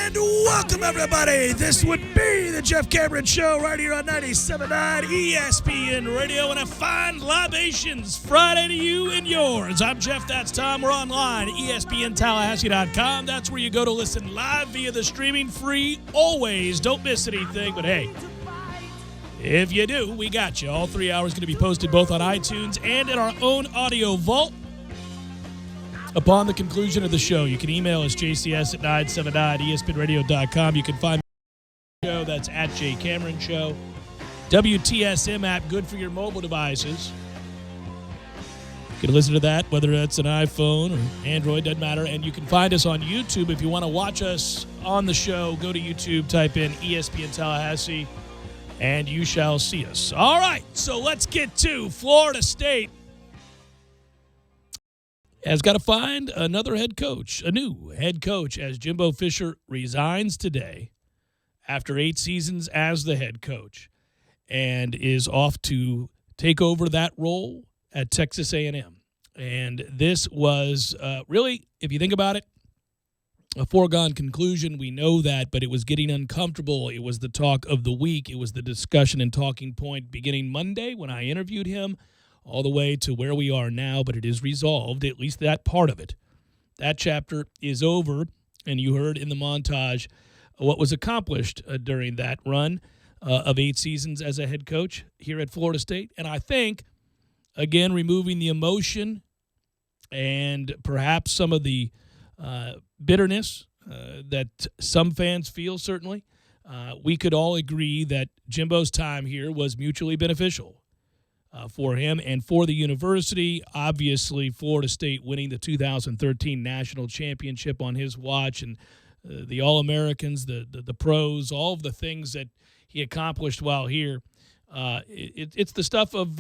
And welcome, everybody. This would be the Jeff Cameron Show right here on 97.9 ESPN Radio, and a fine libations Friday to you and yours. I'm Jeff, that's Tom. We're online at ESPNTallahassee.com. That's where you go to listen live via the streaming free always. Don't miss anything, but hey, if you do, we got you. All 3 hours going to be posted both on iTunes and in our own audio vault. Upon the conclusion of the show, you can email us, jcs at 979espnradio.com. You can find the show, that's at J Cameron Show. WTSM app, good for your mobile devices. You can listen to that, whether that's an iPhone or Android, doesn't matter. And you can find us on YouTube. If you want to watch us on the show, go to YouTube, type in ESPN Tallahassee, and you shall see us. All right, so let's get to Florida State. Has got to find another head coach, a new head coach, as Jimbo Fisher resigns today after 8 seasons as the head coach and is off to take over that role at Texas A&M. And this was really, if you think about it, a foregone conclusion. We know that, but it was getting uncomfortable. It was the talk of the week. It was the discussion and talking point beginning Monday when I interviewed him, all the way to where we are now, but it is resolved, at least that part of it. That chapter is over, and you heard in the montage what was accomplished during that run of 8 seasons as a head coach here at Florida State. And I think, again, removing the emotion and perhaps some of the bitterness that some fans feel, certainly, we could all agree that Jimbo's time here was mutually beneficial. For him and for the university. Obviously, Florida State winning the 2013 national championship on his watch, and the All-Americans, the pros, all of the things that he accomplished while here. It's the stuff of,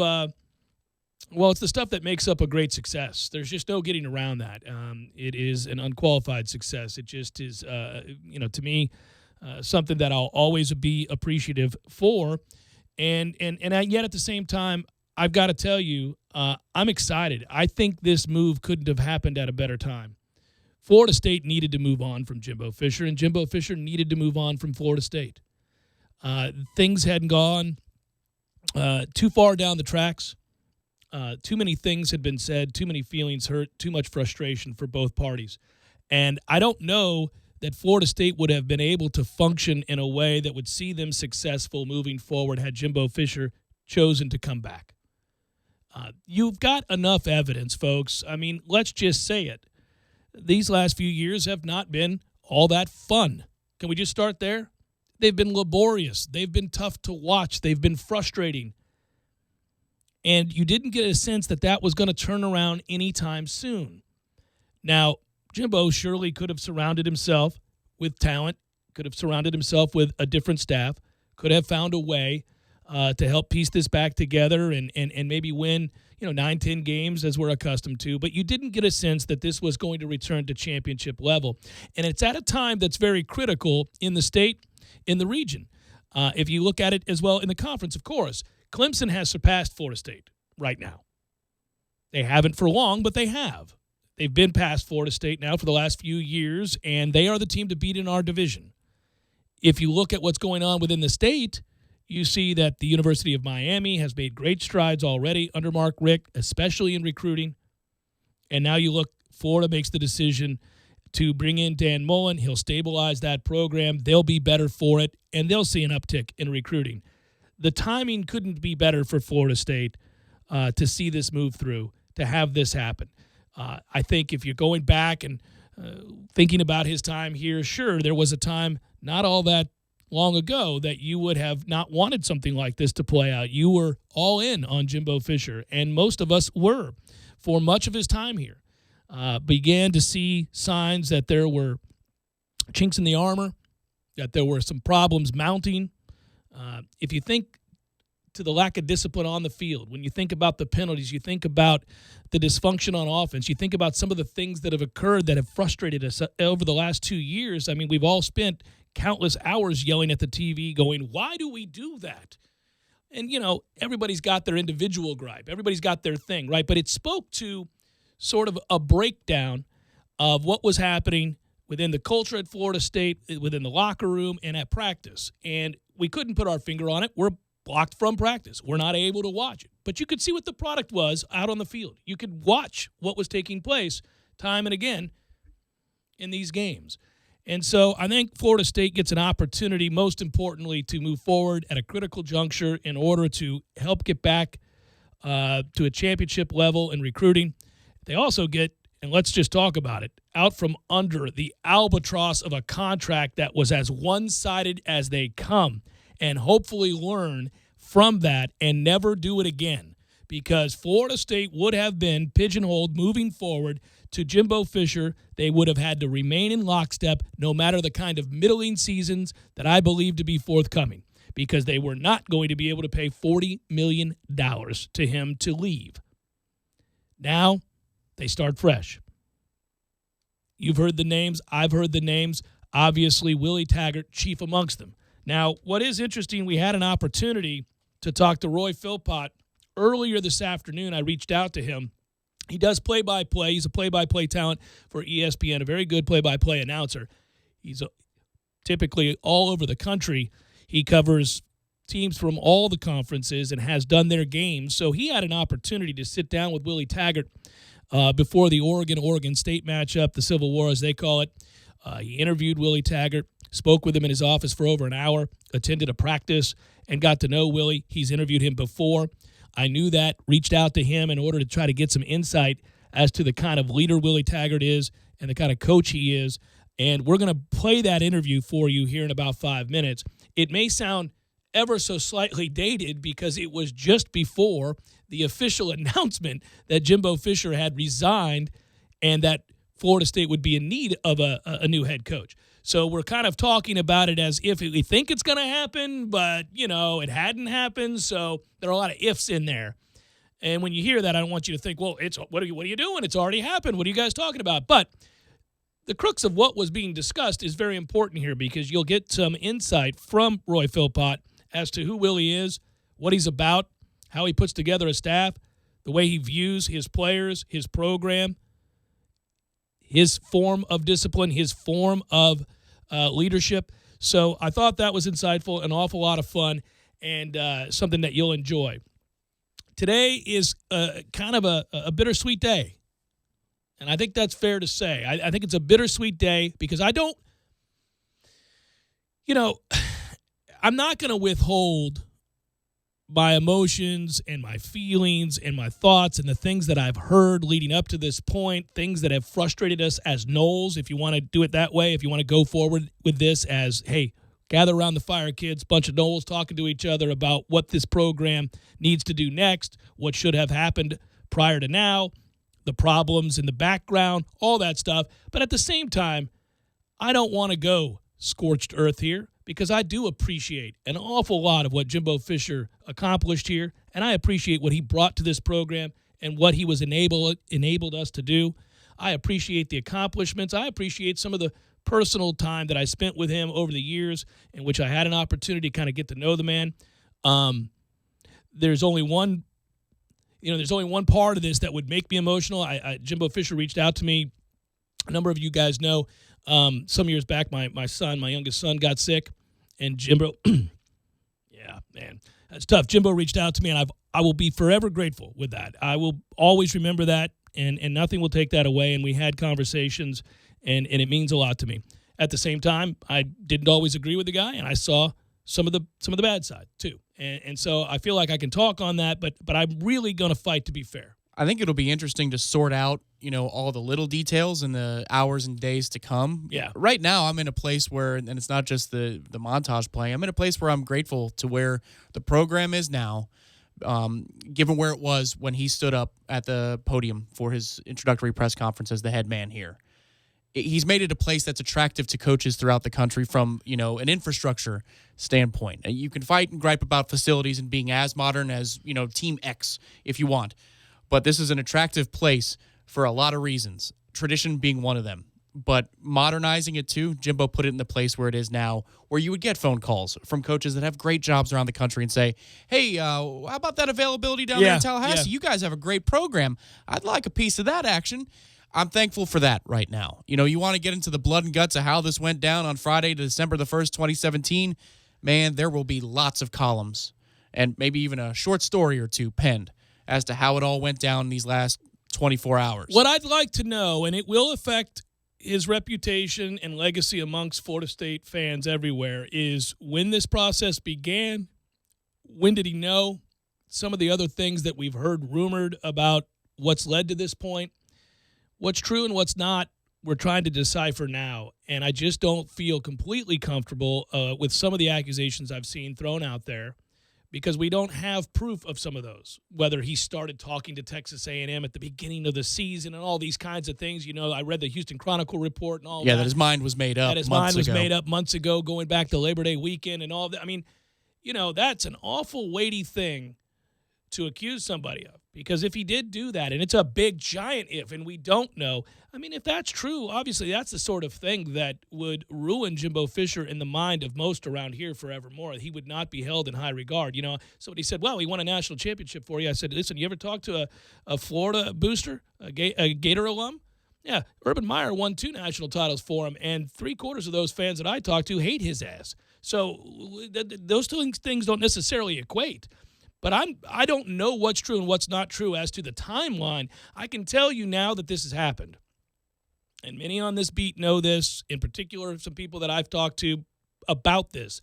it's the stuff that makes up a great success. There's just no getting around that. It is an unqualified success. It just is, to me, something that I'll always be appreciative for. And yet at the same time, I've got to tell you, I'm excited. I think this move couldn't have happened at a better time. Florida State needed to move on from Jimbo Fisher, and Jimbo Fisher needed to move on from Florida State. Things hadn't gone too far down the tracks. Too many things had been said, too many feelings hurt, too much frustration for both parties. And I don't know that Florida State would have been able to function in a way that would see them successful moving forward had Jimbo Fisher chosen to come back. You've got enough evidence, folks. I mean, let's just say it. These last few years have not been all that fun. Can we just start there? They've been laborious. They've been tough to watch. They've been frustrating. And you didn't get a sense that that was going to turn around anytime soon. Now, Jimbo surely could have surrounded himself with talent, could have surrounded himself with a different staff, could have found a way to help piece this back together and maybe win, 9-10 games as we're accustomed to. But you didn't get a sense that this was going to return to championship level. And it's at a time that's very critical in the state, in the region. If you look at it as well in the conference, of course, Clemson has surpassed Florida State right now. They haven't for long, but they have. They've been past Florida State now for the last few years, and they are the team to beat in our division. If you look at what's going on within the state, you see that the University of Miami has made great strides already under Mark Richt, especially in recruiting. And now you look, Florida makes the decision to bring in Dan Mullen. He'll stabilize that program. They'll be better for it, and they'll see an uptick in recruiting. The timing couldn't be better for Florida State to see this move through, to have this happen. I think if you're going back and thinking about his time here, sure, there was a time not all that long ago that you would have not wanted something like this to play out. You were all in on Jimbo Fisher, and most of us were for much of his time here. Began to see signs that there were chinks in the armor, that there were some problems mounting. If you think to the lack of discipline on the field, when you think about the penalties, you think about the dysfunction on offense, you think about some of the things that have occurred that have frustrated us over the last 2 years. I mean, we've all spent countless hours yelling at the TV going, why do we do that? And, everybody's got their individual gripe. Everybody's got their thing, right? But it spoke to sort of a breakdown of what was happening within the culture at Florida State, within the locker room, and at practice. And we couldn't put our finger on it. We're blocked from practice. We're not able to watch it. But you could see what the product was out on the field. You could watch what was taking place time and again in these games. And so I think Florida State gets an opportunity, most importantly, to move forward at a critical juncture in order to help get back to a championship level in recruiting. They also get, and let's just talk about it, out from under the albatross of a contract that was as one-sided as they come, and hopefully learn from that and never do it again, because Florida State would have been pigeonholed moving forward to Jimbo Fisher. They would have had to remain in lockstep no matter the kind of middling seasons that I believe to be forthcoming, because they were not going to be able to pay $40 million to him to leave. Now they start fresh. You've heard the names. I've heard the names. Obviously, Willie Taggart, chief amongst them. Now, what is interesting, we had an opportunity to talk to Roy Philpott earlier this afternoon. I reached out to him. He does play-by-play. He's a play-by-play talent for ESPN, a very good play-by-play announcer. He's typically all over the country. He covers teams from all the conferences and has done their games. So he had an opportunity to sit down with Willie Taggart before the Oregon State matchup, the Civil War as they call it. He interviewed Willie Taggart, spoke with him in his office for over an hour, attended a practice, and got to know Willie. He's interviewed him before. I knew that, reached out to him in order to try to get some insight as to the kind of leader Willie Taggart is and the kind of coach he is. And we're going to play that interview for you here in about 5 minutes. It may sound ever so slightly dated because it was just before the official announcement that Jimbo Fisher had resigned and that Florida State would be in need of a new head coach. So we're kind of talking about it as if we think it's going to happen, but, it hadn't happened. So there are a lot of ifs in there. And when you hear that, I don't want you to think, well, what are you doing? It's already happened. What are you guys talking about? But the crux of what was being discussed is very important here, because you'll get some insight from Roy Philpott as to who Willie is, what he's about, how he puts together a staff, the way he views his players, his program, his form of discipline, his form of leadership. So I thought that was insightful, an awful lot of fun, and something that you'll enjoy. Today is kind of a bittersweet day, and I think that's fair to say. I think it's a bittersweet day because I'm not going to withhold my emotions and my feelings and my thoughts and the things that I've heard leading up to this point, things that have frustrated us as Noles, if you want to do it that way, if you want to go forward with this as, hey, gather around the fire, kids, bunch of Noles talking to each other about what this program needs to do next, what should have happened prior to now, the problems in the background, all that stuff. But at the same time, I don't want to go scorched earth here, because I do appreciate an awful lot of what Jimbo Fisher accomplished here, and I appreciate what he brought to this program and what he was enabled us to do. I appreciate the accomplishments. I appreciate some of the personal time that I spent with him over the years in which I had an opportunity to kind of get to know the man. There's only one part of this that would make me emotional. Jimbo Fisher reached out to me. A number of you guys know some years back, my youngest son, got sick. And Jimbo, yeah, man, that's tough. Jimbo reached out to me, and I will be forever grateful with that. I will always remember that, and nothing will take that away. And we had conversations, and it means a lot to me. At the same time, I didn't always agree with the guy, and I saw some of the bad side too. And so I feel like I can talk on that, but I'm really going to fight to be fair. I think it'll be interesting to sort out, all the little details in the hours and days to come. Yeah. Right now, I'm in a place where, and it's not just the montage play, I'm in a place where I'm grateful to where the program is now, given where it was when he stood up at the podium for his introductory press conference as the head man here. He's made it a place that's attractive to coaches throughout the country from, an infrastructure standpoint. You can fight and gripe about facilities and being as modern as, Team X if you want. But this is an attractive place for a lot of reasons, tradition being one of them. But modernizing it too, Jimbo put it in the place where it is now, where you would get phone calls from coaches that have great jobs around the country and say, hey, how about that availability down there in Tallahassee? Yeah. You guys have a great program. I'd like a piece of that action. I'm thankful for that right now. You want to get into the blood and guts of how this went down on Friday, December the 1st, 2017. Man, there will be lots of columns and maybe even a short story or two penned as to how it all went down in these last 24 hours. What I'd like to know, and it will affect his reputation and legacy amongst Florida State fans everywhere, is when this process began, when did he know, some of the other things that we've heard rumored about what's led to this point. What's true and what's not, we're trying to decipher now. And I just don't feel completely comfortable with some of the accusations I've seen thrown out there because we don't have proof of some of those, whether he started talking to Texas A&M at the beginning of the season and all these kinds of things. I read the Houston Chronicle report and all that. Yeah, that his mind was made up months ago, going back to Labor Day weekend and all that. I mean, that's an awful weighty thing to accuse somebody of. Because if he did do that, and it's a big, giant if, and we don't know, I mean, if that's true, obviously that's the sort of thing that would ruin Jimbo Fisher in the mind of most around here forevermore. He would not be held in high regard. Somebody said, well, he won a national championship for you. I said, listen, you ever talk to a Florida booster, a Gator alum? Yeah, Urban Meyer won 2 national titles for him, and 3/4 of those fans that I talked to hate his ass. So those two things don't necessarily equate. But I don't know what's true and what's not true as to the timeline. I can tell you now that this has happened. And many on this beat know this, in particular some people that I've talked to about this.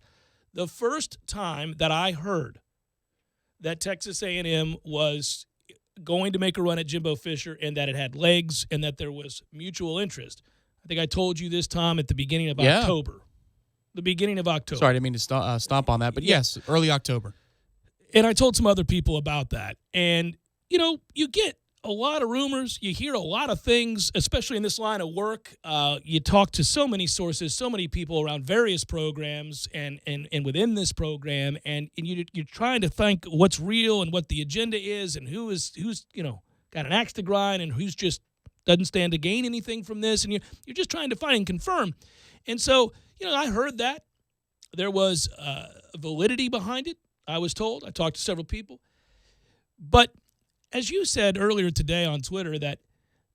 The first time that I heard that Texas A&M was going to make a run at Jimbo Fisher and that it had legs and that there was mutual interest, I think I told you this, Tom, at the beginning of October. The beginning of October. Sorry, I didn't mean to stomp on that, but yes, early October. And I told some other people about that. And, you get a lot of rumors. You hear a lot of things, especially in this line of work. You talk to so many sources, so many people around various programs and within this program. And you're trying to think what's real and what the agenda is and who's got an axe to grind and who's just doesn't stand to gain anything from this. And you're just trying to find and confirm. And so, I heard that. There was validity behind it. I was told. I talked to several people. But as you said earlier today on Twitter, that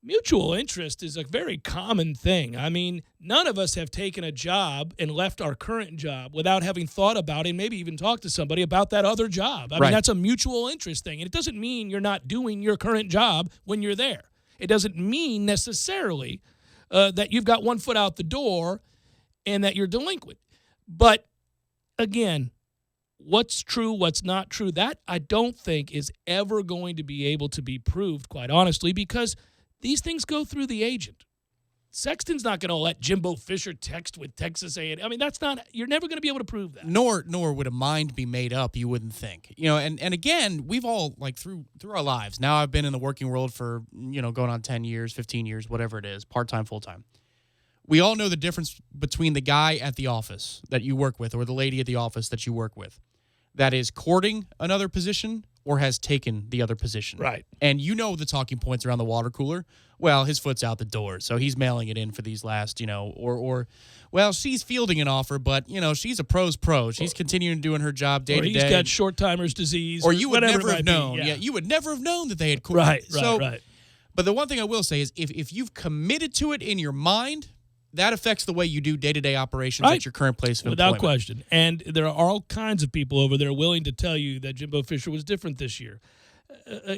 mutual interest is a very common thing. I mean, none of us have taken a job and left our current job without having thought about it and maybe even talked to somebody about that other job. I mean, that's a mutual interest thing. And it doesn't mean you're not doing your current job when you're there. It doesn't mean necessarily that you've got one foot out the door and that you're delinquent. But, again, what's true, what's not true, that I don't think is ever going to be able to be proved, quite honestly, because these things go through the agent. Sexton's not going to let Jimbo Fisher text with Texas A&M. I mean, you're never going to be able to prove that. Nor would a mind be made up, you wouldn't think. And again, we've all, through our lives, now I've been in the working world for, going on 10 years, 15 years, whatever it is, part-time, full-time. We all know the difference between the guy at the office that you work with or the lady at the office that you work with that is courting another position or has taken the other position. Right. And the talking points around the water cooler. Well, his foot's out the door, so he's mailing it in for these last, well, she's fielding an offer, but, she's a pro's pro. She's continuing doing her job day to day. Or he's got short-timer's disease. Or you would never have known. Yeah, you would never have known that they had courted. Right. But the one thing I will say is if you've committed to it in your mind, that affects the way you do day-to-day operations at your current place of employment. Without question. And there are all kinds of people over there willing to tell you that Jimbo Fisher was different this year.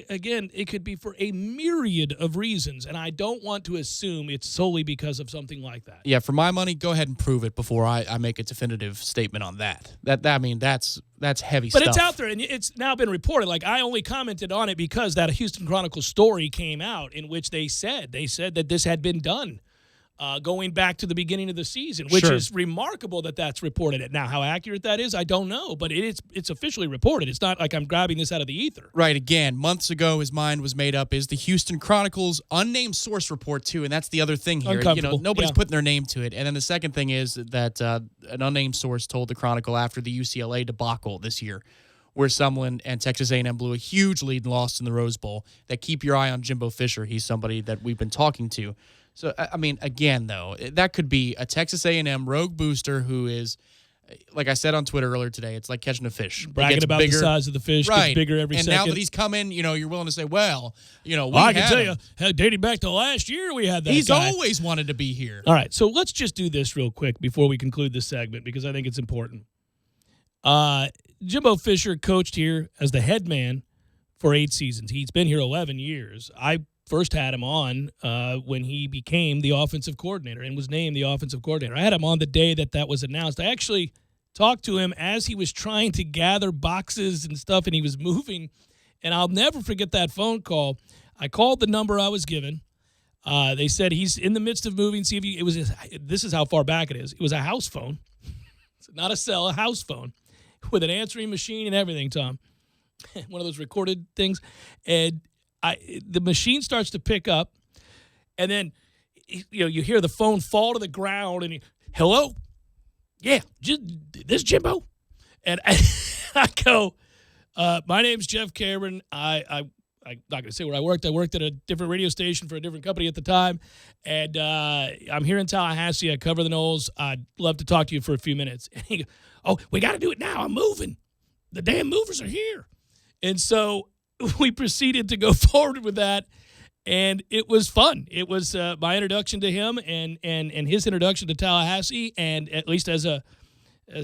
Again, it could be for a myriad of reasons, and I don't want to assume it's solely because of something like that. Yeah, for my money, go ahead and prove it before I make a definitive statement on that. That's heavy stuff. But it's out there, and it's now been reported. I only commented on it because that Houston Chronicle story came out in which they said that this had been done. Going back to the beginning of the season, which is remarkable that that's reported. Now, how accurate that is, I don't know, but it's officially reported. It's not like I'm grabbing this out of the ether. Right. Again, months ago, his mind was made up. Is the Houston Chronicle's unnamed source report too, and that's the other thing here. Nobody's putting their name to it. And then the second thing is that an unnamed source told the Chronicle after the UCLA debacle this year, where Sumlin and Texas A&M blew a huge lead and lost in the Rose Bowl, that keep your eye on Jimbo Fisher. He's somebody that we've been talking to. So, I mean, again, though, that could be a Texas A&M rogue booster who is like I said on Twitter earlier today, it's like catching a fish. Bragging about the size of the fish, right? Gets bigger every and second. now that he's coming, you're willing to say, well, I can tell you, dating back to last year, we had that. He's guy. always wanted to be here. All right, so let's just do this real quick before we conclude this segment because I think it's important. Jimbo Fisher coached here as the head man for 8 seasons. He's been here 11 years. I first had him on when he became the offensive coordinator and was named the offensive coordinator. I had him on the day that was announced. I actually talked to him as he was trying to gather boxes and stuff, and he was moving. And I'll never forget that phone call. I called the number I was given. They said he's in the midst of moving. This is how far back it is. It was a house phone. It's not a cell, a house phone with an answering machine and everything, Tom. One of those recorded things. And the machine starts to pick up, and then you hear the phone fall to the ground, and hello? Yeah, this Jimbo? And I go, my name's Jeff Cameron. I'm not going to say where I worked. I worked at a different radio station for a different company at the time, and I'm here in Tallahassee. I cover the Knowles. I'd love to talk to you for a few minutes. And he goes, oh, we got to do it now. I'm moving. The damn movers are here. And so we proceeded to go forward with that, and it was fun. It was my introduction to him and his introduction to Tallahassee, and at least as a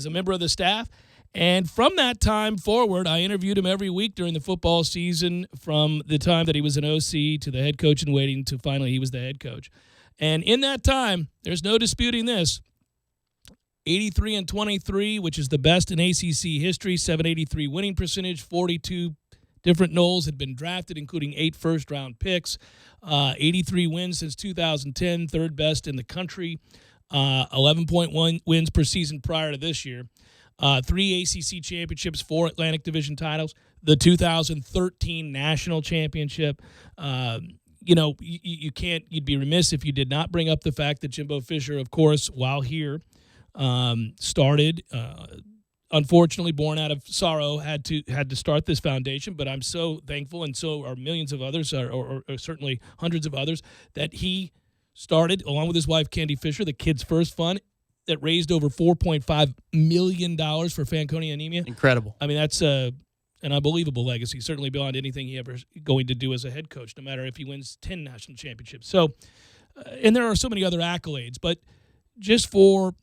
member of the staff. And from that time forward, I interviewed him every week during the football season, from the time that he was an OC to the head coach in waiting to finally he was the head coach. And in that time, there's no disputing this, 83-23, which is the best in ACC history, 783 winning percentage, 42 different Knowles had been drafted, including 8 first-round picks, 83 wins since 2010, third best in the country, 11.1 wins per season prior to this year, 3 ACC championships, 4 Atlantic Division titles, the 2013 national championship. You can't. You'd be remiss if you did not bring up the fact that Jimbo Fisher, of course, while here, started. Unfortunately, born out of sorrow, had to start this foundation. But I'm so thankful, and so are millions of others, or certainly hundreds of others, that he started, along with his wife, Candy Fisher, the Kids First Fund that raised over $4.5 million for Fanconi anemia. Incredible. I mean, that's an unbelievable legacy, certainly beyond anything he ever going to do as a head coach, no matter if he wins 10 national championships. So, and there are so many other accolades, but just for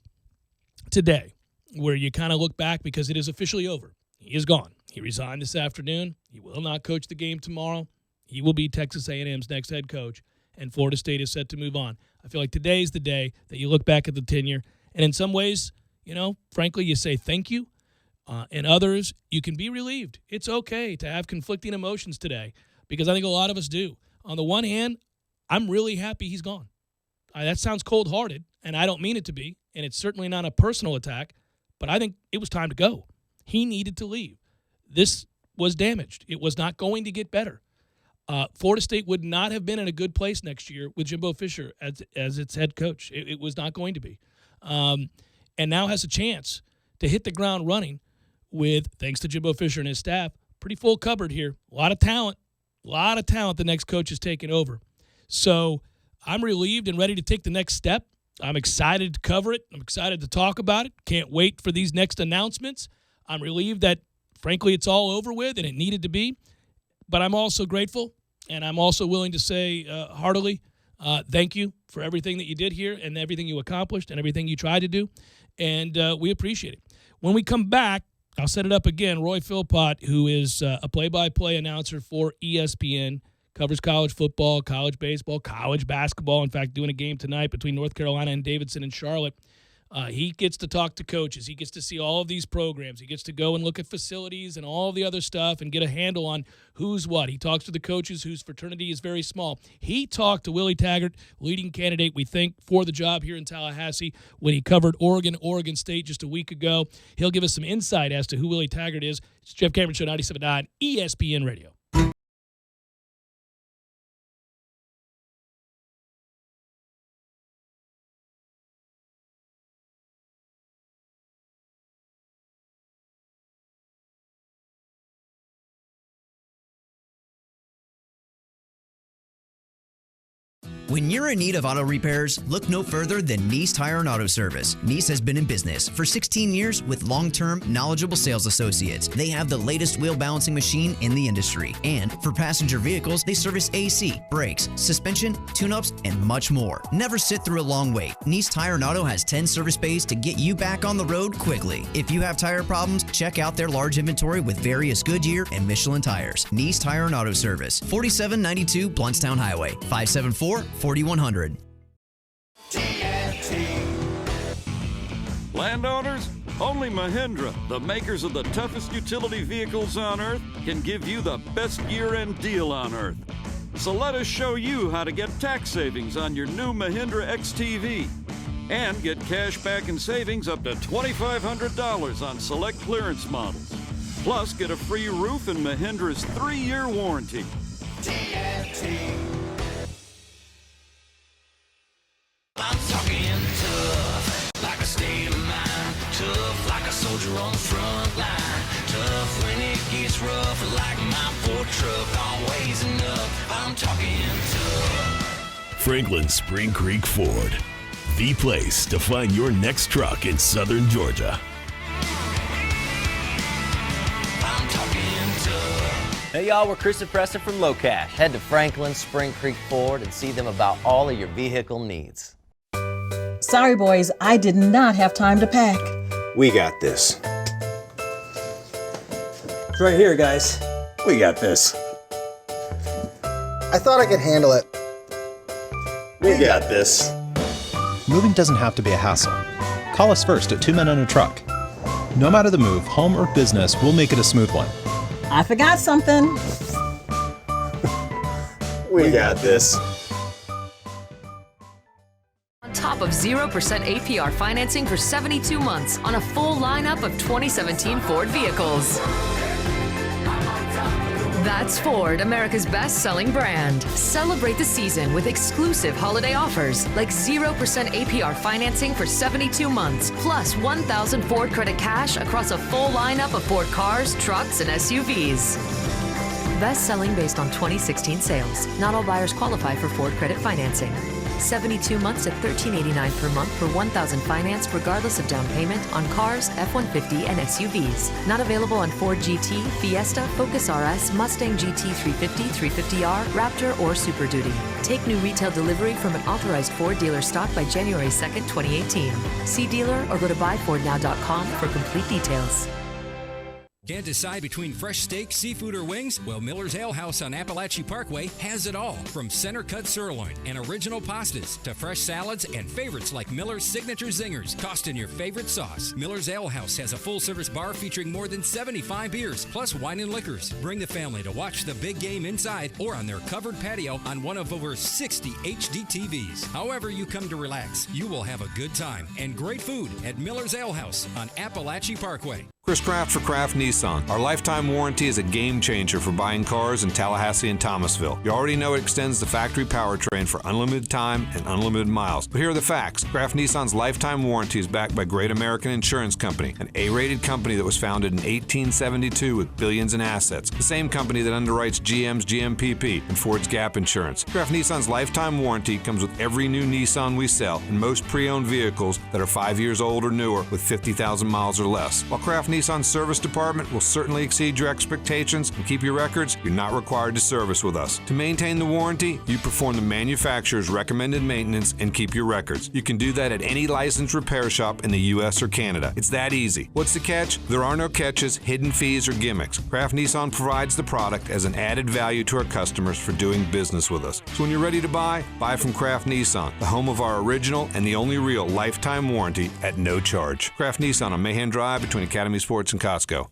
today, where you kind of look back because it is officially over. He is gone. He resigned this afternoon. He will not coach the game tomorrow. He will be Texas A&M's next head coach, and Florida State is set to move on. I feel like today's the day that you look back at the tenure, and in some ways, frankly, you say thank you. In others, you can be relieved. It's okay to have conflicting emotions today, because I think a lot of us do. On the one hand, I'm really happy he's gone. That sounds cold-hearted, and I don't mean it to be, and it's certainly not a personal attack, but I think it was time to go. He needed to leave. This was damaged. It was not going to get better. Florida State would not have been in a good place next year with Jimbo Fisher as its head coach. It was not going to be. And now has a chance to hit the ground running with, thanks to Jimbo Fisher and his staff, pretty full cupboard here. A lot of talent the next coach is taking over. So I'm relieved and ready to take the next step. I'm excited to cover it. I'm excited to talk about it. Can't wait for these next announcements. I'm relieved that, frankly, it's all over with and it needed to be. But I'm also grateful, and I'm also willing to say heartily thank you for everything that you did here and everything you accomplished and everything you tried to do. And we appreciate it. When we come back, I'll set it up again. Roy Philpott, who is a play-by-play announcer for ESPN, covers college football, college baseball, college basketball. In fact, doing a game tonight between North Carolina and Davidson and Charlotte. He gets to talk to coaches. He gets to see all of these programs. He gets to go and look at facilities and all the other stuff and get a handle on who's what. He talks to the coaches whose fraternity is very small. He talked to Willie Taggart, leading candidate, we think, for the job here in Tallahassee when he covered Oregon State just a week ago. He'll give us some insight as to who Willie Taggart is. It's Jeff Cameron Show, 97.9 ESPN Radio. When you're in need of auto repairs, look no further than Nice Tire and Auto Service. Nice has been in business for 16 years with long-term, knowledgeable sales associates. They have the latest wheel balancing machine in the industry. And for passenger vehicles, they service AC, brakes, suspension, tune-ups, and much more. Never sit through a long wait. Nice Tire and Auto has 10 service bays to get you back on the road quickly. If you have tire problems, check out their large inventory with various Goodyear and Michelin tires. Nice Tire and Auto Service, 4792 Bluntstown Highway, 574-4100. Landowners, only Mahindra, the makers of the toughest utility vehicles on earth, can give you the best year-end deal on earth. So let us show you how to get tax savings on your new Mahindra XTV and get cash back and savings up to $2,500 on select clearance models. Plus, get a free roof and Mahindra's 3-year warranty. I'm talking tough, like a state of mind. Tough, like a soldier on the front line. Tough when it gets rough, like my Ford truck, always enough. I'm talking tough. Franklin Spring Creek Ford, the place to find your next truck in southern Georgia. I'm talking tough. Hey y'all, we're Chris and Preston from Low Cash. Head to Franklin Spring Creek Ford and see them about all of your vehicle needs. Sorry, boys, I did not have time to pack. We got this. It's right here, guys. We got this. I thought I could handle it. We got this. Moving doesn't have to be a hassle. Call us first at 2 Men on a Truck. No matter the move, home or business, we'll make it a smooth one. I forgot something. We got this. On top of 0% APR financing for 72 months on a full lineup of 2017 Ford vehicles. That's Ford, America's best-selling brand. Celebrate the season with exclusive holiday offers like 0% APR financing for 72 months, plus 1,000 Ford credit cash across a full lineup of Ford cars, trucks, and SUVs. Best-selling based on 2016 sales. Not all buyers qualify for Ford credit financing. 72 months at $1,389 per month for 1,000 financed regardless of down payment on cars, F-150, and SUVs. Not available on Ford GT, Fiesta, Focus RS, Mustang GT 350, 350R, Raptor, or Super Duty. Take new retail delivery from an authorized Ford dealer stock by January 2nd, 2018. See dealer or go to buyfordnow.com for complete details. Can't decide between fresh steak, seafood, or wings? Well, Miller's Ale House on Appalachia Parkway has it all. From center-cut sirloin and original pastas to fresh salads and favorites like Miller's Signature Zingers, tossed in your favorite sauce. Miller's Ale House has a full-service bar featuring more than 75 beers, plus wine and liquors. Bring the family to watch the big game inside or on their covered patio on one of over 60 HD TVs. However you come to relax, you will have a good time and great food at Miller's Ale House on Appalachia Parkway. Chris Kraft for Kraft Nissan. Our lifetime warranty is a game changer for buying cars in Tallahassee and Thomasville. You already know it extends the factory powertrain for unlimited time and unlimited miles. But here are the facts. Kraft Nissan's lifetime warranty is backed by Great American Insurance Company, an A-rated company that was founded in 1872 with billions in assets. The same company that underwrites GM's GMPP and Ford's Gap Insurance. Kraft Nissan's lifetime warranty comes with every new Nissan we sell and most pre-owned vehicles that are 5 years old or newer with 50,000 miles or less. While Kraft Nissan's service department will certainly exceed your expectations and keep your records, you're not required to service with us. To maintain the warranty, you perform the manufacturer's recommended maintenance and keep your records. You can do that at any licensed repair shop in the U.S. or Canada. It's that easy. What's the catch? There are no catches, hidden fees, or gimmicks. Kraft Nissan provides the product as an added value to our customers for doing business with us. So when you're ready to buy from Kraft Nissan, the home of our original and the only real lifetime warranty at no charge. Kraft Nissan on Mahan Drive between Academy Sports and Costco.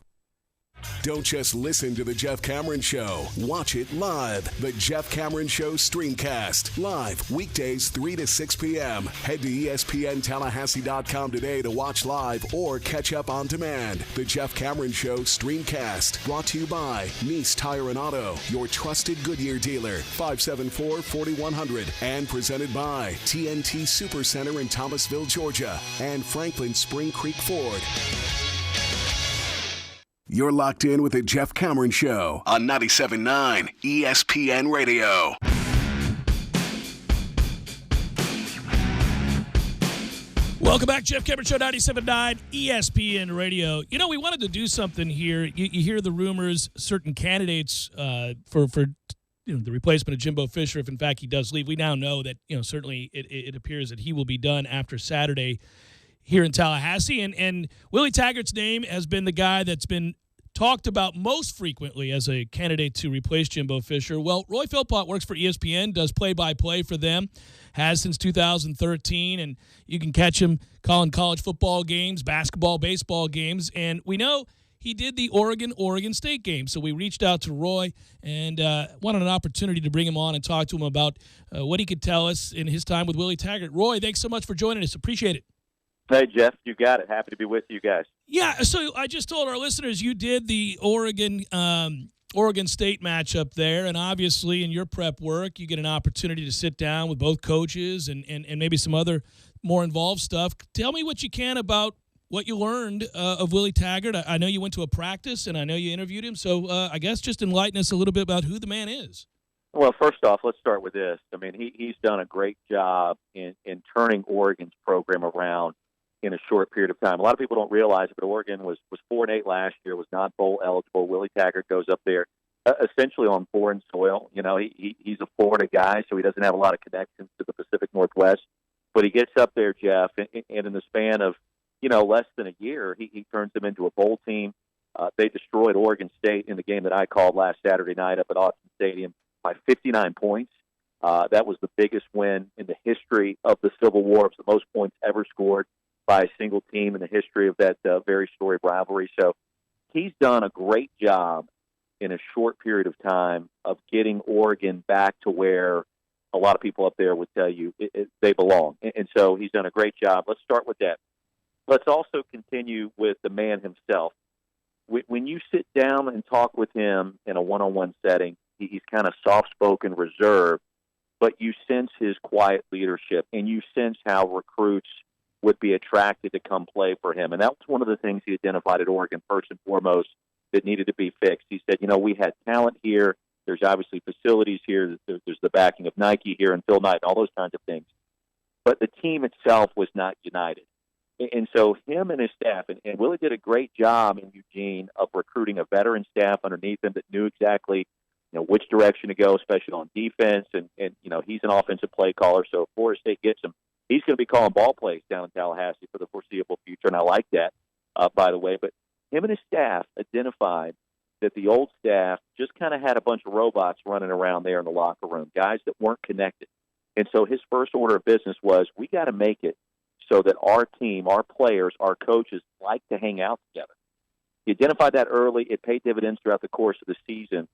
Don't just listen to The Jeff Cameron Show. Watch it live. The Jeff Cameron Show Streamcast. Live weekdays 3 to 6 p.m. Head to ESPNTallahassee.com today to watch live or catch up on demand. The Jeff Cameron Show Streamcast. Brought to you by Nice Tire and Auto, your trusted Goodyear dealer. 574-4100. And presented by TNT Supercenter in Thomasville, Georgia. And Franklin Spring Creek Ford. You're locked in with the Jeff Cameron Show on 97.9 ESPN Radio. Welcome back, Jeff Cameron Show, 97.9 ESPN Radio. You know, we wanted to do something here. You hear the rumors, certain candidates for the replacement of Jimbo Fisher, if in fact he does leave. We now know that, certainly it appears that he will be done after Saturday here in Tallahassee. And Willie Taggart's name has been the guy that's been talked about most frequently as a candidate to replace Jimbo Fisher. Well, Roy Philpott works for ESPN, does play-by-play for them, has since 2013, and you can catch him calling college football games, basketball, baseball games, and we know he did the Oregon State game. So we reached out to Roy and wanted an opportunity to bring him on and talk to him about what he could tell us in his time with Willie Taggart. Roy, thanks so much for joining us. Appreciate it. Hey, Jeff, you got it. Happy to be with you guys. Yeah, so I just told our listeners you did the Oregon State matchup there, and obviously in your prep work, you get an opportunity to sit down with both coaches and maybe some other more involved stuff. Tell me what you can about what you learned of Willie Taggart. I know you went to a practice, and I know you interviewed him, so I guess just enlighten us a little bit about who the man is. Well, first off, let's start with this. I mean, he's done a great job in turning Oregon's program around in a short period of time. A lot of people don't realize it, but Oregon was 4-8 last year, was not bowl eligible. Willie Taggart goes up there essentially on foreign soil. He's a Florida guy, so he doesn't have a lot of connections to the Pacific Northwest. But he gets up there, Jeff, and in the span of, less than a year, he turns them into a bowl team. They destroyed Oregon State in the game that I called last Saturday night up at Autzen Stadium by 59 points. That was the biggest win in the history of the Civil War. It was the most points ever scored by a single team in the history of that very storied rivalry. So he's done a great job in a short period of time of getting Oregon back to where a lot of people up there would tell you they belong. And so he's done a great job. Let's start with that. Let's also continue with the man himself. When you sit down and talk with him in a one-on-one setting, he's kind of soft-spoken, reserved, but you sense his quiet leadership, and you sense how recruits would be attracted to come play for him. And that was one of the things he identified at Oregon, first and foremost, that needed to be fixed. He said, we had talent here. There's obviously facilities here. There's the backing of Nike here and Phil Knight and all those kinds of things. But the team itself was not united. And so him and his staff, and Willie did a great job in Eugene of recruiting a veteran staff underneath him that knew exactly which direction to go, especially on defense. And he's an offensive play caller, so if Florida State gets him, he's going to be calling ball plays down in Tallahassee for the foreseeable future, and I like that, by the way. But him and his staff identified that the old staff just kind of had a bunch of robots running around there in the locker room, guys that weren't connected. And so his first order of business was, we got to make it so that our team, our players, our coaches like to hang out together. He identified that early. It paid dividends throughout the course of the season.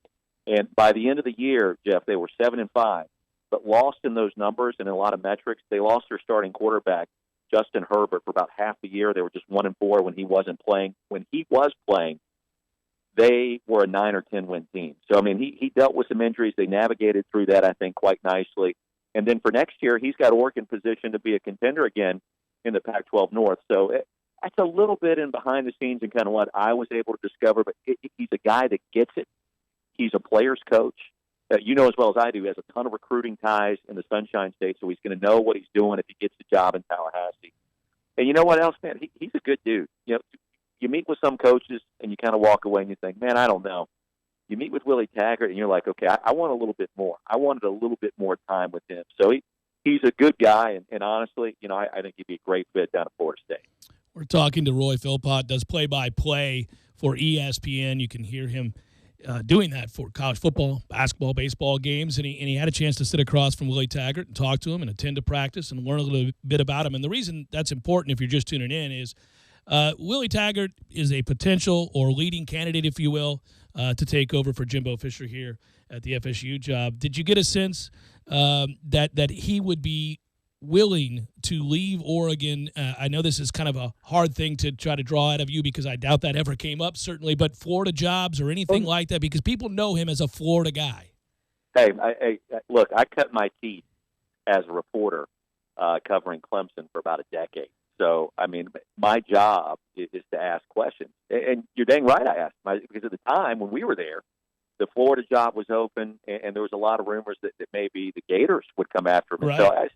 And by the end of the year, Jeff, they were 7-5. But lost in those numbers and in a lot of metrics. They lost their starting quarterback, Justin Herbert, for about half the year. They were just 1-4 when he wasn't playing. When he was playing, they were a 9 or 10 win team. So, I mean, he dealt with some injuries. They navigated through that, I think, quite nicely. And then for next year, he's got Oregon positioned to be a contender again in the Pac-12 North. So that's a little bit in behind the scenes and kind of what I was able to discover. But he's a guy that gets it. He's a player's coach. You know as well as I do, he has a ton of recruiting ties in the Sunshine State, so he's going to know what he's doing if he gets the job in Tallahassee. And you know what else, man? He's a good dude. You meet with some coaches and you kind of walk away and you think, man, I don't know. You meet with Willie Taggart and you're like, okay, I want a little bit more. I wanted a little bit more time with him. So he's a good guy, and honestly, I think he'd be a great fit down at Florida State. We're talking to Roy Philpott, does play-by-play for ESPN. You can hear him doing that for college football, basketball, baseball games, and he had a chance to sit across from Willie Taggart and talk to him and attend to practice and learn a little bit about him. And the reason that's important, if you're just tuning in, is Willie Taggart is a potential or leading candidate, if you will, to take over for Jimbo Fisher here at the FSU job. Did you get a sense that he would be willing to leave Oregon? I know this is kind of a hard thing to try to draw out of you because I doubt that ever came up, certainly, but Florida jobs or anything like that, because people know him as a Florida guy. Hey, look, I cut my teeth as a reporter covering Clemson for about a decade. So, I mean, my job is to ask questions. And you're dang right I asked, because at the time when we were there, the Florida job was open, and there was a lot of rumors that maybe the Gators would come after him. Right, so I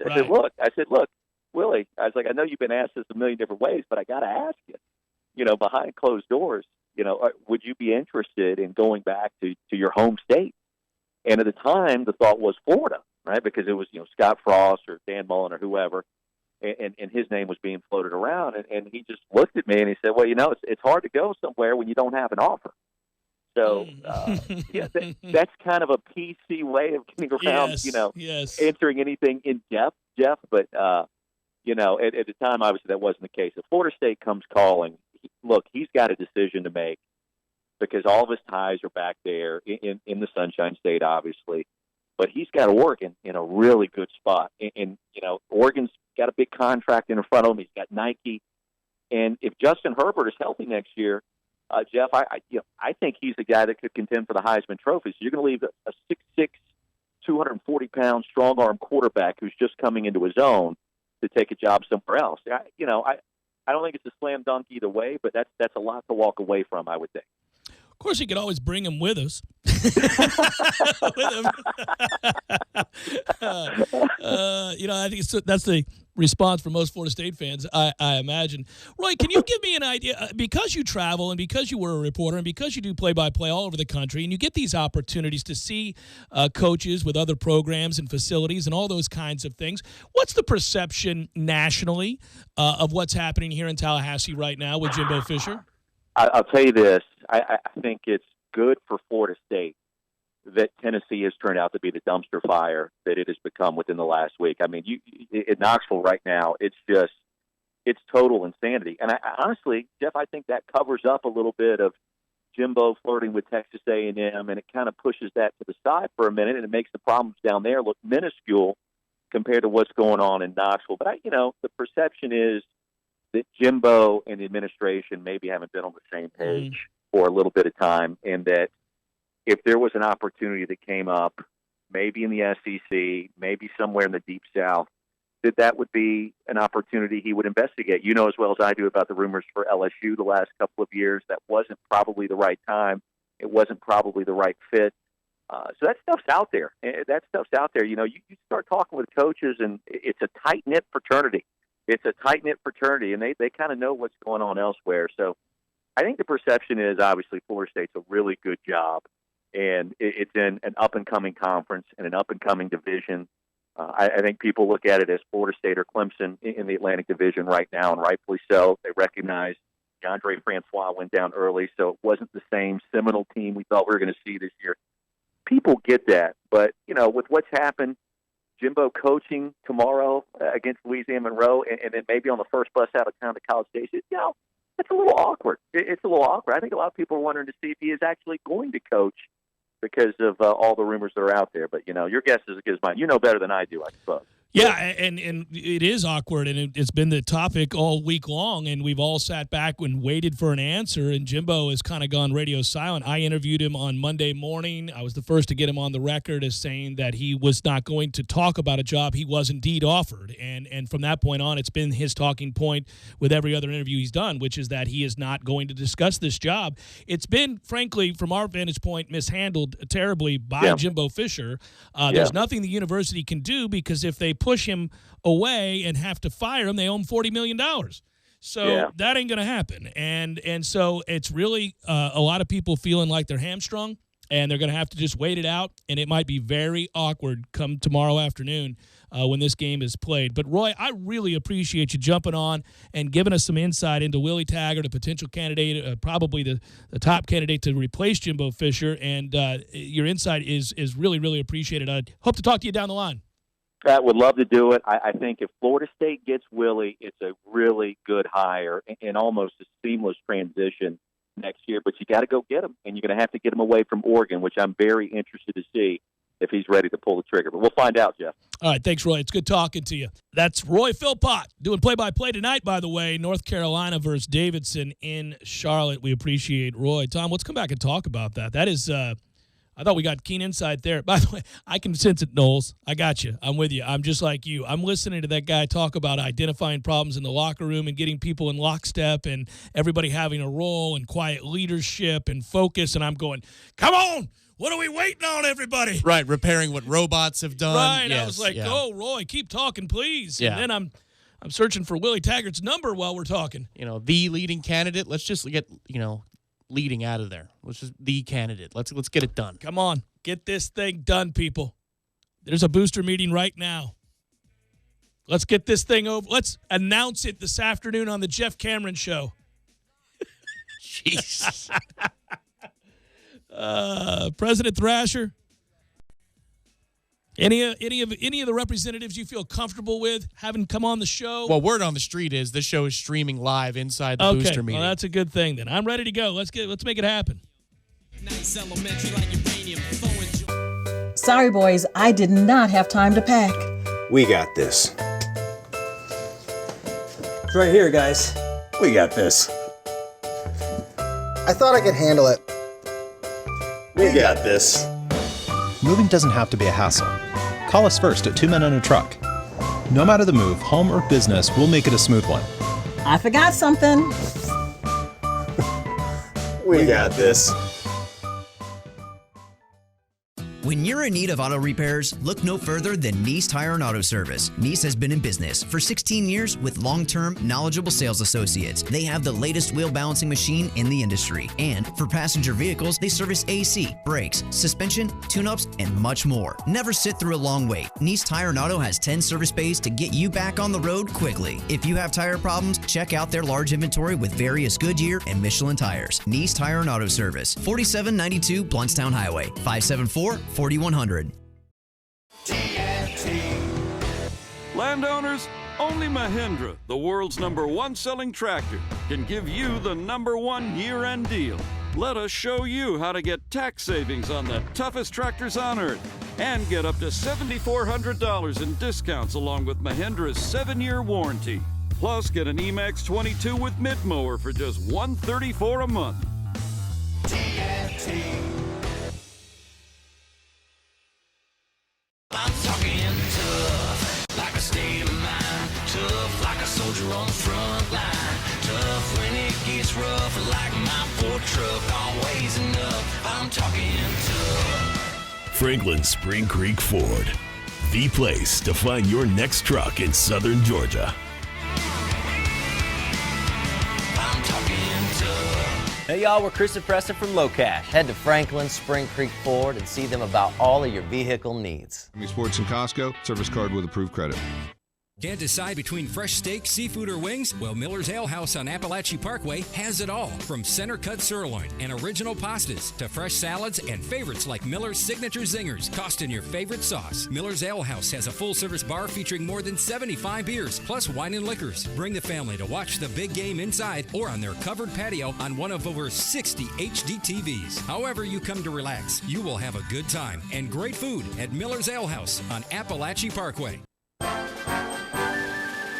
said, look, Willie, I was like, I know you've been asked this a million different ways, but I got to ask you, behind closed doors, would you be interested in going back to your home state? And at the time, the thought was Florida, right? Because it was, Scott Frost or Dan Mullen or whoever, and his name was being floated around. And he just looked at me and he said, well, it's hard to go somewhere when you don't have an offer. So, that's kind of a PC way of getting around, answering anything in depth, Jeff. But, at the time, obviously, that wasn't the case. If Florida State comes calling, look, he's got a decision to make because all of his ties are back there in the Sunshine State, obviously. But he's got Oregon in a really good spot. And Oregon's got a big contract in front of him. He's got Nike. And if Justin Herbert is healthy next year, Jeff, I think he's the guy that could contend for the Heisman Trophy. So you're going to leave a 6'6", 240-pound, strong-arm quarterback who's just coming into his own to take a job somewhere else. I don't think it's a slam dunk either way, but that's a lot to walk away from, I would think. Of course, you could always bring him with us. I think that's the response for most Florida State fans, I imagine. Roy, can you give me an idea? Because you travel and because you were a reporter and because you do play-by-play all over the country and you get these opportunities to see coaches with other programs and facilities and all those kinds of things, what's the perception nationally of what's happening here in Tallahassee right now with Jimbo Fisher? I'll tell you this. I think it's good for Florida State that Tennessee has turned out to be the dumpster fire that it has become within the last week. I mean, in Knoxville right now, it's total insanity. And I honestly, Jeff, I think that covers up a little bit of Jimbo flirting with Texas A&M, and it kind of pushes that to the side for a minute, and it makes the problems down there look minuscule compared to what's going on in Knoxville. But, the perception is that Jimbo and the administration maybe haven't been on the same page for a little bit of time, and that if there was an opportunity that came up, maybe in the SEC, maybe somewhere in the Deep South, that would be an opportunity he would investigate. You know as well as I do about the rumors for LSU the last couple of years. That wasn't probably the right time. It wasn't probably the right fit. So that stuff's out there. That stuff's out there. You start talking with coaches, and it's a tight-knit fraternity. It's a tight-knit fraternity, and they kind of know what's going on elsewhere. So I think the perception is obviously Florida State's a really good job, and it's in an up-and-coming conference and an up-and-coming division. I think people look at it as Florida State or Clemson in the Atlantic Division right now, and rightfully so. They recognize DeAndre Francois went down early, so it wasn't the same Seminole team we thought we were going to see this year. People get that, but, with what's happened, Jimbo coaching tomorrow against Louisiana Monroe, and then maybe on the first bus out of town to College Station, it's a little awkward. It's a little awkward. I think a lot of people are wondering to see if he is actually going to coach because of all the rumors that are out there. But, your guess is as good as mine. You know better than I do, I suppose. Yeah, and it is awkward, and it's been the topic all week long, and we've all sat back and waited for an answer, and Jimbo has kind of gone radio silent. I interviewed him on Monday morning. I was the first to get him on the record as saying that he was not going to talk about a job he was indeed offered, and from that point on, it's been his talking point with every other interview he's done, which is that he is not going to discuss this job. It's been, frankly, from our vantage point, mishandled terribly by Jimbo Fisher. There's nothing the university can do because if they push him away and have to fire him, they owe him $40 million. So that ain't going to happen. And so it's really a lot of people feeling like they're hamstrung, and they're going to have to just wait it out, and it might be very awkward come tomorrow afternoon when this game is played. But, Roy, I really appreciate you jumping on and giving us some insight into Willie Taggart, a potential candidate, probably the top candidate to replace Jimbo Fisher, and your insight is really, really appreciated. I hope to talk to you down the line. I would love to do it. I think if Florida State gets Willie, it's a really good hire and almost a seamless transition next year. But you got to go get him, and you're going to have to get him away from Oregon, which I'm very interested to see if he's ready to pull the trigger. But we'll find out, Jeff. All right, thanks, Roy. It's good talking to you. That's Roy Philpott doing play-by-play tonight, by the way, North Carolina versus Davidson in Charlotte. We appreciate Roy. Tom, let's come back and talk about that. That is I thought we got keen insight there. By the way, I can sense it, Knowles. I got you. I'm with you. I'm just like you. I'm listening to that guy talk about identifying problems in the locker room and getting people in lockstep and everybody having a role and quiet leadership and focus, and I'm going, come on! What are we waiting on, everybody? Right, repairing what robots have done. Right. Yes, I was like, oh, Roy, keep talking, please. Yeah. And then I'm I'm searching for Willie Taggart's number while we're talking. The leading candidate. Let's just get, leading out of there. Let's just the candidate. Let's get it done. Come on. Get this thing done, people. There's a booster meeting right now. Let's get this thing over. Let's announce it this afternoon on the Jeff Cameron Show. Jesus. President Thrasher, any of the representatives you feel comfortable with having come on the show? Well, word on the street is this show is streaming live inside the booster meeting. Well, that's a good thing then. I'm ready to go. Let's make it happen. Sorry, boys, I did not have time to pack. We got this. It's right here, guys. We got this. I thought I could handle it. We got this. Moving doesn't have to be a hassle. Call us first at 2 Men and a Truck. No matter the move, home or business, we'll make it a smooth one. I forgot something. We got this. When you're in need of auto repairs, look no further than Nice Tire and Auto Service. Nice has been in business for 16 years with long-term, knowledgeable sales associates. They have the latest wheel balancing machine in the industry. And for passenger vehicles, they service AC, brakes, suspension, tune-ups, and much more. Never sit through a long wait. Nice Tire and Auto has 10 service bays to get you back on the road quickly. If you have tire problems, check out their large inventory with various Goodyear and Michelin tires. Nice Tire and Auto Service, 4792 Bluntstown Highway, 574-4100. Landowners, only Mahindra, the world's #1 selling tractor, can give you the #1 year-end deal. Let us show you how to get tax savings on the toughest tractors on earth and get up to $7,400 in discounts along with Mahindra's 7-year warranty. Plus, get an Emax 22 with mid-mower for just $134 a month. I'm talking tough, like a state of mind. Tough, like a soldier on the front line. Tough when it gets rough, like my Ford truck. Always enough, I'm talking tough. Franklin Spring Creek Ford, the place to find your next truck in southern Georgia. I'm talking tough. Hey y'all, we're Chris and Preston from Low Cash. Head to Franklin Spring Creek Ford and see them about all of your vehicle needs. Sports and Costco, service card with approved credit. Can't decide between fresh steak, seafood, or wings? Well, Miller's Ale House on Appalachia Parkway has it all. From center cut sirloin and original pastas to fresh salads and favorites like Miller's Signature Zingers, tossed in your favorite sauce. Miller's Ale House has a full-service bar featuring more than 75 beers, plus wine and liquors. Bring the family to watch the big game inside or on their covered patio on one of over 60 HD TVs. However you come to relax, you will have a good time and great food at Miller's Ale House on Appalachia Parkway.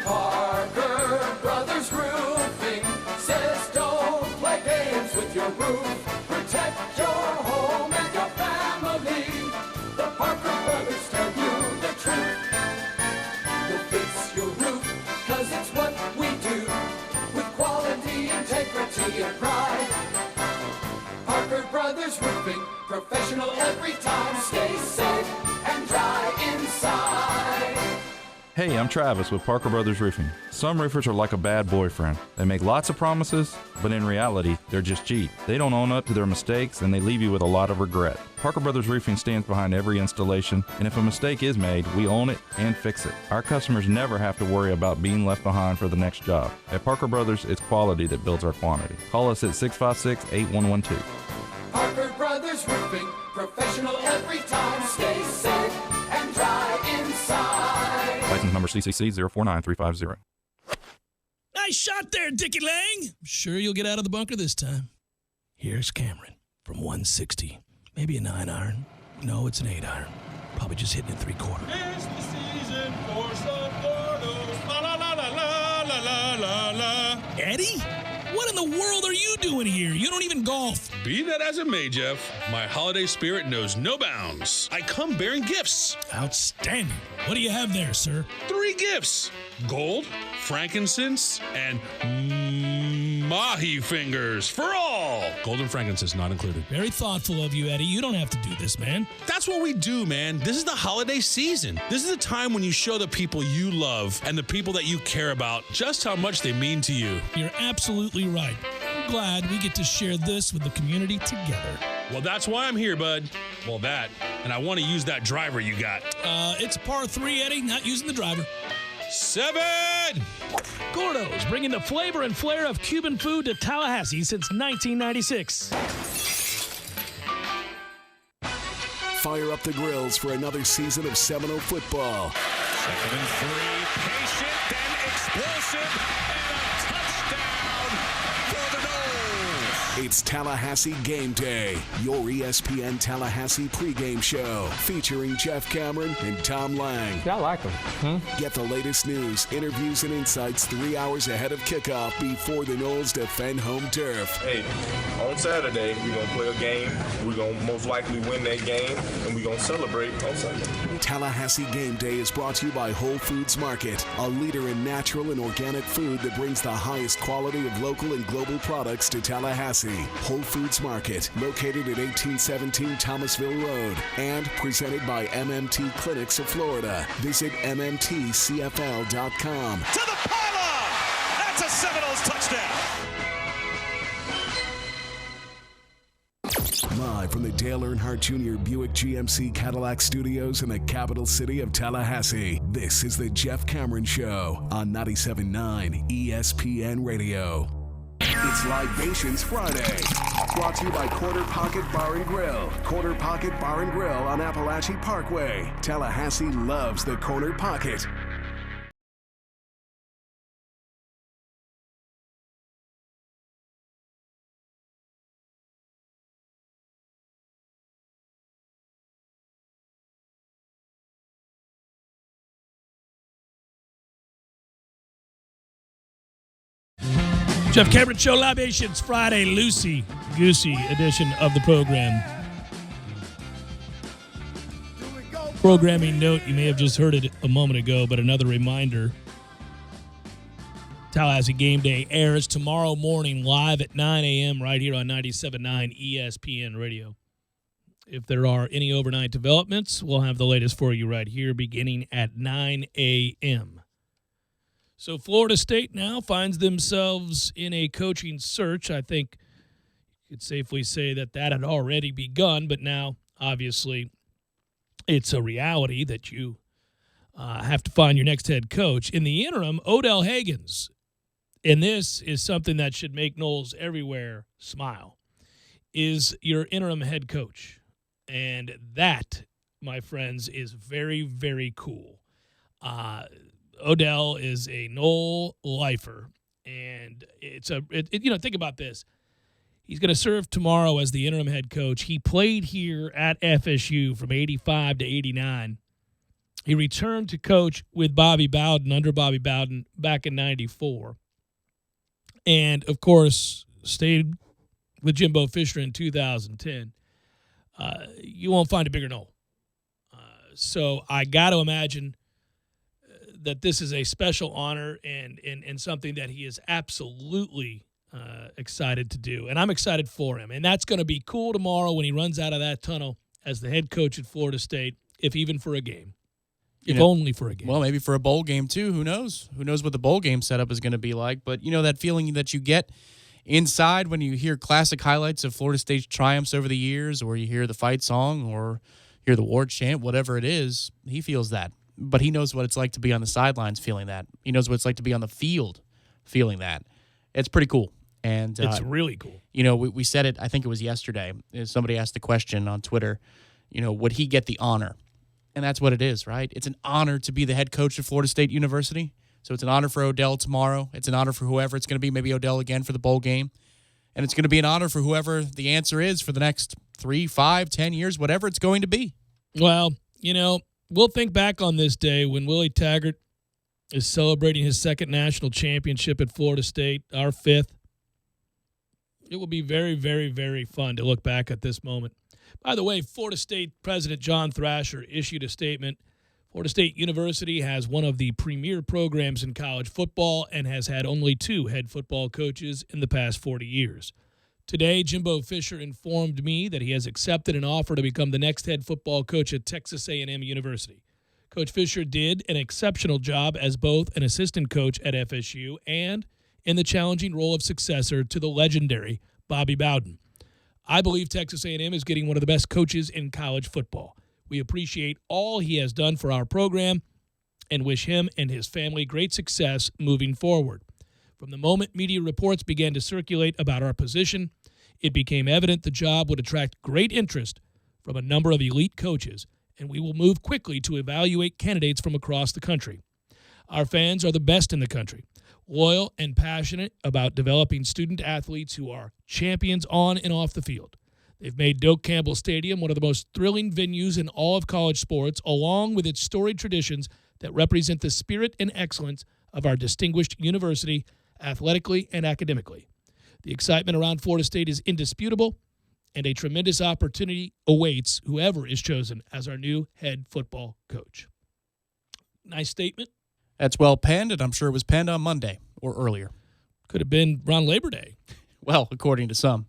Parker Brothers Roofing says don't play games with your roof. Protect your home and your family. The Parker Brothers tell you the truth. We'll fix your roof, cause it's what we do. With quality, integrity, and pride. Parker Brothers Roofing, professional every time. Stay safe and dry inside. Hey, I'm Travis with Parker Brothers Roofing. Some roofers are like a bad boyfriend. They make lots of promises, but in reality, they're just cheap. They don't own up to their mistakes, and they leave you with a lot of regret. Parker Brothers Roofing stands behind every installation, and if a mistake is made, we own it and fix it. Our customers never have to worry about being left behind for the next job. At Parker Brothers, it's quality that builds our quantity. Call us at 656-8112. Parker Brothers Roofing, professional every time. Stay safe and dry inside. License number CCC 049350. Nice shot there, Dickie Lang. I'm sure you'll get out of the bunker this time. Here's Cameron from 160. Maybe a 9-iron. No, it's an 8-iron. Probably just hitting it 3/4. It's the season for some Gordos. La la la la la la la la. Eddie? What in the world are you doing here? You don't even golf. Be that as it may, Jeff, my holiday spirit knows no bounds. I come bearing gifts. Outstanding. What do you have there, sir? 3 gifts. Gold, frankincense, and mahi fingers for all. all. Golden frankincense not included. Very thoughtful of you, Eddie. You don't have to do this, man. That's what we do, man. This is the holiday season. This is the time when you show the people you love and the people that you care about just how much they mean to you. You're absolutely right. I'm glad we get to share this with the community together. Well, that's why I'm here, bud. Well, that. And I want to use that driver you got. It's par 3, Eddie, not using the driver. 7! Gordo's, bringing the flavor and flair of Cuban food to Tallahassee since 1996. Fire up the grills for another season of Seminole football. 2nd and 3, patient, then explosive, and a touchdown for the Noles. It's Tallahassee Game Day, your ESPN Tallahassee pregame show featuring Jeff Cameron and Tom Lang. Yeah, I like them. Get the latest news, interviews, and insights 3 hours ahead of kickoff before the Noles defend home turf. Hey, on Saturday, we're going to play a game. We're going to most likely win that game, and we're going to celebrate on Sunday. Tallahassee Game Day is brought to you by Whole Foods Market, a leader in natural and organic food that brings the highest quality of local and global products to Tallahassee. Whole Foods Market, located at 1817 Thomasville Road, and presented by MMT Clinics of Florida. Visit mmtcfl.com. To the pylon! That's a Seminoles touchdown! Live from the Dale Earnhardt Jr. Buick GMC Cadillac Studios in the capital city of Tallahassee, this is the Jeff Cameron Show on 97.9 ESPN Radio. It's Libations Friday, brought to you by Corner Pocket Bar and Grill. Corner Pocket Bar and Grill on Appalachie Parkway. Tallahassee loves the Corner Pocket. Jeff Cameron Show, Libations Friday, loosey-goosey edition of the program. Programming note, you may have just heard it a moment ago, but another reminder. Tallahassee Game Day airs tomorrow morning live at 9 a.m. right here on 97.9 ESPN Radio. If there are any overnight developments, we'll have the latest for you right here beginning at 9 a.m. So Florida State now finds themselves in a coaching search. I think you could safely say that had already begun, but now, obviously, it's a reality that you have to find your next head coach. In the interim, Odell Haggins, and this is something that should make Noles everywhere smile, is your interim head coach. And that, my friends, is very, very cool. Odell is a Nole lifer, and think about this. He's going to serve tomorrow as the interim head coach. He played here at FSU from 85 to 89. He returned to coach with Bobby Bowden, under Bobby Bowden, back in 94. And, of course, stayed with Jimbo Fisher in 2010. You won't find a bigger Nole. So I got to imagine that this is a special honor and something that he is absolutely excited to do. And I'm excited for him. And that's going to be cool tomorrow when he runs out of that tunnel as the head coach at Florida State, if even for a game. If only for a game. Well, maybe for a bowl game, too. Who knows? Who knows what the bowl game setup is going to be like. But, that feeling that you get inside when you hear classic highlights of Florida State's triumphs over the years, or you hear the fight song or hear the Ward chant, whatever it is, he feels that. But he knows what it's like to be on the sidelines feeling that. He knows what it's like to be on the field feeling that. It's pretty cool. And it's really cool. We said it, I think it was yesterday. Somebody asked the question on Twitter, would he get the honor? And that's what it is, right? It's an honor to be the head coach of Florida State University. So it's an honor for Odell tomorrow. It's an honor for whoever it's going to be, maybe Odell again for the bowl game. And it's going to be an honor for whoever the answer is for the next 3, 5, 10 years, whatever it's going to be. Well, we'll think back on this day when Willie Taggart is celebrating his second national championship at Florida State, our fifth. It will be very, very, very fun to look back at this moment. By the way, Florida State President John Thrasher issued a statement. Florida State University has one of the premier programs in college football and has had only 2 head football coaches in the past 40 years. Today, Jimbo Fisher informed me that he has accepted an offer to become the next head football coach at Texas A&M University. Coach Fisher did an exceptional job as both an assistant coach at FSU and in the challenging role of successor to the legendary Bobby Bowden. I believe Texas A&M is getting one of the best coaches in college football. We appreciate all he has done for our program and wish him and his family great success moving forward. From the moment media reports began to circulate about our position, it became evident the job would attract great interest from a number of elite coaches, and we will move quickly to evaluate candidates from across the country. Our fans are the best in the country, loyal and passionate about developing student athletes who are champions on and off the field. They've made Doak Campbell Stadium one of the most thrilling venues in all of college sports, along with its storied traditions that represent the spirit and excellence of our distinguished university, athletically and academically. The excitement around Florida State is indisputable, and a tremendous opportunity awaits whoever is chosen as our new head football coach. Nice statement. That's well penned, and I'm sure it was penned on Monday or earlier. Could have been around Labor Day. Well, according to some.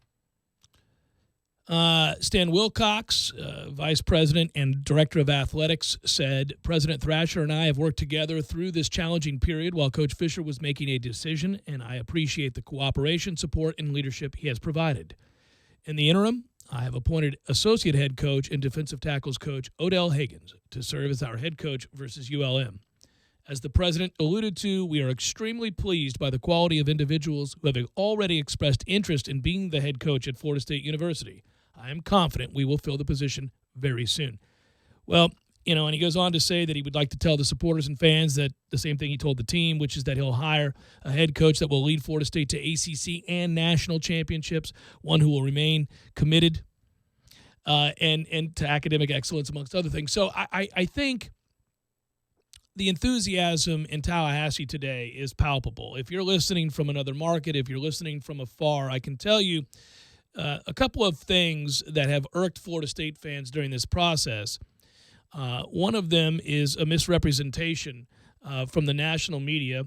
Stan Wilcox, Vice President and Director of Athletics, said, President Thrasher and I have worked together through this challenging period while Coach Fisher was making a decision, and I appreciate the cooperation, support, and leadership he has provided. In the interim, I have appointed Associate Head Coach and Defensive Tackles Coach Odell Higgins to serve as our head coach versus ULM. As the President alluded to, we are extremely pleased by the quality of individuals who have already expressed interest in being the head coach at Florida State University. I am confident we will fill the position very soon. Well, and he goes on to say that he would like to tell the supporters and fans that the same thing he told the team, which is that he'll hire a head coach that will lead Florida State to ACC and national championships, one who will remain committed and to academic excellence, amongst other things. So I think the enthusiasm in Tallahassee today is palpable. If you're listening from another market, if you're listening from afar, I can tell you a couple of things that have irked Florida State fans during this process. One of them is a misrepresentation from the national media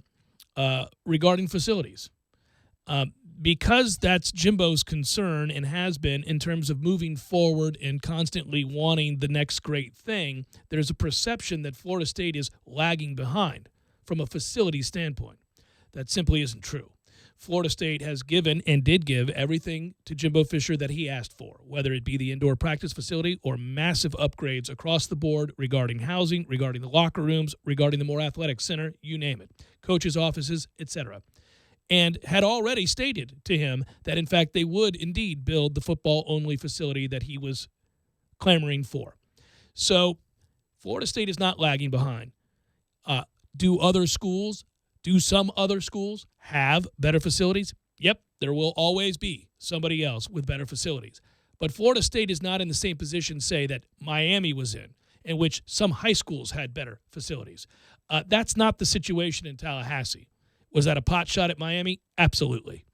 regarding facilities. Because that's Jimbo's concern and has been in terms of moving forward and constantly wanting the next great thing, there's a perception that Florida State is lagging behind from a facility standpoint. That simply isn't true. Florida State has given and did give everything to Jimbo Fisher that he asked for, whether it be the indoor practice facility or massive upgrades across the board regarding housing, regarding the locker rooms, regarding the more athletic center, you name it, coaches' offices, etc. And had already stated to him that, in fact, they would indeed build the football-only facility that he was clamoring for. So Florida State is not lagging behind. Do some other schools have better facilities? Yep, there will always be somebody else with better facilities. But Florida State is not in the same position, say, that Miami was in which some high schools had better facilities. That's not the situation in Tallahassee. Was that a pot shot at Miami? Absolutely.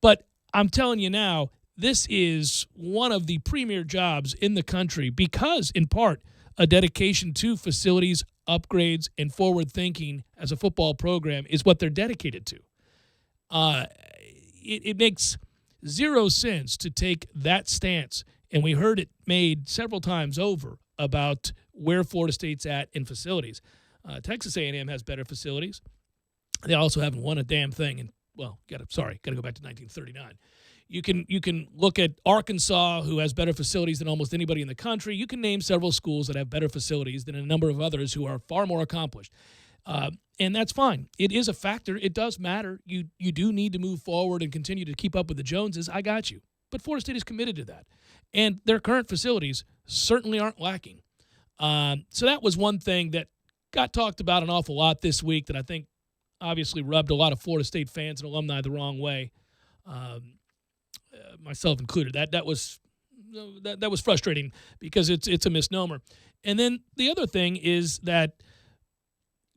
But I'm telling you now, this is one of the premier jobs in the country because, in part, a dedication to facilities, upgrades, and forward thinking as a football program is what they're dedicated to. It makes zero sense to take that stance, and we heard it made several times over about where Florida State's at in facilities. Texas A&M has better facilities. They also haven't won a damn thing, and got to go back to 1939. You can look at Arkansas, who has better facilities than almost anybody in the country. You can name several schools that have better facilities than a number of others who are far more accomplished. And that's fine. It is a factor. It does matter. You do need to move forward and continue to keep up with the Joneses. I got you. But Florida State is committed to that. And their current facilities certainly aren't lacking. So that was one thing that got talked about an awful lot this week that I think obviously rubbed a lot of Florida State fans and alumni the wrong way. Myself included. That was frustrating because it's a misnomer. And then the other thing is that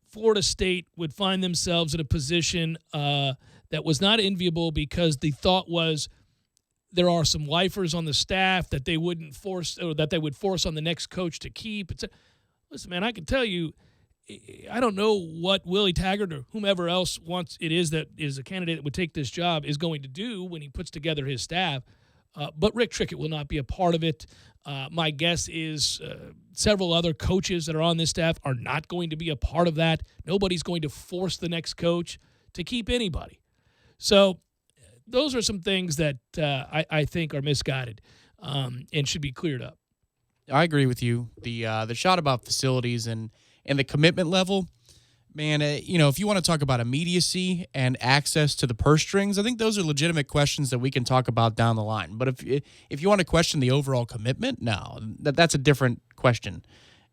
Florida State would find themselves in a position that was not enviable because the thought was there are some lifers on the staff that they wouldn't force or that they would force on the next coach to keep. Listen, man, I can tell you, I don't know what Willie Taggart or whomever else that is a candidate that would take this job is going to do when he puts together his staff. But Rick Trickett will not be a part of it. My guess is several other coaches that are on this staff are not going to be a part of that. Nobody's going to force the next coach to keep anybody. So those are some things that I think are misguided and should be cleared up. I agree with you. The shot about facilities and the commitment level, man, if you want to talk about immediacy and access to the purse strings, I think those are legitimate questions that we can talk about down the line. But if you want to question the overall commitment, no, that's a different question,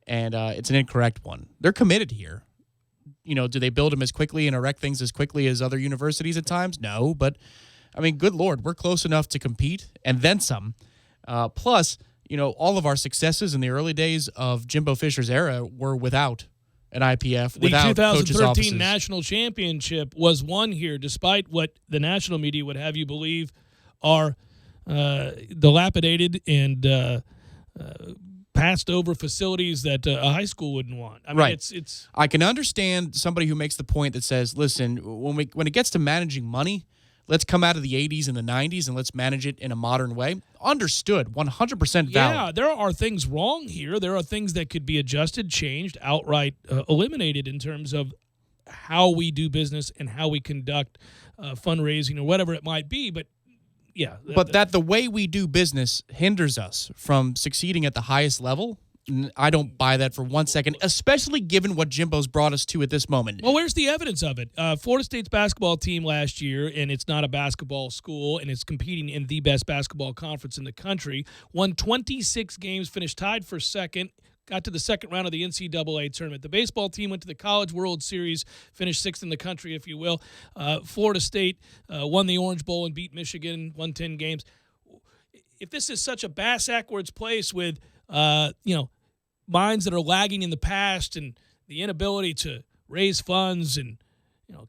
and it's an incorrect one. They're committed here. Do they build them as quickly and erect things as quickly as other universities at times? No, but, I mean, good Lord, we're close enough to compete, and then some. Plus, all of our successes in the early days of Jimbo Fisher's era were without an IPF, without coaches' offices. The 2013 national championship was won here, despite what the national media would have you believe are dilapidated and passed over facilities that a high school wouldn't want. I mean, right. It's. I can understand somebody who makes the point that says, listen, when it gets to managing money, let's come out of the 80s and the 90s and let's manage it in a modern way. Understood, 100% valid. Yeah, there are things wrong here. There are things that could be adjusted, changed, outright eliminated in terms of how we do business and how we conduct fundraising or whatever it might be. But, yeah. But that the way we do business hinders us from succeeding at the highest level, I don't buy that for 1 second, especially given what Jimbo's brought us to at this moment. Well, where's the evidence of it? Florida State's basketball team last year, and it's not a basketball school, and it's competing in the best basketball conference in the country, won 26 games, finished tied for second, got to the second round of the NCAA tournament. The baseball team went to the College World Series, finished sixth in the country, if you will. Florida State won the Orange Bowl and beat Michigan, won 10 games. If this is such a bass-backwards place with minds that are lagging in the past and the inability to raise funds and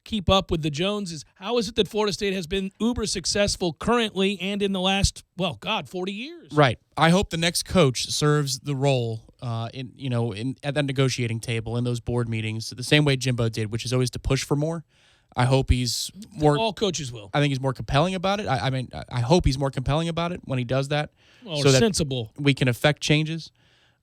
keep up with the Joneses, how is it that Florida State has been uber successful currently and in the last 40 years? Right. I hope the next coach serves the role at that negotiating table in those board meetings the same way Jimbo did, which is always to push for more. I hope he's more. All coaches will. I think he's more compelling about it. I hope he's more compelling about it when he does that. So sensible. That we can affect changes.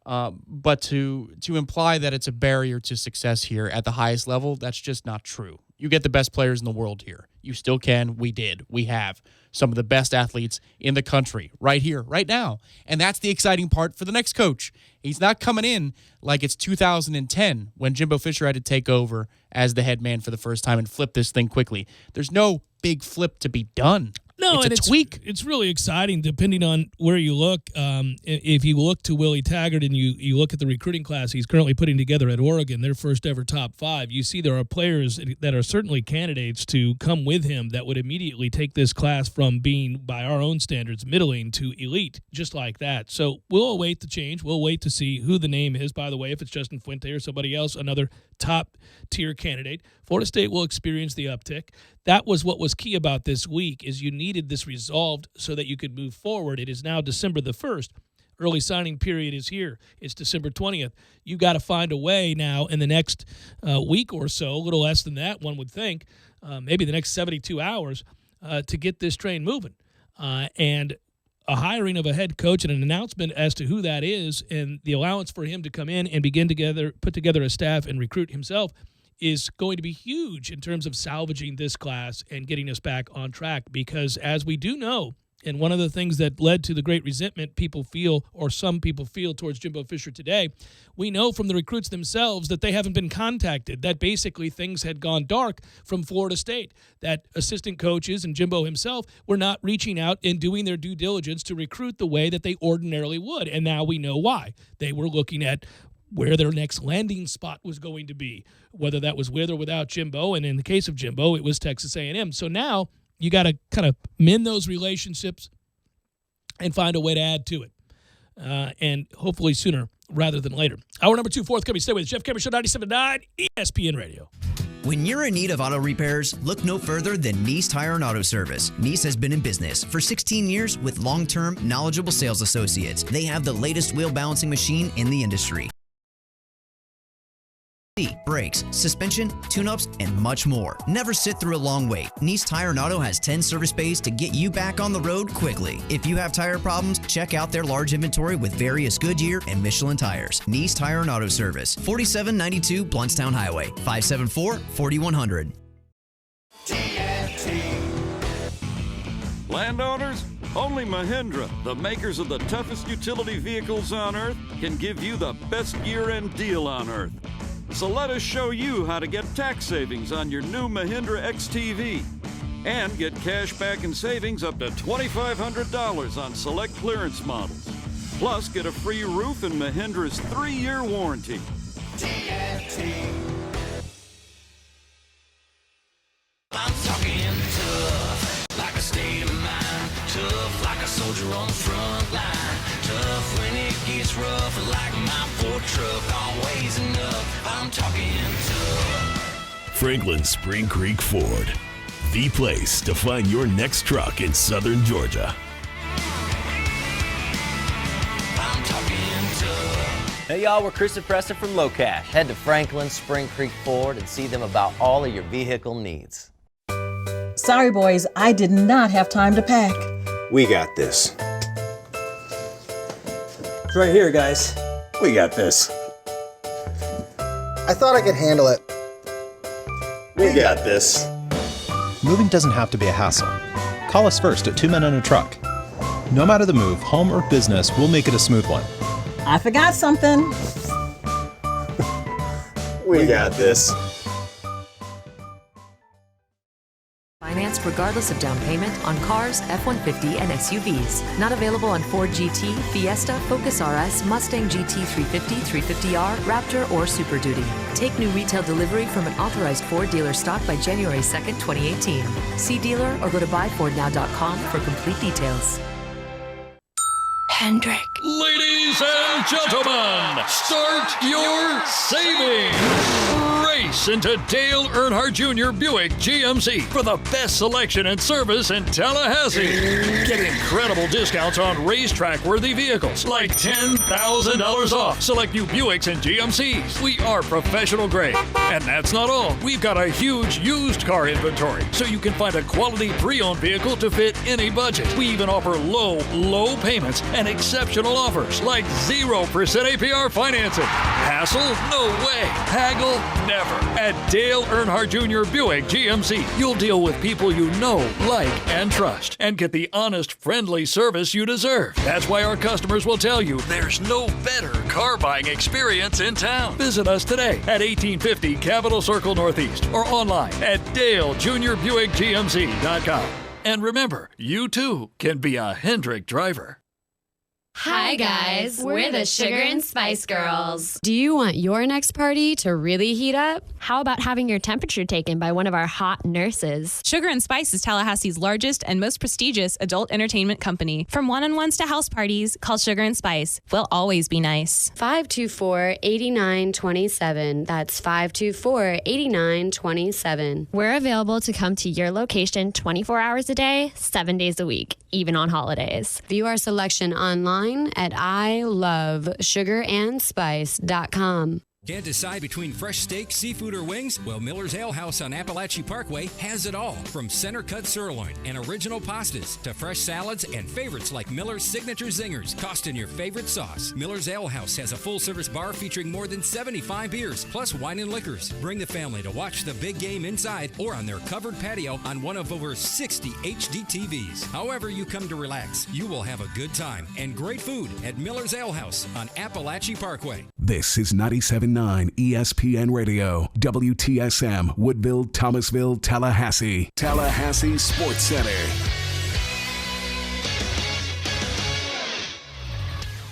But to imply that it's a barrier to success here at the highest level, that's just not true. You get the best players in the world here. You still can. We did. We have some of the best athletes in the country right here, right now. And that's the exciting part for the next coach. He's not coming in like it's 2010 when Jimbo Fisher had to take over as the head man for the first time and flip this thing quickly. There's no big flip to be done. No, it's a tweak. It's really exciting depending on where you look. If you look to Willie Taggart and you look at the recruiting class he's currently putting together at Oregon, their first ever top 5, you see there are players that are certainly candidates to come with him that would immediately take this class from being, by our own standards, middling to elite, just like that. So we'll await the change. We'll wait to see who the name is. By the way, if it's Justin Fuente or somebody else, another top-tier candidate, Florida State will experience the uptick. That was what was key about this week, is you needed this resolved so that you could move forward. It is now December the 1st. Early signing period is here. It's December 20th. You got to find a way now in the next week or so, a little less than that, one would think, maybe the next 72 hours, to get this train moving. And a hiring of a head coach and an announcement as to who that is and the allowance for him to come in and put together a staff and recruit himself is going to be huge in terms of salvaging this class and getting us back on track. Because as we do know, and one of the things that led to the great resentment people feel, or some people feel, towards Jimbo Fisher today, we know from the recruits themselves that they haven't been contacted, that basically things had gone dark from Florida State, that assistant coaches and Jimbo himself were not reaching out and doing their due diligence to recruit the way that they ordinarily would. And now we know why. They were looking at where their next landing spot was going to be, whether that was with or without Jimbo. And in the case of Jimbo, it was Texas A&M. So now you got to kind of mend those relationships and find a way to add to it. And hopefully sooner rather than later. Hour number 2, forthcoming. Stay with us. Jeff Cameron Show, 97.9 ESPN Radio. When you're in need of auto repairs, look no further than Nice Tire and Auto Service. Nice has been in business for 16 years with long-term, knowledgeable sales associates. They have the latest wheel balancing machine in the industry. brakes, suspension, tune-ups, and much more. Never sit through a long wait. Nice Tire and Auto has 10 service bays to get you back on the road quickly. If you have tire problems, check out their large inventory with various Goodyear and Michelin tires. Nice Tire and Auto Service, 4792 Bluntstown Highway, 574-4100. Landowners, only Mahindra, the makers of the toughest utility vehicles on earth, can give you the best year-end deal on earth. So let us show you how to get tax savings on your new Mahindra XTV and get cash back and savings up to $2,500 on select clearance models. Plus, get a free roof and Mahindra's 3-year warranty. I'm talking tough, like a state of mind. Tough like a soldier on the front line. Tough when it gets rough, like my Ford truck, always enough. I'm talking tough. Franklin Spring Creek Ford, the place to find your next truck in southern Georgia. I'm talking tough. Hey y'all, we're Chris and Preston from Low Cash. Head to Franklin Spring Creek Ford and see them about all of your vehicle needs. Sorry, boys, I did not have time to pack. We got this. It's right here, guys. We got this. I thought I could handle it. We got this. Moving doesn't have to be a hassle. Call us first at 2 Men and a Truck. No matter the move, home or business, we'll make it a smooth one. I forgot something. We got this. Financed regardless of down payment on cars, F-150, and SUVs. Not available on Ford GT, Fiesta, Focus RS, Mustang GT 350, 350R, Raptor, or Super Duty. Take new retail delivery from an authorized Ford dealer stock by January 2nd, 2018. See dealer or go to buyfordnow.com for complete details. Hendrick. Ladies and gentlemen, start your savings. Race into Dale Earnhardt Jr. Buick GMC for the best selection and service in Tallahassee. Get incredible discounts on racetrack-worthy vehicles like $10,000 off select new Buicks and GMCs. We are professional grade. And that's not all. We've got a huge used car inventory, so you can find a quality pre-owned vehicle to fit any budget. We even offer low payments and exceptional offers like 0% APR financing. Hassle? No way. Haggle? Never. At Dale Earnhardt Jr. Buick GMC, you'll deal with people you know, like, and trust, and get the honest, friendly service you deserve. That's why our customers will tell you there's no better car buying experience in town. Visit us today at 1850 Capitol Circle Northeast or online at DaleJr.BuickGMC.com. And remember, you too can be a Hendrick driver. Hi guys, we're the Sugar and Spice Girls. Do you want your next party to really heat up? How about having your temperature taken by one of our hot nurses? Sugar and Spice is Tallahassee's largest and most prestigious adult entertainment company. From one-on-ones to house parties, call Sugar and Spice. We'll always be nice. 524-8927. That's 524-8927. We're available to come to your location 24 hours a day, 7 days a week, even on holidays. View our selection online at ilovesugarandspice.com. Can't decide between fresh steak, seafood, or wings? Well, Miller's Ale House on Appalachia Parkway has it all. From center cut sirloin and original pastas to fresh salads and favorites like Miller's Signature Zingers, tossed in your favorite sauce. Miller's Ale House has a full-service bar featuring more than 75 beers, plus wine and liquors. Bring the family to watch the big game inside or on their covered patio on one of over 60 HD TVs. However you come to relax, you will have a good time and great food at Miller's Ale House on Appalachia Parkway. This is 97.9 ESPN Radio, WTSM, Woodville, Thomasville, Tallahassee. Tallahassee Sports Center.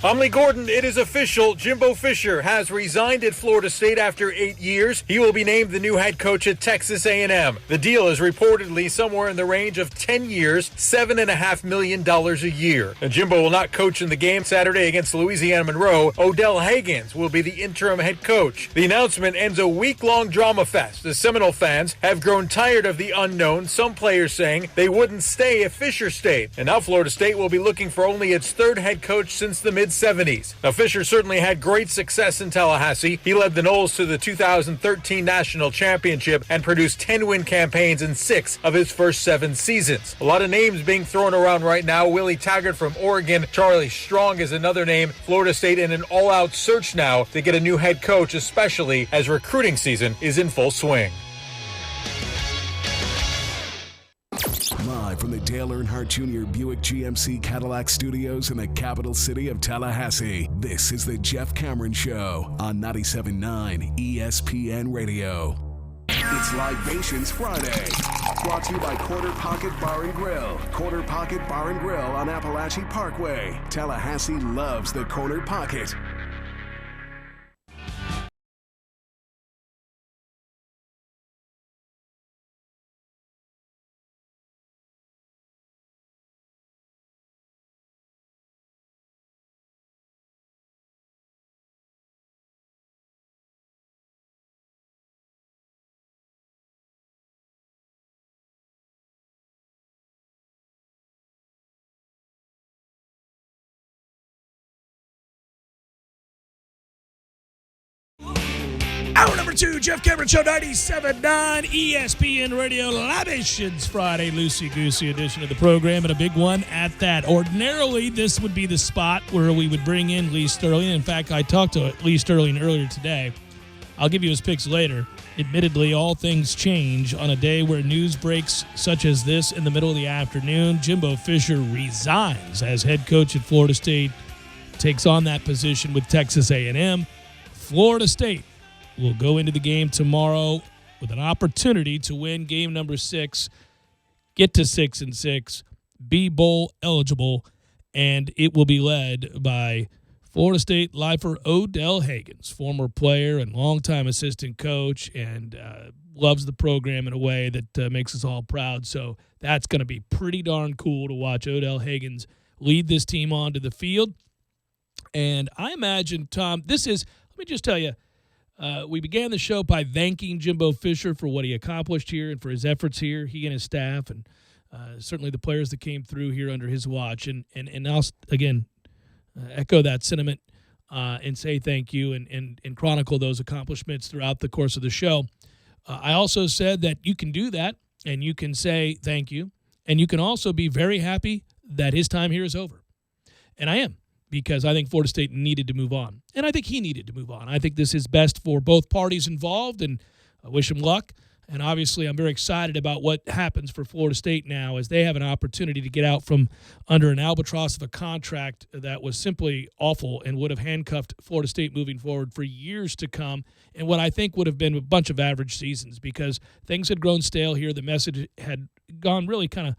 I'm Lee Gordon. It is official. Jimbo Fisher has resigned at Florida State after 8 years. He will be named the new head coach at Texas A&M. The deal is reportedly somewhere in the range of 10 years, $7.5 million a year. And Jimbo will not coach in the game Saturday against Louisiana Monroe. Odell Haggins will be the interim head coach. The announcement ends a week-long drama fest. The Seminole fans have grown tired of the unknown, some players saying they wouldn't stay if Fisher stayed. And now Florida State will be looking for only its third head coach since the mid mid-70s. Now, Fisher certainly had great success in Tallahassee. He led the Noles to the 2013 National Championship and produced 10-win campaigns in 6 of his first 7 seasons. A lot of names being thrown around right now. Willie Taggart from Oregon. Charlie Strong is another name. Florida State in an all-out search now to get a new head coach, especially as recruiting season is in full swing. Live from the Dale Earnhardt Jr. Buick GMC Cadillac Studios in the capital city of Tallahassee, this is the Jeff Cameron Show on 97.9 ESPN Radio. It's Libations Friday, brought to you by Corner Pocket Bar and Grill. Corner Pocket Bar and Grill on Appalachie Parkway. Tallahassee loves the Corner Pocket. Hour number 2, Jeff Cameron Show, 97.9 ESPN Radio, Libations Friday, loosey-goosey edition of the program, and a big one at that. Ordinarily, this would be the spot where we would bring in Lee Sterling. In fact, I talked to Lee Sterling earlier today. I'll give you his picks later. Admittedly, all things change on a day where news breaks such as this in the middle of the afternoon. Jimbo Fisher resigns as head coach at Florida State, takes on that position with Texas A&M. Florida State will go into the game tomorrow with an opportunity to win game number 6, get to 6-6, be bowl eligible, and it will be led by Florida State lifer Odell Haggins, former player and longtime assistant coach, and loves the program in a way that makes us all proud. So that's going to be pretty darn cool to watch Odell Haggins lead this team onto the field. And I imagine, Tom, let me just tell you, we began the show by thanking Jimbo Fisher for what he accomplished here and for his efforts here, he and his staff, and certainly the players that came through here under his watch. And I'll, again, echo that sentiment and say thank you and chronicle those accomplishments throughout the course of the show. I also said that you can do that, and you can say thank you, and you can also be very happy that his time here is over. And I am, because I think Florida State needed to move on. And I think he needed to move on. I think this is best for both parties involved, and I wish him luck. And obviously I'm very excited about what happens for Florida State now as they have an opportunity to get out from under an albatross of a contract that was simply awful and would have handcuffed Florida State moving forward for years to come, and what I think would have been a bunch of average seasons, because things had grown stale here. The message had gone really kind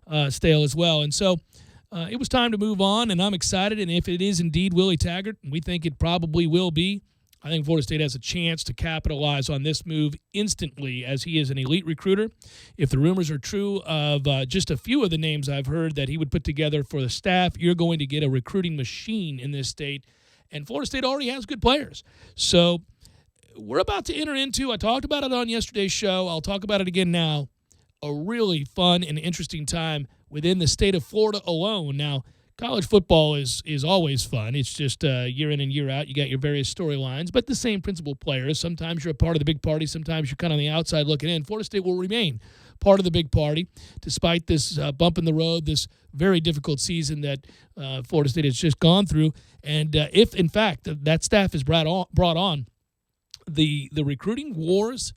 of stale as well. And so it was time to move on, and I'm excited. And if it is indeed Willie Taggart, and we think it probably will be, I think Florida State has a chance to capitalize on this move instantly, as he is an elite recruiter. If the rumors are true of just a few of the names I've heard that he would put together for the staff, you're going to get a recruiting machine in this state. And Florida State already has good players. So we're about to enter into, I talked about it on yesterday's show, I'll talk about it again now, a really fun and interesting time within the state of Florida alone. Now, college football is always fun. It's just year in and year out. You got your various storylines, but the same principal players. Sometimes you're a part of the big party. Sometimes you're kind of on the outside looking in. Florida State will remain part of the big party despite this bump in the road, this very difficult season that Florida State has just gone through. And if, in fact, that staff is brought on, the recruiting wars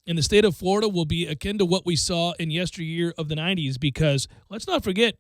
in the state of Florida will be akin to what we saw in yesteryear of the 90s, because let's not forget,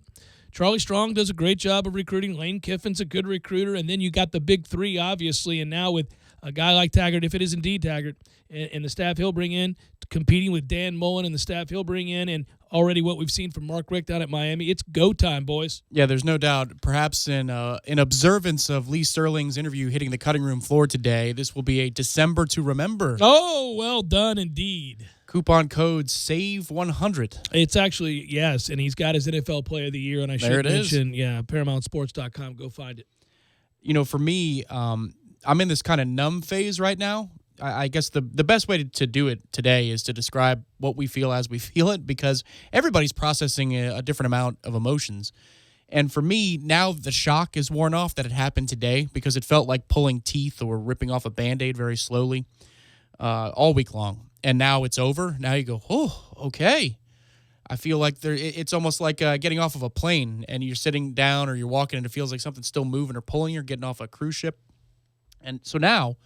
Charlie Strong does a great job of recruiting. Lane Kiffin's a good recruiter. And then you got the big three, obviously. And now with a guy like Taggart, if it is indeed Taggart, and the staff he'll bring in, competing with Dan Mullen and the staff he'll bring in, and already what we've seen from Mark Richt down at Miami, it's go time, boys. Yeah, there's no doubt. Perhaps in observance of Lee Sterling's interview hitting the cutting room floor today, this will be a December to remember. Oh, well done indeed. Coupon code SAVE100. It's actually, yes, and he's got his NFL Player of the Year, and I should mention, ParamountSports.com. Go find it. You know, for me, I'm in this kind of numb phase right now. I guess the best way to do it today is to describe what we feel as we feel it, because everybody's processing a different amount of emotions. And for me, now the shock is worn off that it happened today because it felt like pulling teeth or ripping off a Band-Aid very slowly all week long. And now it's over. Now you go, oh, okay. I feel like it's almost like getting off of a plane and you're sitting down or you're walking and it feels like something's still moving or pulling you or getting off a cruise ship. And so now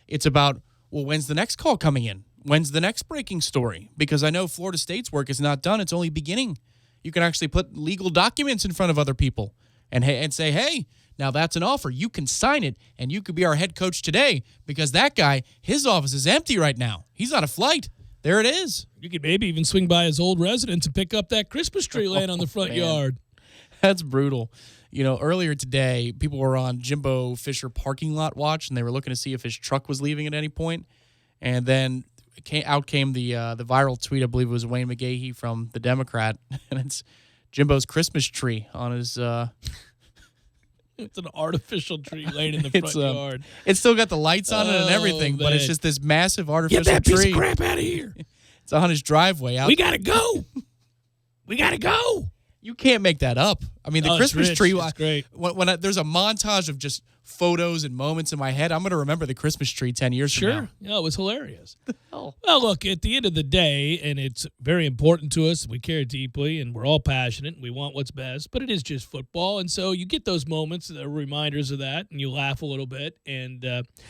it's about, well, when's the next call coming in? When's the next breaking story? Because I know Florida State's work is not done. It's only beginning. You can actually put legal documents in front of other people and say, hey, now that's an offer. You can sign it, and you could be our head coach today because that guy, his office is empty right now. He's on a flight. There it is. You could maybe even swing by his old residence and pick up that Christmas tree laying on the front yard. That's brutal. You know, earlier today, people were on Jimbo Fisher parking lot watch, and they were looking to see if his truck was leaving at any point. And then out came the viral tweet. I believe it was Wayne McGahee from the Democrat, and it's Jimbo's Christmas tree on his. It's an artificial tree laying in the front yard. It's still got the lights on it and everything, but it's just this massive artificial tree. Get that tree. piece of crap out of here! It's on his driveway. We gotta go. We gotta go. You can't make that up. I mean, the Christmas tree. It's great. When there's a montage of just photos and moments in my head, I'm going to remember the Christmas tree 10 years from now. Yeah, it was hilarious. Well, look, at the end of the day, and it's very important to us, we care deeply, and we're all passionate, and we want what's best, but it is just football, and so you get those moments that are reminders of that, and you laugh a little bit, and,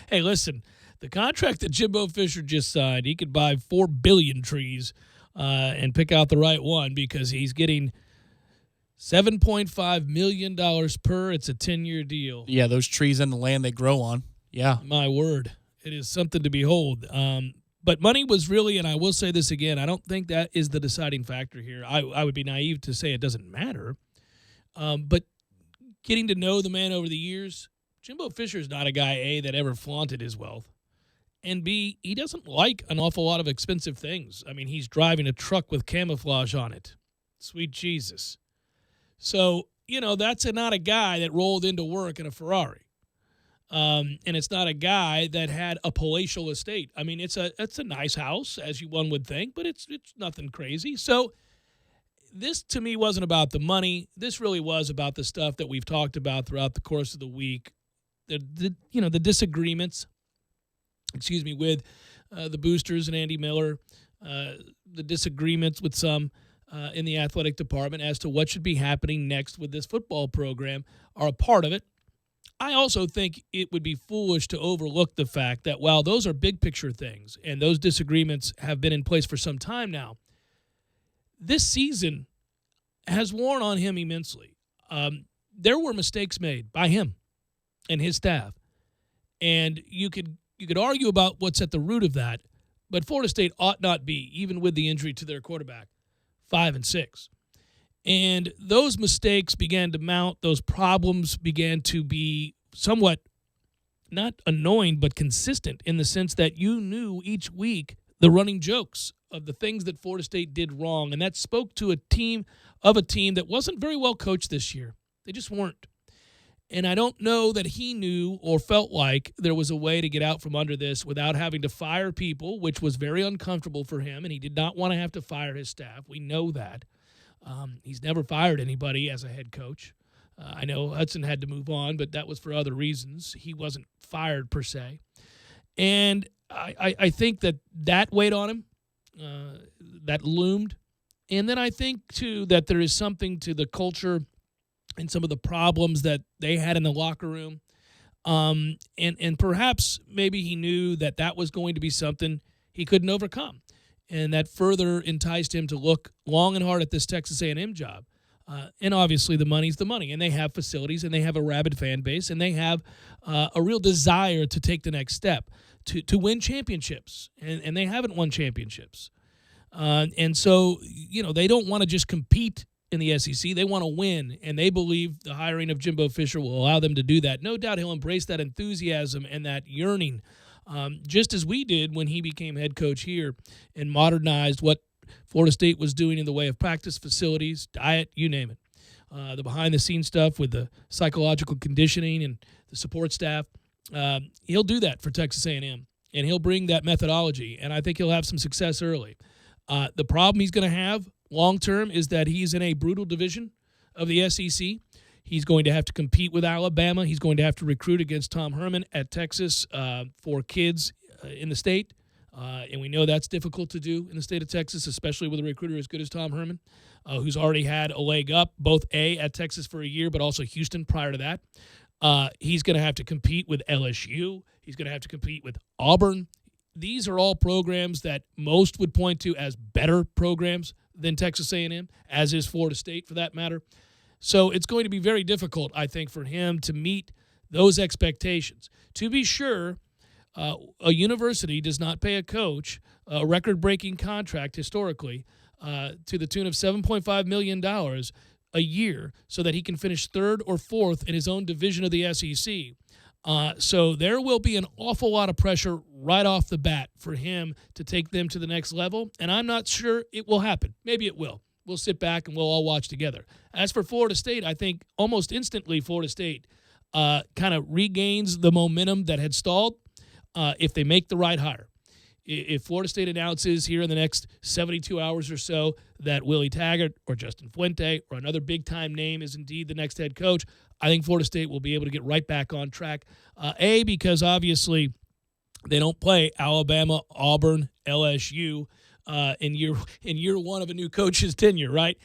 hey, listen, the contract that Jimbo Fisher just signed, he could buy 4 billion trees and pick out the right one because he's getting $7.5 million per. It's a 10-year deal. Yeah, those trees and the land they grow on. Yeah. My word. It is something to behold. But money was really, and I will say this again, I don't think that is the deciding factor here. I would be naive to say it doesn't matter. But getting to know the man over the years, Jimbo Fisher is not a guy, A, that ever flaunted his wealth. And B, he doesn't like an awful lot of expensive things. I mean, he's driving a truck with camouflage on it. Sweet Jesus. So, that's not a guy that rolled into work in a Ferrari. And it's not a guy that had a palatial estate. I mean, it's a nice house, as one would think, but it's nothing crazy. So this, to me, wasn't about the money. This really was about the stuff that we've talked about throughout the course of the week. The disagreements, with the boosters and Andy Miller, the disagreements with some in the athletic department as to what should be happening next with this football program are a part of it. I also think it would be foolish to overlook the fact that while those are big picture things and those disagreements have been in place for some time now, this season has worn on him immensely. There were mistakes made by him and his staff, and you could argue about what's at the root of that, but Florida State ought not be, even with the injury to their quarterback, 5-6. And those mistakes began to mount. Those problems began to be somewhat not annoying, but consistent in the sense that you knew each week the running jokes of the things that Florida State did wrong. And that spoke to a team that wasn't very well coached this year. They just weren't. And I don't know that he knew or felt like there was a way to get out from under this without having to fire people, which was very uncomfortable for him, and he did not want to have to fire his staff. We know that. He's never fired anybody as a head coach. I know Hudson had to move on, but that was for other reasons. He wasn't fired per se. And I think that weighed on him, that loomed. And then I think, too, that there is something to the culture and some of the problems that they had in the locker room. And perhaps maybe he knew that was going to be something he couldn't overcome. And that further enticed him to look long and hard at this Texas A&M job. And obviously the money's the money. And they have facilities, and they have a rabid fan base, and they have a real desire to take the next step, to win championships. And they haven't won championships. And so, they don't want to just compete in the SEC. They want to win, and they believe the hiring of Jimbo Fisher will allow them to do that. No doubt he'll embrace that enthusiasm and that yearning, just as we did when he became head coach here and modernized what Florida State was doing in the way of practice facilities, diet, you name it. The behind-the-scenes stuff with the psychological conditioning and the support staff. He'll do that for Texas A&M, and he'll bring that methodology, and I think he'll have some success early. The problem he's going to have long-term is that he's in a brutal division of the SEC He's going to have to compete with Alabama. He's going to have to recruit against Tom Herman at Texas for kids in the state. And we know that's difficult to do in the state of Texas, especially with a recruiter as good as Tom Herman, who's already had a leg up, both at Texas for a year, but also Houston prior to that. He's going to have to compete with LSU. He's going to have to compete with Auburn. These are all programs that most would point to as better programs than Texas A&M, as is Florida State for that matter. So it's going to be very difficult, I think, for him to meet those expectations. To be sure, a university does not pay a coach a record-breaking contract historically to the tune of $7.5 million a year so that he can finish third or fourth in his own division of the SEC. So there will be an awful lot of pressure right off the bat for him to take them to the next level, and I'm not sure it will happen. Maybe it will. We'll sit back and we'll all watch together. As for Florida State, I think almost instantly Florida State kind of regains the momentum that had stalled if they make the right hire. If Florida State announces here in the next 72 hours or so that Willie Taggart or Justin Fuente or another big-time name is indeed the next head coach, I think Florida State will be able to get right back on track. Because obviously they don't play Alabama, Auburn, LSU in year one of a new coach's tenure, right?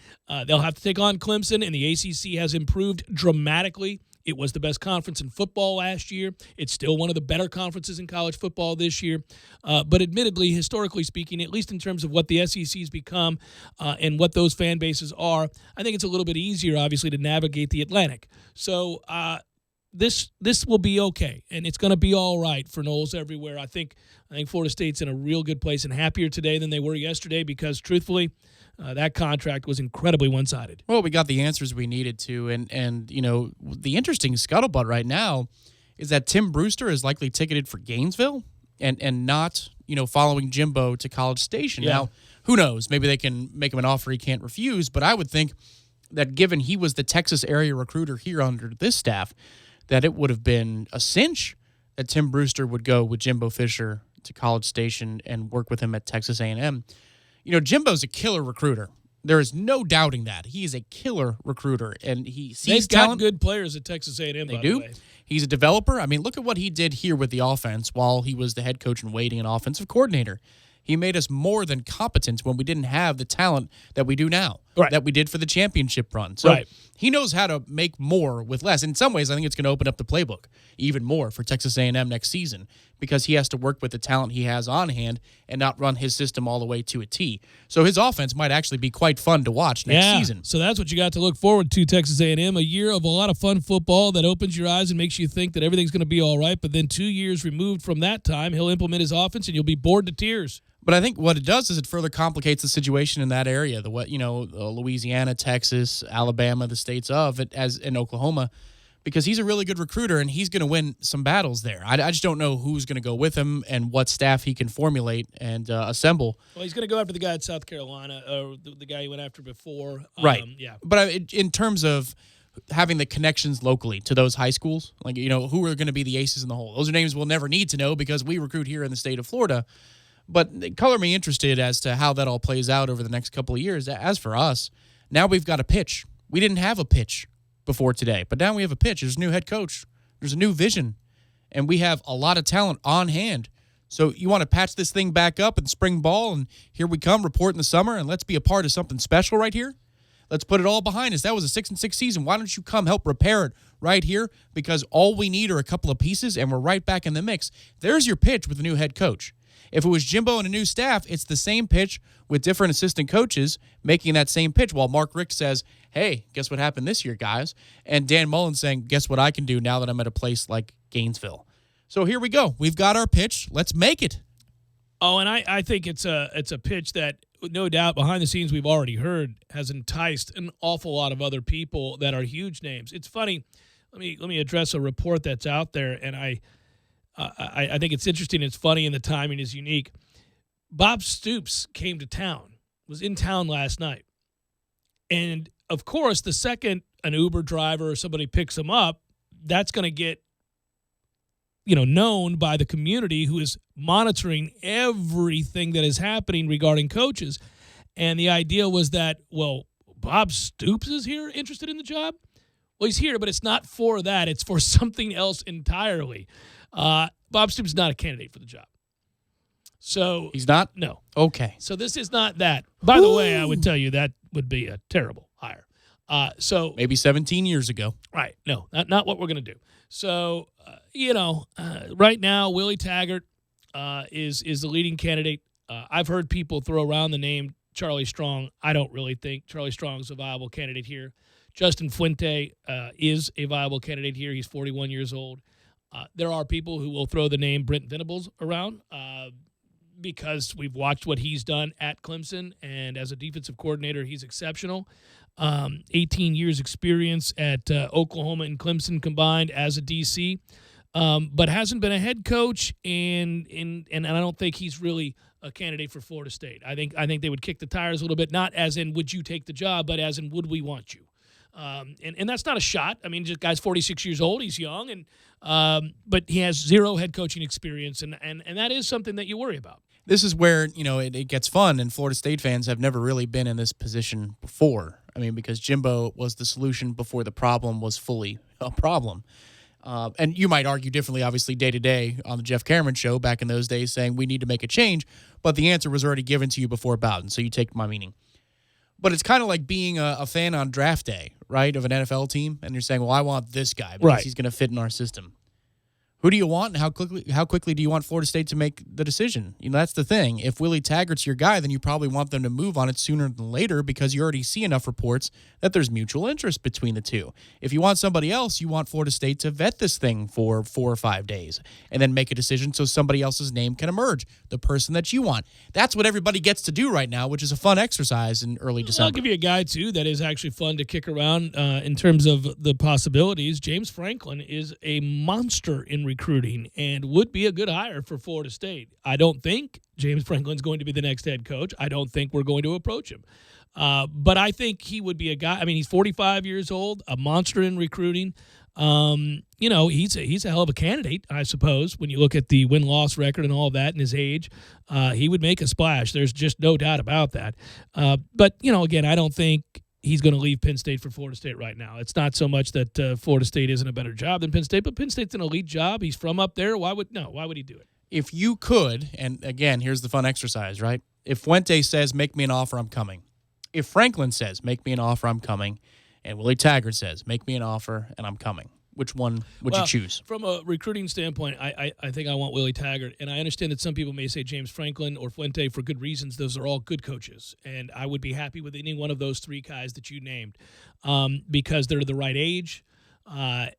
They'll have to take on Clemson, and the ACC has improved dramatically. It was the best conference in football last year. It's still one of the better conferences in college football this year. But admittedly, historically speaking, at least in terms of what the SEC's become and what those fan bases are, I think it's a little bit easier, obviously, to navigate the Atlantic. So this will be okay, and it's going to be all right for Noles everywhere. I think Florida State's in a real good place and happier today than they were yesterday because, truthfully, that contract was incredibly one-sided. Well, we got the answers we needed to, and you know, the interesting scuttlebutt right now is that Tim Brewster is likely ticketed for Gainesville and not, you know, following Jimbo to College Station. Yeah. Now, who knows? Maybe they can make him an offer he can't refuse, but I would think that given he was the Texas area recruiter here under this staff, that it would have been a cinch that Tim Brewster would go with Jimbo Fisher to College Station and work with him at Texas A&M. You know, Jimbo's a killer recruiter. There is no doubting that. He is a killer recruiter, and he sees They've got talent. good players at Texas A&M, They by do. the way. He's a developer. I mean, look at what he did here with the offense while he was the head coach in waiting and offensive coordinator. He made us more than competent when we didn't have the talent that we do now, that we did for the championship run. So he knows how to make more with less. In some ways, I think it's going to open up the playbook even more for Texas A&M next season because he has to work with the talent he has on hand and not run his system all the way to a T. So his offense might actually be quite fun to watch next season. So that's what you got to look forward to, Texas A&M. A year of a lot of fun football that opens your eyes and makes you think that everything's going to be all right. But then 2 years removed from that time, he'll implement his offense and you'll be bored to tears. But I think what it does is it further complicates the situation in that area. Louisiana, Texas, Alabama, the states of it, as in Oklahoma, because he's a really good recruiter and he's going to win some battles there. I just don't know who's going to go with him and what staff he can formulate and assemble. Well, he's going to go after the guy at South Carolina, or the guy he went after before. Right. Yeah. But in terms of having the connections locally to those high schools, like, you know, who are going to be the aces in the hole? Those are names we'll never need to know because we recruit here in the state of Florida. But color me interested as to how that all plays out over the next couple of years. As for us, now we've got a pitch. We didn't have a pitch before today, but now we have a pitch. There's a new head coach. There's a new vision, and we have a lot of talent on hand. So you want to patch this thing back up in spring ball, and here we come, report in the summer, and let's be a part of something special right here. Let's put it all behind us. That was a 6-6 season. Why don't you come help repair it right here? Because all we need are a couple of pieces, and we're right back in the mix. There's your pitch with a new head coach. If it was Jimbo and a new staff, it's the same pitch with different assistant coaches making that same pitch while Mark Richt says, hey, guess what happened this year, guys? And Dan Mullen saying, guess what I can do now that I'm at a place like Gainesville? So here we go. We've got our pitch. Let's make it. Oh, and I think it's a pitch that, no doubt, behind the scenes we've already heard has enticed an awful lot of other people that are huge names. It's funny. Let me address a report that's out there, and I think it's interesting. It's funny, and the timing is unique. Bob Stoops came to town, was in town last night. And, of course, the second an Uber driver or somebody picks him up, that's going to get, known by the community who is monitoring everything that is happening regarding coaches. And the idea was that, well, Bob Stoops is here interested in the job? Well, he's here, but it's not for that. It's for something else entirely. Bob Stoops is not a candidate for the job. So He's not? No. Okay. So this is not that. By the way, I would tell you that would be a terrible hire. So maybe 17 years ago. Right. No, not what we're going to do. So, right now, Willie Taggart is the leading candidate. I've heard people throw around the name Charlie Strong. I don't really think Charlie Strong is a viable candidate here. Justin Fuente is a viable candidate here. He's 41 years old. There are people who will throw the name Brent Venables around because we've watched what he's done at Clemson, and as a defensive coordinator, he's exceptional. 18 years experience at Oklahoma and Clemson combined as a DC, but hasn't been a head coach, and I don't think he's really a candidate for Florida State. I think they would kick the tires a little bit, not as in would you take the job, but as in would we want you. And that's not a shot. I mean, this guy's 46 years old. He's young, and but he has zero head coaching experience, and that is something that you worry about. This is where, it gets fun, and Florida State fans have never really been in this position before. I mean, because Jimbo was the solution before the problem was fully a problem. And you might argue differently, obviously, day to day on the Jeff Cameron Show back in those days, saying we need to make a change, but the answer was already given to you before Bowden, so you take my meaning. But it's kind of like being a fan on draft day, right, of an NFL team, and you're saying, well, I want this guy because he's going to fit in our system. Who do you want, and how quickly do you want Florida State to make the decision? That's the thing. If Willie Taggart's your guy, then you probably want them to move on it sooner than later because you already see enough reports that there's mutual interest between the two. If you want somebody else, you want Florida State to vet this thing for 4 or 5 days and then make a decision so somebody else's name can emerge, the person that you want. That's what everybody gets to do right now, which is a fun exercise in early December. I'll give you a guy, too, that is actually fun to kick around in terms of the possibilities. James Franklin is a monster in recruiting and would be a good hire for Florida State. I don't think James Franklin's going to be the next head coach. I don't think we're going to approach him. But I think he would be a guy. I mean, he's 45 years old, a monster in recruiting. He's a hell of a candidate, I suppose, when you look at the win-loss record and all of that and his age. He would make a splash. There's just no doubt about that. But, again, I don't think he's going to leave Penn State for Florida State right now. It's not so much that Florida State isn't a better job than Penn State, but Penn State's an elite job. He's from up there. Why would he do it? If you could, and again, here's the fun exercise, right? If Fuente says, make me an offer, I'm coming. If Franklin says, make me an offer, I'm coming, and Willie Taggart says, make me an offer, and I'm coming, which one would you choose? From a recruiting standpoint, I think I want Willie Taggart, and I understand that some people may say James Franklin or Fuente for good reasons. Those are all good coaches, and I would be happy with any one of those three guys that you named because they're the right age.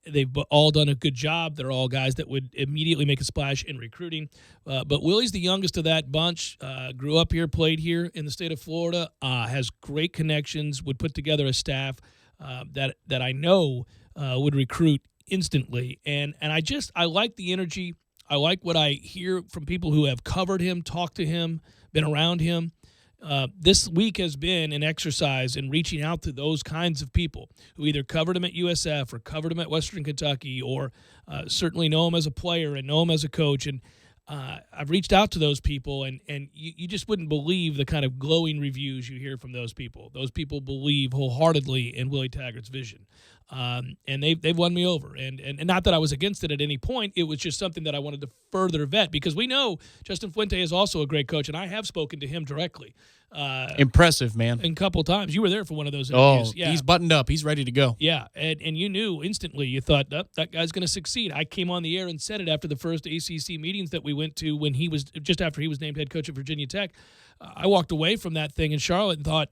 They've all done a good job. They're all guys that would immediately make a splash in recruiting. But Willie's the youngest of that bunch, grew up here, played here in the state of Florida, has great connections, would put together a staff that I know would recruit instantly. And I like the energy. I like what I hear from people who have covered him, talked to him, been around him. This week has been an exercise in reaching out to those kinds of people who either covered him at USF or covered him at Western Kentucky or certainly know him as a player and know him as a coach. And I've reached out to those people, and you just wouldn't believe the kind of glowing reviews you hear from those people. Those people believe wholeheartedly in Willie Taggart's vision. And they've won me over. And not that I was against it at any point. It was just something that I wanted to further vet because we know Justin Fuente is also a great coach, and I have spoken to him directly. Impressive, man. A couple times. You were there for one of those interviews. Oh, yeah. He's buttoned up. He's ready to go. Yeah, and you knew instantly. You thought, that guy's going to succeed. I came on the air and said it after the first ACC meetings that we went to when he was just after he was named head coach at Virginia Tech. I walked away from that thing in Charlotte and thought,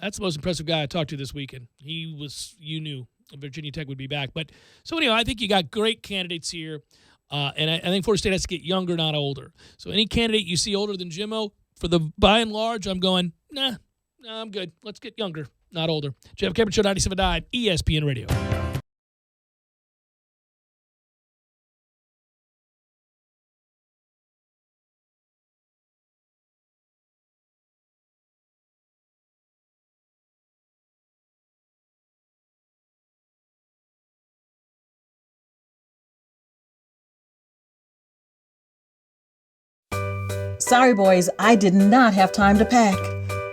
that's the most impressive guy I talked to this weekend. You knew Virginia Tech would be back. But so anyway, I think you got great candidates here. And I think Florida State has to get younger, not older. So any candidate you see older than Jimbo, by and large, I'm going, nah, I'm good. Let's get younger, not older. Jeff Cameron Show, 97.9 ESPN Radio. Sorry, boys, I did not have time to pack.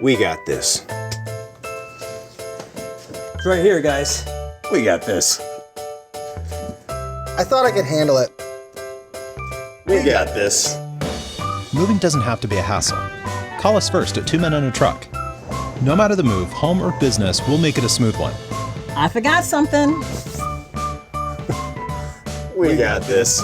We got this. It's right here, guys. We got this. I thought I could handle it. We got this. Moving doesn't have to be a hassle. Call us first at 2 Men and a Truck. No matter the move, home or business, we'll make it a smooth one. I forgot something. We got this.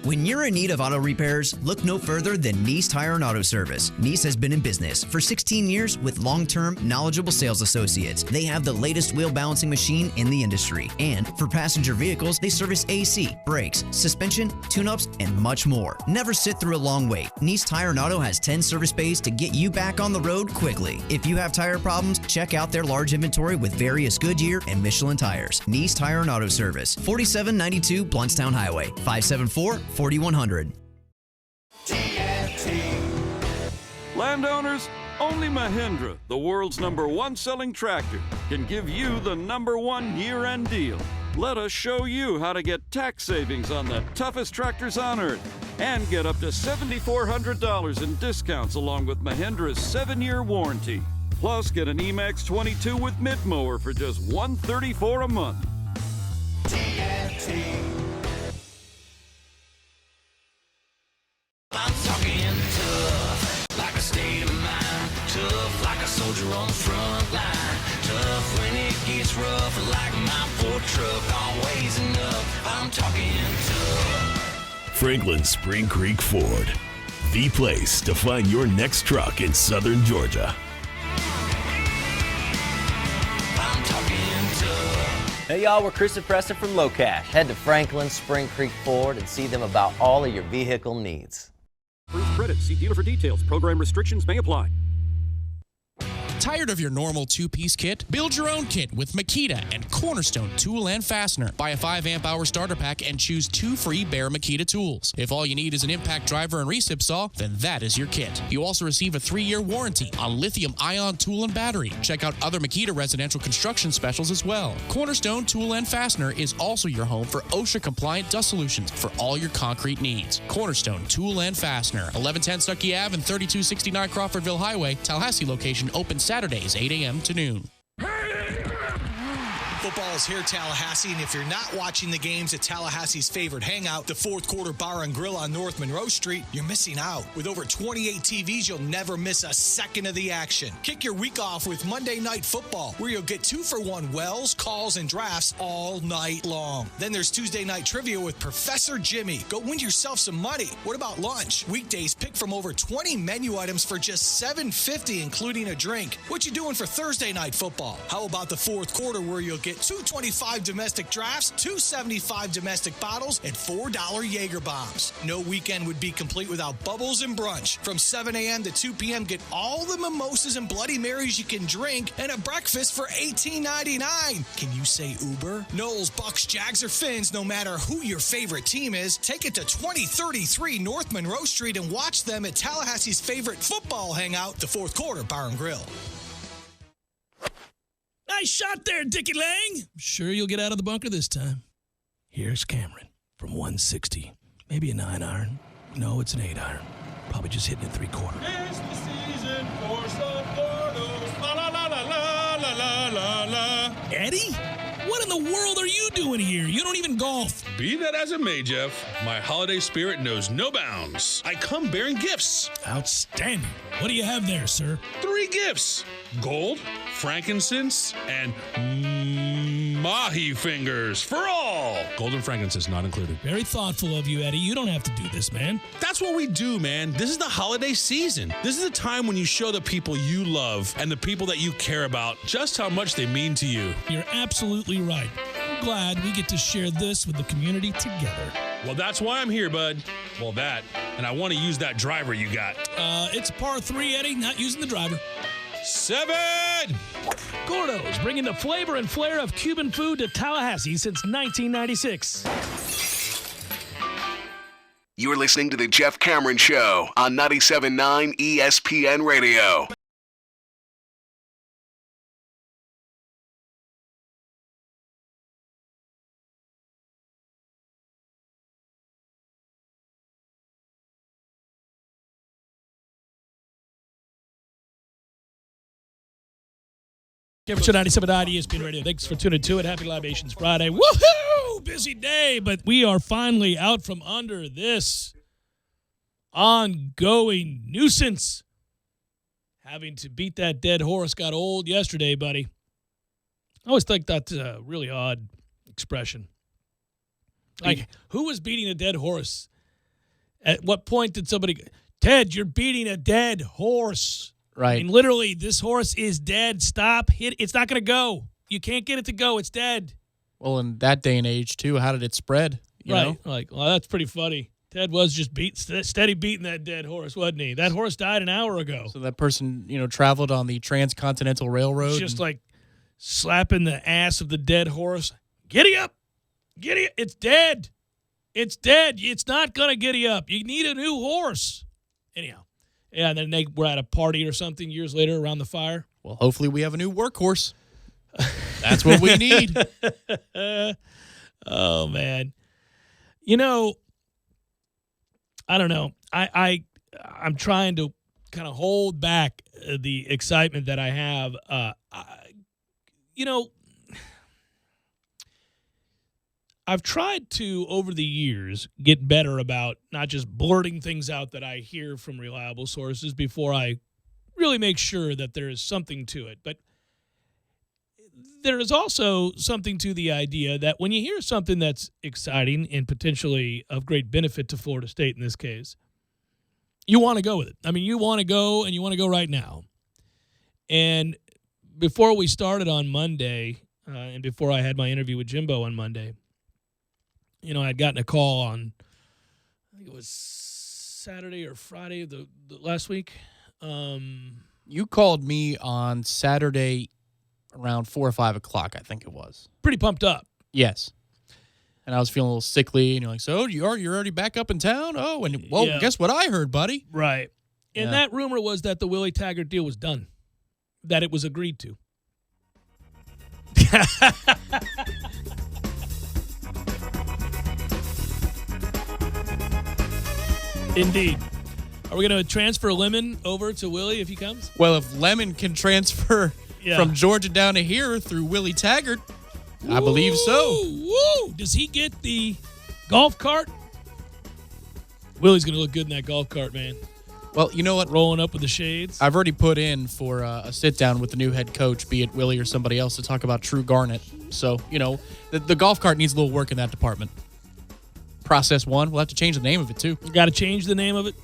When you're in need of auto repairs, look no further than Nice Tire and Auto Service. Nice has been in business for 16 years with long-term, knowledgeable sales associates. They have the latest wheel balancing machine in the industry. And for passenger vehicles, they service AC, brakes, suspension, tune-ups, and much more. Never sit through a long wait. Nice Tire and Auto has 10 service bays to get you back on the road quickly. If you have tire problems, check out their large inventory with various Goodyear and Michelin tires. Nice Tire and Auto Service, 4792 Bluntstown Highway, 574-4100. Landowners, only Mahindra, the world's #1 selling tractor, can give you the #1 year-end deal. Let us show you how to get tax savings on the toughest tractors on earth and get up to $7,400 in discounts along with Mahindra's 7-year warranty. Plus, get an Emax 22 with mid-mower for just $134 a month. I'm talking tough, like a state of mind. Tough, like a soldier on the front line. Tough when it gets rough, like my Ford truck. Always enough, I'm talking tough. Franklin Spring Creek Ford, the place to find your next truck in southern Georgia. I'm talking tough. Hey y'all, we're Chris and Preston from Low Cash. Head to Franklin Spring Creek Ford and see them about all of your vehicle needs. Approved credit. See dealer for details. Program restrictions may apply. Tired of your normal two-piece kit? Build your own kit with Makita and Cornerstone Tool and Fastener. Buy a 5 amp-hour starter pack and choose 2 free Bear Makita tools. If all you need is an impact driver and recip saw, then that is your kit. You also receive a 3-year warranty on lithium-ion tool and battery. Check out other Makita residential construction specials as well. Cornerstone Tool and Fastener is also your home for OSHA-compliant dust solutions for all your concrete needs. Cornerstone Tool and Fastener, 1110 Stuckey Ave and 3269 Crawfordville Highway, Tallahassee location, open Saturdays, 8 a.m. to noon. Football is here, Tallahassee, and if you're not watching the games at Tallahassee's favorite hangout, the Fourth Quarter Bar and Grill on North Monroe Street, you're missing out. With over 28 TVs, you'll never miss a second of the action. Kick your week off with Monday Night Football, where you'll get 2-for-1 wells, calls, and drafts all night long. Then there's Tuesday Night Trivia with Professor Jimmy. Go win yourself some money. What about lunch? Weekdays, pick from over 20 menu items for just $7.50, including a drink. What you doing for Thursday Night Football? How about the Fourth Quarter, where you'll get 225 domestic drafts, 275 domestic bottles, and $4 Jaeger bombs. No weekend would be complete without Bubbles and Brunch. From 7 a.m. to 2 p.m., get all the mimosas and Bloody Marys you can drink and a breakfast for $18.99. Can you say Uber? Knowles, Bucks, Jags, or Finns, no matter who your favorite team is, take it to 2033 North Monroe Street and watch them at Tallahassee's favorite football hangout, the Fourth Quarter Bar and Grill. Nice shot there, Dickie Lang. I'm sure you'll get out of the bunker this time. Here's Cameron from 160. Maybe a 9-iron. No, it's an 8-iron. Probably just hitting it 3/4. It's the season for some pornos. La la la la la la la la. Eddie? What in the world are you doing here? You don't even golf. Be that as it may, Jeff, my holiday spirit knows no bounds. I come bearing gifts. Outstanding. What do you have there, sir? 3 gifts. Gold, frankincense, and mahi fingers for all. Gold and frankincense not included. Very thoughtful of you, Eddie. You don't have to do this, man. That's what we do, man. This is the holiday season. This is the time when you show the people you love and the people that you care about just how much they mean to you. You're absolutely right. I'm glad we get to share this with the community together. Well, that's why I'm here, bud. Well, that, and I want to use that driver you got. It's par 3, Eddie, not using the driver. 7! Gordo's, bringing the flavor and flair of Cuban food to Tallahassee since 1996. You're listening to the Jeff Cameron Show on 97.9 ESPN Radio. Temperature 97.9 ESPN Radio. Thanks for tuning to it. Happy Libations Friday. Woohoo! Busy day, but we are finally out from under this ongoing nuisance. Having to beat that dead horse got old yesterday, buddy. I always think that's a really odd expression. Like, who was beating a dead horse? At what point did somebody... Ted, you're beating a dead horse. Right. I mean, literally, this horse is dead. Stop. It's not going to go. You can't get it to go. It's dead. Well, in that day and age, too, how did it spread? You know? Like, well, that's pretty funny. Ted was just steady beating that dead horse, wasn't he? That horse died an hour ago. So that person, traveled on the Transcontinental Railroad. Just like slapping the ass of the dead horse. Giddy up. Giddy up. It's dead. It's dead. It's not going to giddy up. You need a new horse. Anyhow. Yeah, and then they were at a party or something years later around the fire. Well, hopefully we have a new workhorse. That's what we need. Oh, man. I don't know. I'm trying to kind of hold back the excitement that I have. I've tried to, over the years, get better about not just blurting things out that I hear from reliable sources before I really make sure that there is something to it. But there is also something to the idea that when you hear something that's exciting and potentially of great benefit to Florida State in this case, you want to go with it. I mean, you want to go, and you want to go right now. And before we started on Monday, and before I had my interview with Jimbo on Monday, I'd gotten a call on, I think it was Saturday or Friday of the last week. You called me on Saturday around 4 or 5 o'clock, I think it was. Pretty pumped up. Yes. And I was feeling a little sickly, and you're like, so you're already back up in town? Oh, and guess what I heard, buddy? Right. And that rumor was that the Willie Taggart deal was done, that it was agreed to. Indeed. Are we going to transfer Lemon over to Willie if he comes? Well, if Lemon can transfer from Georgia down to here through Willie Taggart, I believe so. Woo! Does he get the golf cart? Willie's going to look good in that golf cart, man. Well, you know what? Rolling up with the shades. I've already put in for a sit-down with the new head coach, be it Willie or somebody else, to talk about True Garnet. So, the golf cart needs a little work in that department. Process 1. We'll have to change the name of it, too. You got to change the name of it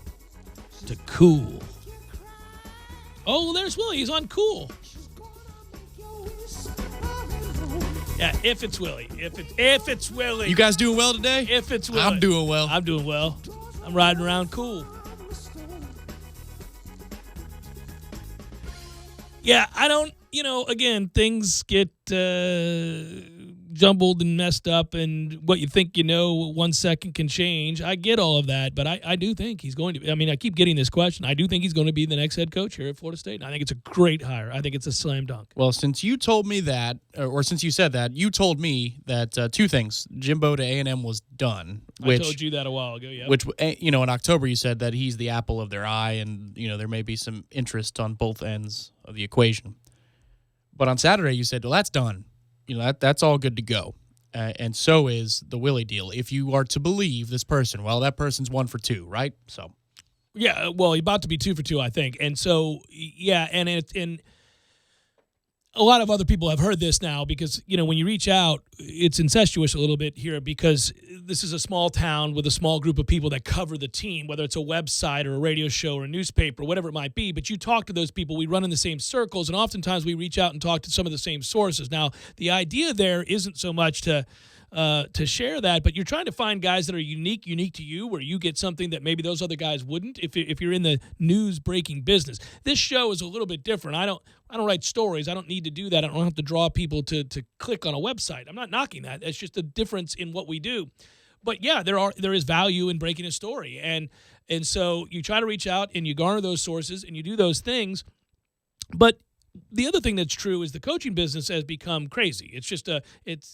to Cool. Oh, well, there's Willie. He's on Cool. Yeah, if it's Willie. If it's Willie. You guys doing well today? If it's Willie. I'm doing well. I'm doing well. I'm riding around Cool. Yeah, I don't, again, things get jumbled and messed up, and what you think 1 second can change. I get all of that, but I do think he's going to. I keep getting this question. I do think he's going to be the next head coach here at Florida State, and I think it's a great hire. I think it's a slam dunk. Well, since you told me that, or since you said that, you told me that two things. Jimbo to A&M was done. I told you that a while ago, yeah. Which, in October you said that he's the apple of their eye, and, there may be some interest on both ends of the equation. But on Saturday you said, well, that's done. That's all good to go. And so is the Willie deal. If you are to believe this person, well, that person's 1 for 2, right? So, yeah, well, he's about to be 2 for 2, I think. And so, yeah, and a lot of other people have heard this now because, when you reach out, it's incestuous a little bit here because this is a small town with a small group of people that cover the team, whether it's a website or a radio show or a newspaper, whatever it might be. But you talk to those people. We run in the same circles, and oftentimes we reach out and talk to some of the same sources. Now, the idea there isn't so much to share that, but you're trying to find guys that are unique to you, where you get something that maybe those other guys wouldn't if you're in the news breaking business. This show is a little bit different. I don't write stories. I don't need to do that. I don't have to draw people to click on a website. I'm not knocking that. It's just a difference in what we do. But yeah, there is value in breaking a story. And so you try to reach out and you garner those sources and you do those things. But the other thing that's true is the coaching business has become crazy. It's just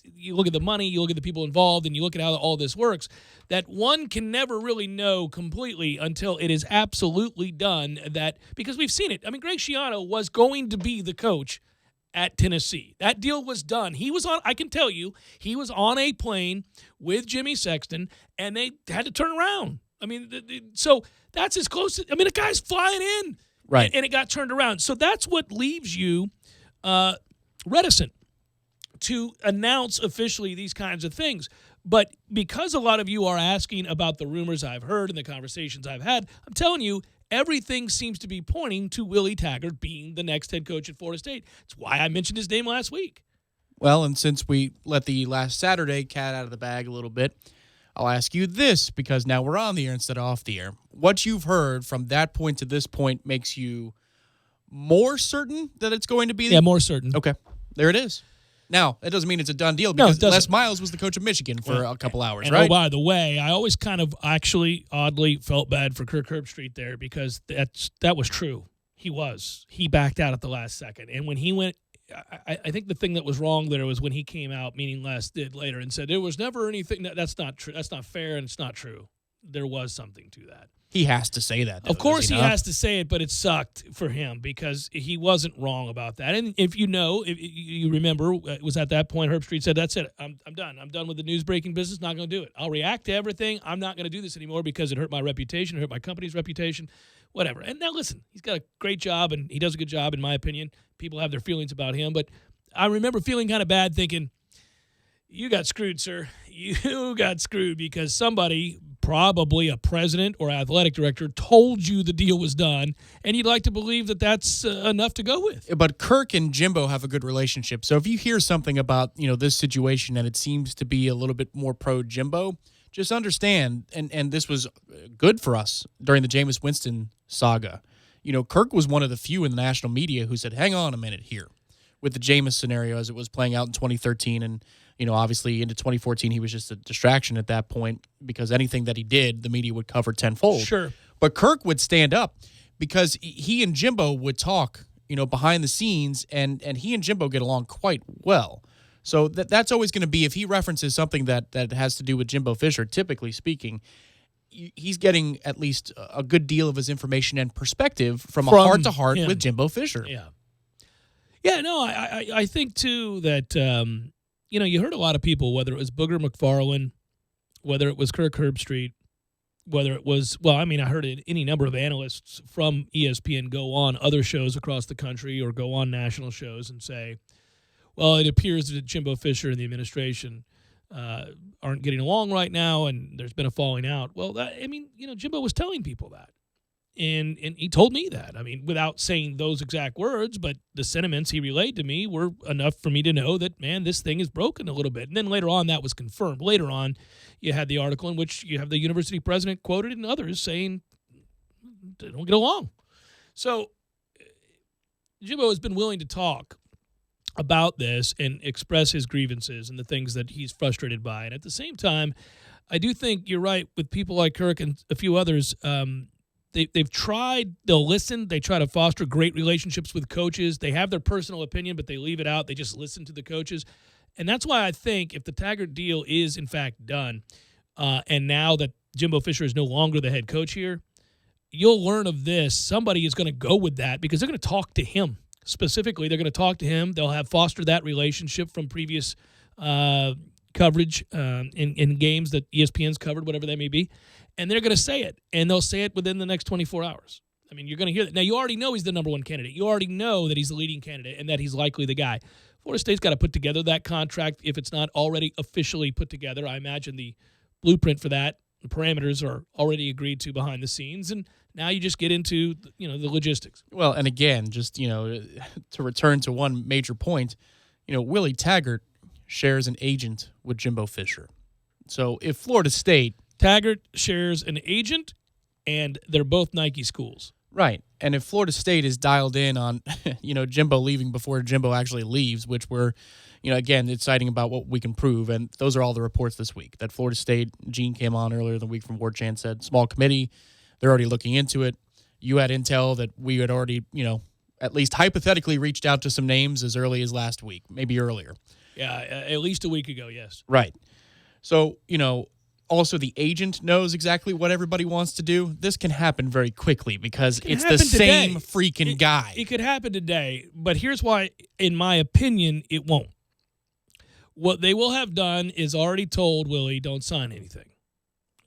you look at the money, you look at the people involved, and you look at how all this works, that one can never really know completely until it is absolutely done, that because we've seen it. Greg Schiano was going to be the coach at Tennessee. That deal was done. I can tell you, he was on a plane with Jimmy Sexton, and they had to turn around. I mean, so that's as close to, the guy's flying in. Right. And it got turned around. So that's what leaves you reticent to announce officially these kinds of things. But because a lot of you are asking about the rumors I've heard and the conversations I've had, I'm telling you, everything seems to be pointing to Willie Taggart being the next head coach at Florida State. That's why I mentioned his name last week. Well, and since we let the last Saturday cat out of the bag a little bit, I'll ask you this, because now we're on the air instead of off the air. What you've heard from that point to this point makes you more certain that it's going to be? Yeah, more certain. Okay, there it is. Now, that doesn't mean it's a done deal, because Les Miles was the coach of Michigan for a couple hours, and right? Oh, by the way, I always kind of actually oddly felt bad for Kirk Herbstreit there, because that was true. He backed out at the last second. And when he went, I think the thing that was wrong there was when he came out, meaning Les did later, and said there was never anything. That's not true. That's not fair, and it's not true. There was something to that. He has to say that, though, of course he has to say it, but it sucked for him because he wasn't wrong about that. And if you remember, it was at that point Herbstreit said, "That's it. I'm done. I'm done with the news breaking business. Not going to do it. I'll react to everything. I'm not going to do this anymore because it hurt my reputation, it hurt my company's reputation, whatever." And now listen, he's got a great job and he does a good job in my opinion. People have their feelings about him, but I remember feeling kind of bad thinking, you got screwed, sir. You got screwed because somebody, probably a president or athletic director, told you the deal was done, and you'd like to believe that that's enough to go with. But Kirk and Jimbo have a good relationship. So if you hear something about, this situation and it seems to be a little bit more pro Jimbo, just understand, and this was good for us during the Jameis Winston saga. Kirk was one of the few in the national media who said, hang on a minute here, with the Jameis scenario as it was playing out in 2013 and obviously into 2014, he was just a distraction at that point because anything that he did, the media would cover tenfold. Sure. But Kirk would stand up because he and Jimbo would talk, behind the scenes, and he and Jimbo get along quite well. So that's always going to be, if he references something that has to do with Jimbo Fisher, typically speaking, he's getting at least a good deal of his information and perspective from a heart-to-heart with Jimbo Fisher. Yeah. Yeah, no, I think, too, that you heard a lot of people, whether it was Booger McFarland, whether it was Kirk Herbstreit, whether it was, I heard any number of analysts from ESPN go on other shows across the country or go on national shows and say, well, it appears that Jimbo Fisher and the administration aren't getting along right now and there's been a falling out. Well, Jimbo was telling people that. And he told me that. Without saying those exact words, but the sentiments he relayed to me were enough for me to know that, man, this thing is broken a little bit. And then later on, that was confirmed. Later on, you had the article in which you have the university president quoted and others saying they don't get along. So Jimbo has been willing to talk about this and express his grievances and the things that he's frustrated by. And at the same time, I do think you're right with people like Kirk and a few others. They've tried, they'll listen, they try to foster great relationships with coaches. They have their personal opinion, but they leave it out. They just listen to the coaches. And that's why I think if the Taggart deal is, in fact, done, and now that Jimbo Fisher is no longer the head coach here, you'll learn of this. Somebody is going to go with that because they're going to talk to him. Specifically, they're going to talk to him. They'll have fostered that relationship from previous coverage in games that ESPN's covered, whatever they may be. And they're going to say it, and they'll say it within the next 24 hours. You're going to hear that. Now, you already know he's the number one candidate. You already know that he's the leading candidate and that he's likely the guy. Florida State's got to put together that contract if it's not already officially put together. I imagine the blueprint for that, the parameters are already agreed to behind the scenes, and now you just get into the logistics. Well, and again, just to return to one major point, Willie Taggart shares an agent with Jimbo Fisher. So if Florida State, Taggart shares an agent, and they're both Nike schools. Right. And if Florida State is dialed in on, Jimbo leaving before Jimbo actually leaves, which we're, again, it's citing about what we can prove. And those are all the reports this week. That Florida State, Gene came on earlier in the week from Ward Chan, said, small committee, they're already looking into it. You had intel that we had already, at least hypothetically reached out to some names as early as last week, maybe earlier. Yeah, at least a week ago, yes. Right. So, also the agent knows exactly what everybody wants to do, this can happen very quickly because it's the happen same today. freaking guy. It could happen today, but here's why, in my opinion, it won't. What they will have done is already told Willie, don't sign anything.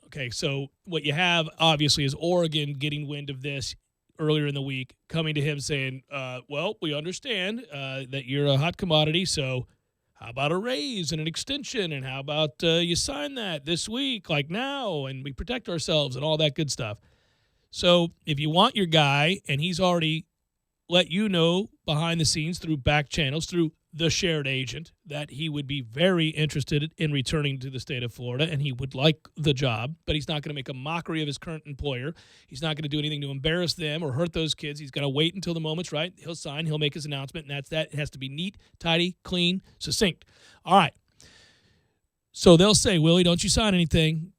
Okay, so what you have, obviously, is Oregon getting wind of this earlier in the week, coming to him saying, well, we understand that you're a hot commodity, so how about a raise and an extension, and how about you sign that this week, like now, and we protect ourselves and all that good stuff. So if you want your guy, and he's already let you know behind the scenes through back channels, through the shared agent, that he would be very interested in returning to the state of Florida, and he would like the job, but he's not going to make a mockery of his current employer. He's not going to do anything to embarrass them or hurt those kids. He's going to wait until the moment's right. He'll sign. He'll make his announcement, and that's that. It has to be neat, tidy, clean, succinct. All right. So they'll say, Willie, don't you sign anything.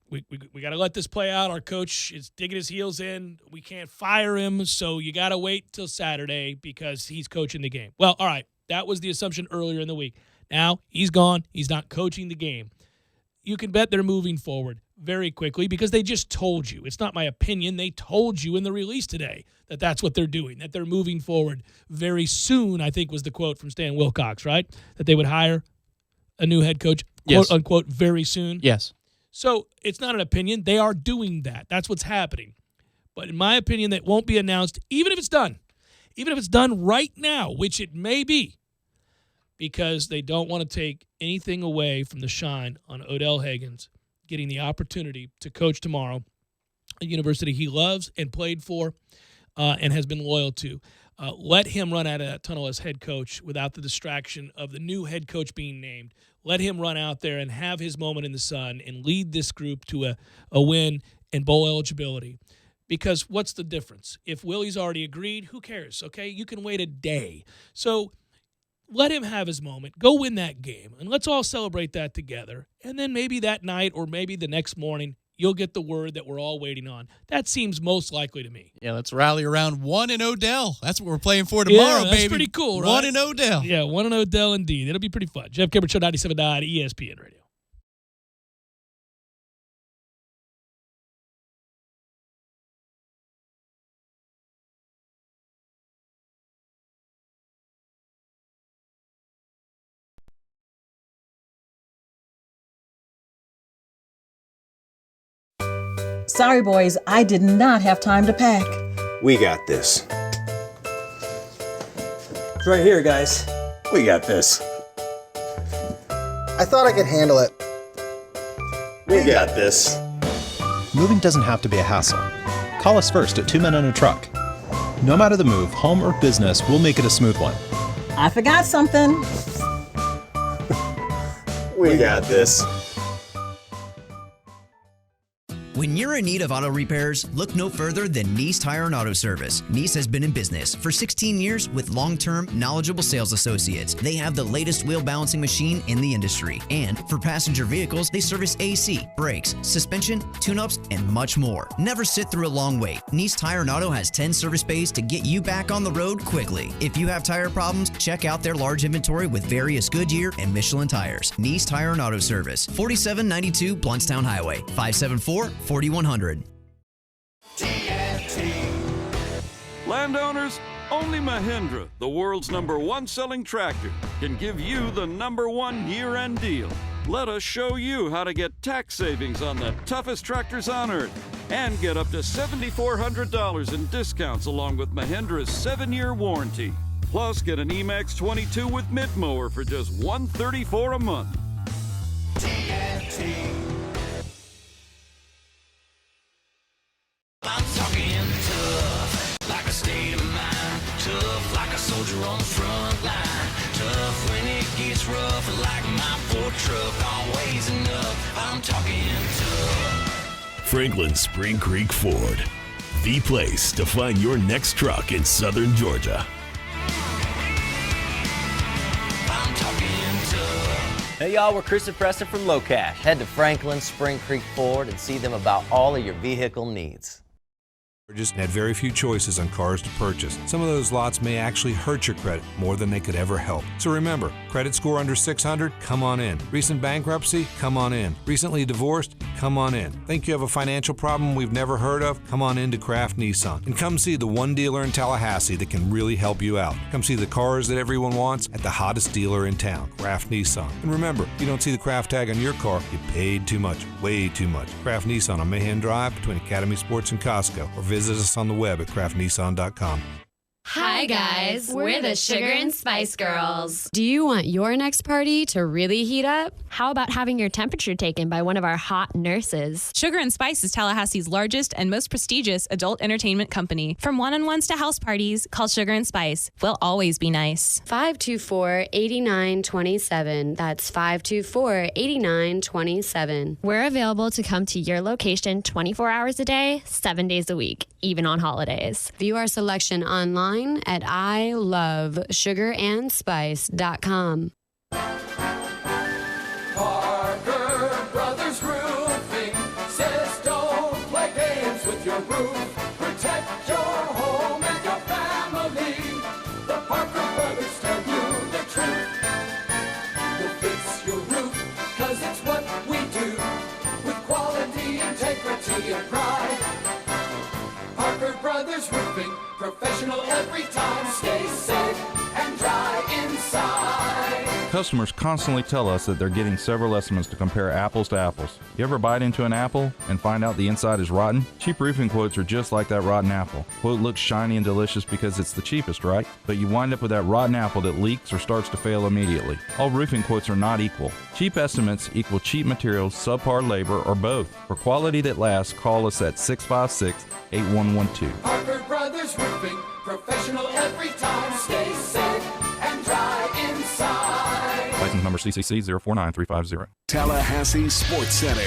We got to let this play out. Our coach is digging his heels in. We can't fire him, so you got to wait till Saturday because he's coaching the game. Well, all right. That was the assumption earlier in the week. Now, he's gone. He's not coaching the game. You can bet they're moving forward very quickly because they just told you. It's not my opinion. They told you in the release today that that's what they're doing, that they're moving forward very soon, I think was the quote from Stan Wilcox, right? That they would hire a new head coach, Yes. quote, unquote, very soon. Yes. So it's not an opinion. They are doing that. That's what's happening. But in my opinion, that won't be announced, even if it's done. Even if it's done right now, which it may be, because they don't want to take anything away from the shine on Odell Haggins getting the opportunity to coach tomorrow, a university he loves and played for and has been loyal to. Let him run out of that tunnel as head coach without the distraction of the new head coach being named. Let him run out there and have his moment in the sun and lead this group to a win and bowl eligibility. Because what's the difference? If Willie's already agreed, who cares, okay? You can wait a day. So let him have his moment. Go win that game, and let's all celebrate that together. And then maybe that night or maybe the next morning, you'll get the word that we're all waiting on. That seems most likely to me. Yeah, let's rally around 1 in Odell. That's what we're playing for tomorrow, yeah, that's baby. Pretty cool, right? 1 in Odell. Yeah, 1 in Odell indeed. It'll be pretty fun. Jeff Cameron Show, 97.9 ESPN Radio. Sorry, boys, I did not have time to pack. We got this. It's right here, guys. We got this. I thought I could handle it. We got this. Moving doesn't have to be a hassle. Call us first at 2 Men on a Truck. No matter the move, home or business, we'll make it a smooth one. I forgot something. We got this. When you're in need of auto repairs, look no further than Nice Tire and Auto Service. Nice has been in business for 16 years with long-term, knowledgeable sales associates. They have the latest wheel balancing machine in the industry. And for passenger vehicles, they service AC, brakes, suspension, tune-ups, and much more. Never sit through a long wait. Nice Tire and Auto has 10 service bays to get you back on the road quickly. If you have tire problems, check out their large inventory with various Goodyear and Michelin tires. Nice Tire and Auto Service, 4792 Bluntstown Highway, 574-4100. Landowners, only Mahindra, the world's #1 selling tractor, can give you the #1 year-end deal. Let us show you how to get tax savings on the toughest tractors on earth and get up to $7,400 in discounts along with Mahindra's 7-year warranty. Plus, get an Emax 22 with mid mower for just $134 a month. I'm talking tough, like a state of mind. Tough, like a soldier on the front line. Tough when it gets rough, like my Ford truck. Always enough, I'm talking tough. Franklin Spring Creek Ford, the place to find your next truck in southern Georgia. I'm talking tough. Hey y'all, we're Chris and Preston from Low Cash. Head to Franklin Spring Creek Ford and see them about all of your vehicle needs. Just had very few choices on cars to purchase. Some of those lots may actually hurt your credit more than they could ever help. So remember, Credit score under 600? Come on in. Recent bankruptcy? Come on in. Recently divorced? Come on in. Think you have a financial problem we've never heard of? Come on in to Kraft Nissan and come see the one dealer in Tallahassee that can really help you out. Come see the cars that everyone wants at the hottest dealer in town, Kraft Nissan. And remember, if you don't see the Kraft tag on your car, you paid too much, way too much. Kraft Nissan on Mahan Drive between Academy Sports and Costco, or visit us on the web at craftnissan.com. Hi guys, we're the Sugar and Spice Girls. Do you want your next party to really heat up? How about having your temperature taken by one of our hot nurses? Sugar and Spice is Tallahassee's largest and most prestigious adult entertainment company. From one-on-ones to house parties, call Sugar and Spice. We'll always be nice. 524-8927. That's 524-8927. We're available to come to your location 24 hours a day, 7 days a week, even on holidays. View our selection online at ilovesugarandspice.com. Parker Brothers Roofing says don't play games with your roof. Protect your home and your family. The Parker Brothers tell you the truth. We'll fix your roof, 'cause it's what we do. With quality, integrity, and pride. Parker Brothers Roofing, professional every time. Stay safe and dry inside. Customers constantly tell us that they're getting several estimates to compare apples to apples. You ever bite into an apple and find out the inside is rotten? Cheap roofing quotes are just like that rotten apple. Quote looks shiny and delicious because it's the cheapest, right? But you wind up with that rotten apple that leaks or starts to fail immediately. All roofing quotes are not equal. Cheap estimates equal cheap materials, subpar labor, or both. For quality that lasts, call us at 656-8112. Parker Brothers Roofing, professional every time. Stay safe and dry inside. License number CCC 049350. Tallahassee Sports Center.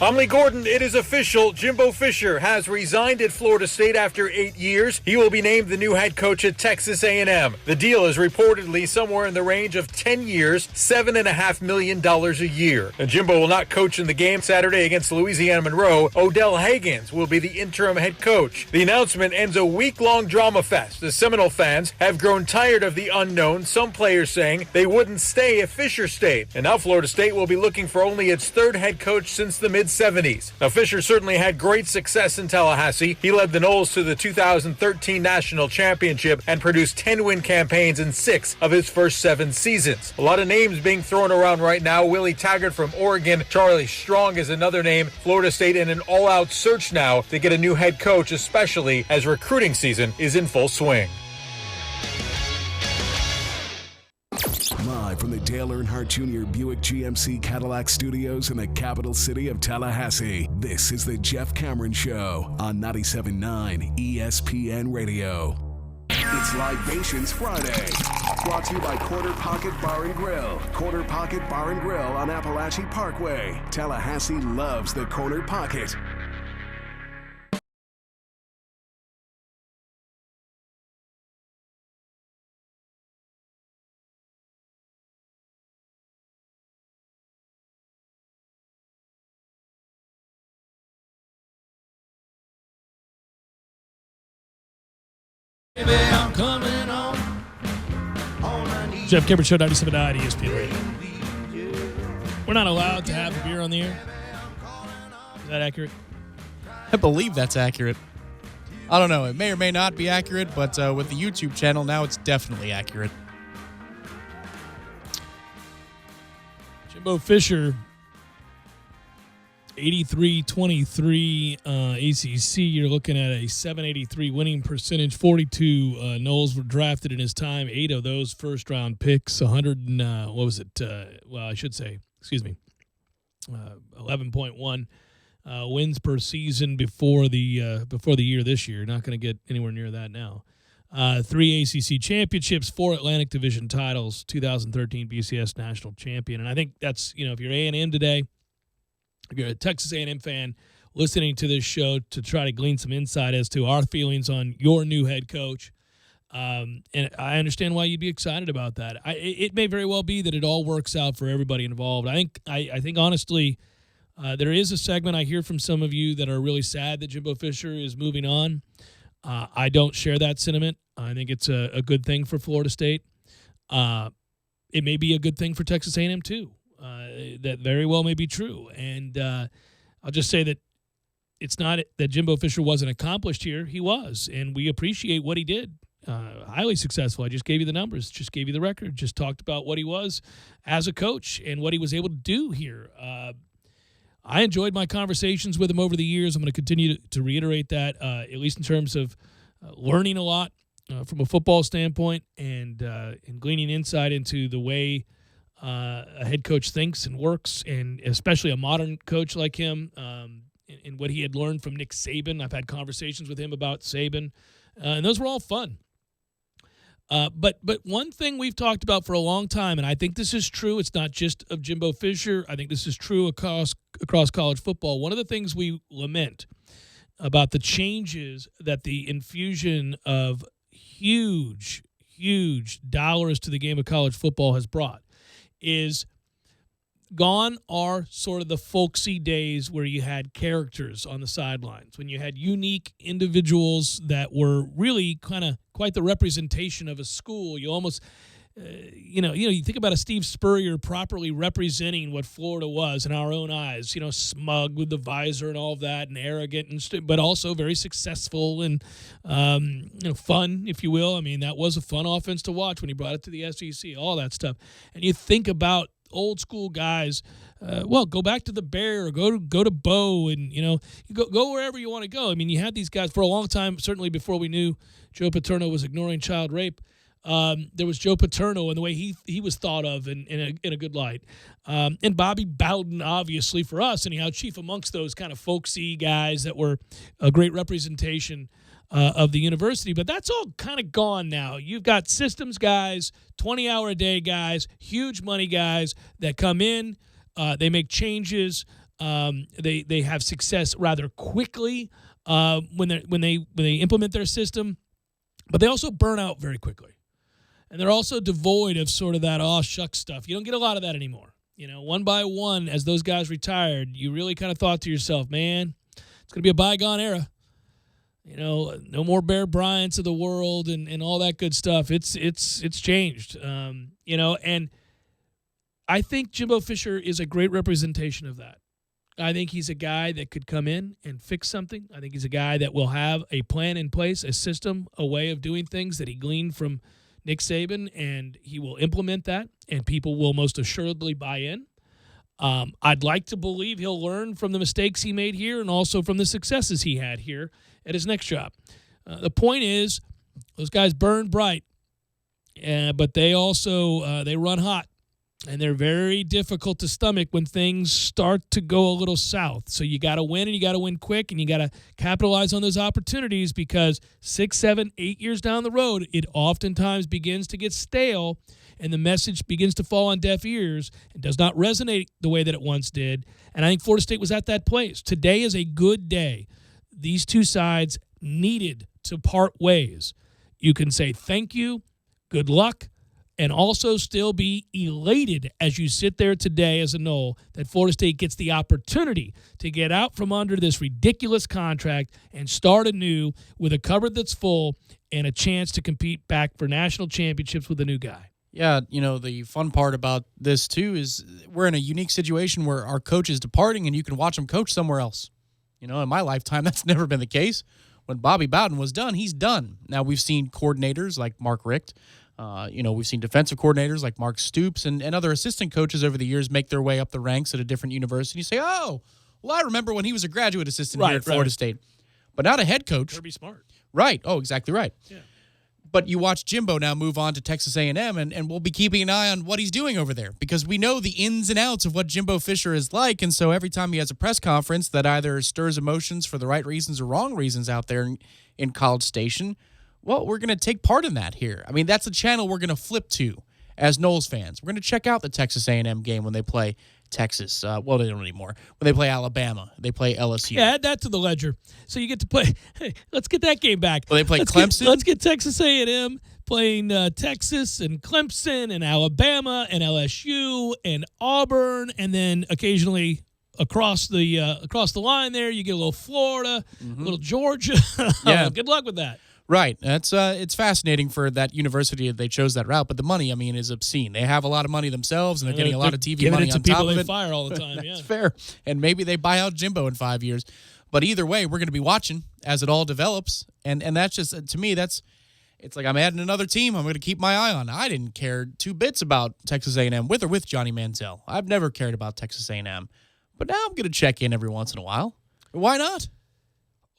I'm Lee Gordon. It is official. Jimbo Fisher has resigned at Florida State after 8 years. He will be named the new head coach at Texas A&M. The deal is reportedly somewhere in the range of 10 years, $7.5 million a year. And Jimbo will not coach in the game Saturday against Louisiana Monroe. Odell Haggins will be the interim head coach. The announcement ends a week-long drama fest. The Seminole fans have grown tired of the unknown, some players saying they wouldn't stay if Fisher stayed. And now Florida State will be looking for only its third head coach since the mid-70s. Now, Fisher certainly had great success in Tallahassee. He led the Noles to the 2013 National Championship and produced 10-win campaigns in 6 of his first 7 seasons. A lot of names being thrown around right now. Willie Taggart from Oregon. Charlie Strong is another name. Florida State in an all-out search now to get a new head coach, especially as recruiting season is in full swing. Live from the Dale Earnhardt Jr. Buick GMC Cadillac Studios in the capital city of Tallahassee, this is the Jeff Cameron Show on 97.9 ESPN Radio. It's Libations Friday, brought to you by Corner Pocket Bar and Grill. Corner Pocket Bar and Grill on Appalachie Parkway. Tallahassee loves the Corner Pocket. Baby, I'm coming on. Jeff Cameron Show, 97.9 ESPN Radio. We're not allowed to have a beer on the air. Is that accurate? I believe that's accurate. I don't know. It may or may not be accurate, but with the YouTube channel now, it's definitely accurate. Jimbo Fisher, 83-23 ACC. You're looking at a 783 winning percentage. 42 Noles were drafted in his time. 8 of those first-round picks. 11.1 wins per season before the year this year. Not going to get anywhere near that now. 3 ACC championships, 4 Atlantic Division titles, 2013 BCS national champion. And I think that's, if you're A&M today, if you're a Texas A&M fan listening to this show to try to glean some insight as to our feelings on your new head coach, and I understand why you'd be excited about that. It may very well be that it all works out for everybody involved. I think honestly, there is a segment I hear from some of you that are really sad that Jimbo Fisher is moving on. I don't share that sentiment. I think it's a good thing for Florida State. It may be a good thing for Texas A&M too. That very well may be true. And I'll just say that it's not that Jimbo Fisher wasn't accomplished here. He was, and we appreciate what he did. Highly successful. I just gave you the numbers, just gave you the record, just talked about what he was as a coach and what he was able to do here. I enjoyed my conversations with him over the years. I'm going to continue to reiterate that, at least in terms of learning a lot from a football standpoint and gleaning insight into the way a head coach thinks and works, and especially a modern coach like him, and what he had learned from Nick Saban. I've had conversations with him about Saban, and those were all fun. But one thing we've talked about for a long time, and I think this is true, it's not just of Jimbo Fisher, I think this is true across college football. One of the things we lament about the changes that the infusion of huge dollars to the game of college football has brought is gone are sort of the folksy days where you had characters on the sidelines, when you had unique individuals that were really kind of quite the representation of a school. You almost, you think about a Steve Spurrier properly representing what Florida was in our own eyes, smug with the visor and all of that, and arrogant, but also very successful and, fun, if you will. I mean, that was a fun offense to watch when he brought it to the SEC, all that stuff. And you think about old school guys, go back to the Bear, or go to Bo, and you go wherever you want to go. I mean, you had these guys for a long time. Certainly before we knew Joe Paterno was ignoring child rape, there was Joe Paterno and the way he was thought of in a good light, and Bobby Bowden, obviously for us anyhow, chief amongst those kind of folksy guys that were a great representation of the university. But that's all kind of gone now. You've got systems guys, 20-hour-a-day guys, huge money guys that come in, they make changes, they have success rather quickly when they implement their system, but they also burn out very quickly. And they're also devoid of sort of that aw shucks stuff. You don't get a lot of that anymore. One by one, as those guys retired, you really kind of thought to yourself, man, it's going to be a bygone era. No more Bear Bryants of the world and all that good stuff. It's changed. And I think Jimbo Fisher is a great representation of that. I think he's a guy that could come in and fix something. I think he's a guy that will have a plan in place, a system, a way of doing things that he gleaned from Nick Saban, and he will implement that, and people will most assuredly buy in. I'd like to believe he'll learn from the mistakes he made here and also from the successes he had here at his next job. The point is, those guys burn bright, but they also they run hot, and they're very difficult to stomach when things start to go a little south. So you got to win, and you got to win quick, and you got to capitalize on those opportunities, because 6, 7, 8 years down the road, it oftentimes begins to get stale, and the message begins to fall on deaf ears and does not resonate the way that it once did. And I think Florida State was at that place. Today is a good day. These two sides needed to part ways. You can say thank you, good luck, and also still be elated as you sit there today as a Nole that Florida State gets the opportunity to get out from under this ridiculous contract and start anew with a cupboard that's full and a chance to compete back for national championships with a new guy. Yeah, the fun part about this, too, is we're in a unique situation where our coach is departing and you can watch him coach somewhere else. In my lifetime, that's never been the case. When Bobby Bowden was done, he's done. Now, we've seen coordinators like Mark Richt. We've seen defensive coordinators like Mark Stoops and other assistant coaches over the years make their way up the ranks at a different university. You say, oh, well, I remember when he was a graduate assistant here at Florida State. But not a head coach. Kirby Smart. Right. Oh, exactly right. Yeah. But you watch Jimbo now move on to Texas A&M, and we'll be keeping an eye on what he's doing over there, because we know the ins and outs of what Jimbo Fisher is like. And so every time he has a press conference that either stirs emotions for the right reasons or wrong reasons out there in College Station, well, we're going to take part in that here. I mean, that's a channel we're going to flip to as Noles fans. We're going to check out the Texas A&M game when they play Texas. They don't anymore. When they play Alabama, they play LSU. Yeah, add that to the ledger. So you get to play. Hey, let's get that game back. Well, they play Clemson. Let's get Texas A&M playing Texas and Clemson and Alabama and LSU and Auburn, and then occasionally across the line there. You get a little Florida, a little Georgia. Yeah. Good luck with that. Right. That's it's fascinating for that university that they chose that route, but the money, I mean, is obscene. They have a lot of money themselves, and they're getting a lot of TV money on top of it. They fire all the time. That's fair. And maybe they buy out Jimbo in 5 years. But either way, we're going to be watching as it all develops, and that's just, to me, it's like I'm adding another team I'm going to keep my eye on. I didn't care 2 bits about Texas A&M, with or with Johnny Manziel. I've never cared about Texas A&M, but now I'm going to check in every once in a while. Why not?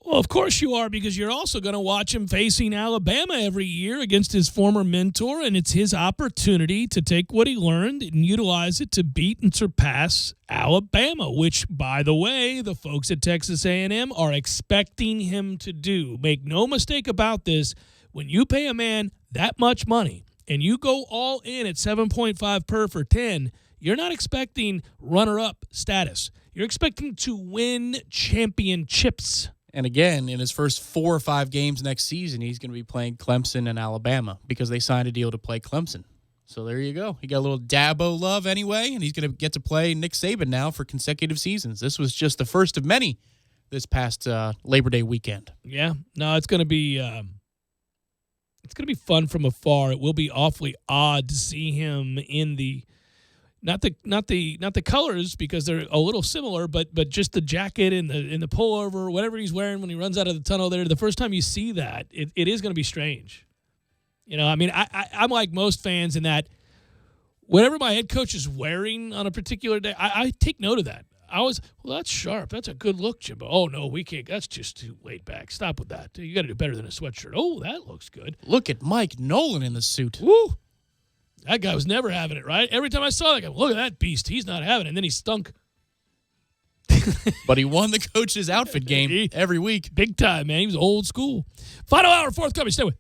Well, of course you are, because you're also going to watch him facing Alabama every year against his former mentor, and it's his opportunity to take what he learned and utilize it to beat and surpass Alabama, which, by the way, the folks at Texas A&M are expecting him to do. Make no mistake about this. When you pay a man that much money and you go all in at 7.5 per for 10, you're not expecting runner-up status. You're expecting to win championships. And again, in his first 4 or 5 games next season, he's going to be playing Clemson and Alabama because they signed a deal to play Clemson. So there you go. He got a little Dabo love anyway, and he's going to get to play Nick Saban now for consecutive seasons. This was just the first of many this past Labor Day weekend. Yeah. No, it's going to be fun from afar. It will be awfully odd to see him in the not the colors, because they're a little similar, but just the jacket and the pullover, whatever he's wearing when he runs out of the tunnel there. The first time you see that, it is going to be strange. You know, I mean, I'm like most fans in that whatever my head coach is wearing on a particular day, I take note of that. Well, that's sharp. That's a good look, Jimbo. Oh, no, we can't. That's just too laid back. Stop with that. You got to do better than a sweatshirt. Oh, that looks good. Look at Mike Nolan in the suit. Woo! That guy was never having it, right? Every time I saw that guy, look at that beast. He's not having it. And then he stunk. But he won the coach's outfit game every week. Big time, man. He was old school. Final hour, forthcoming. Stay with.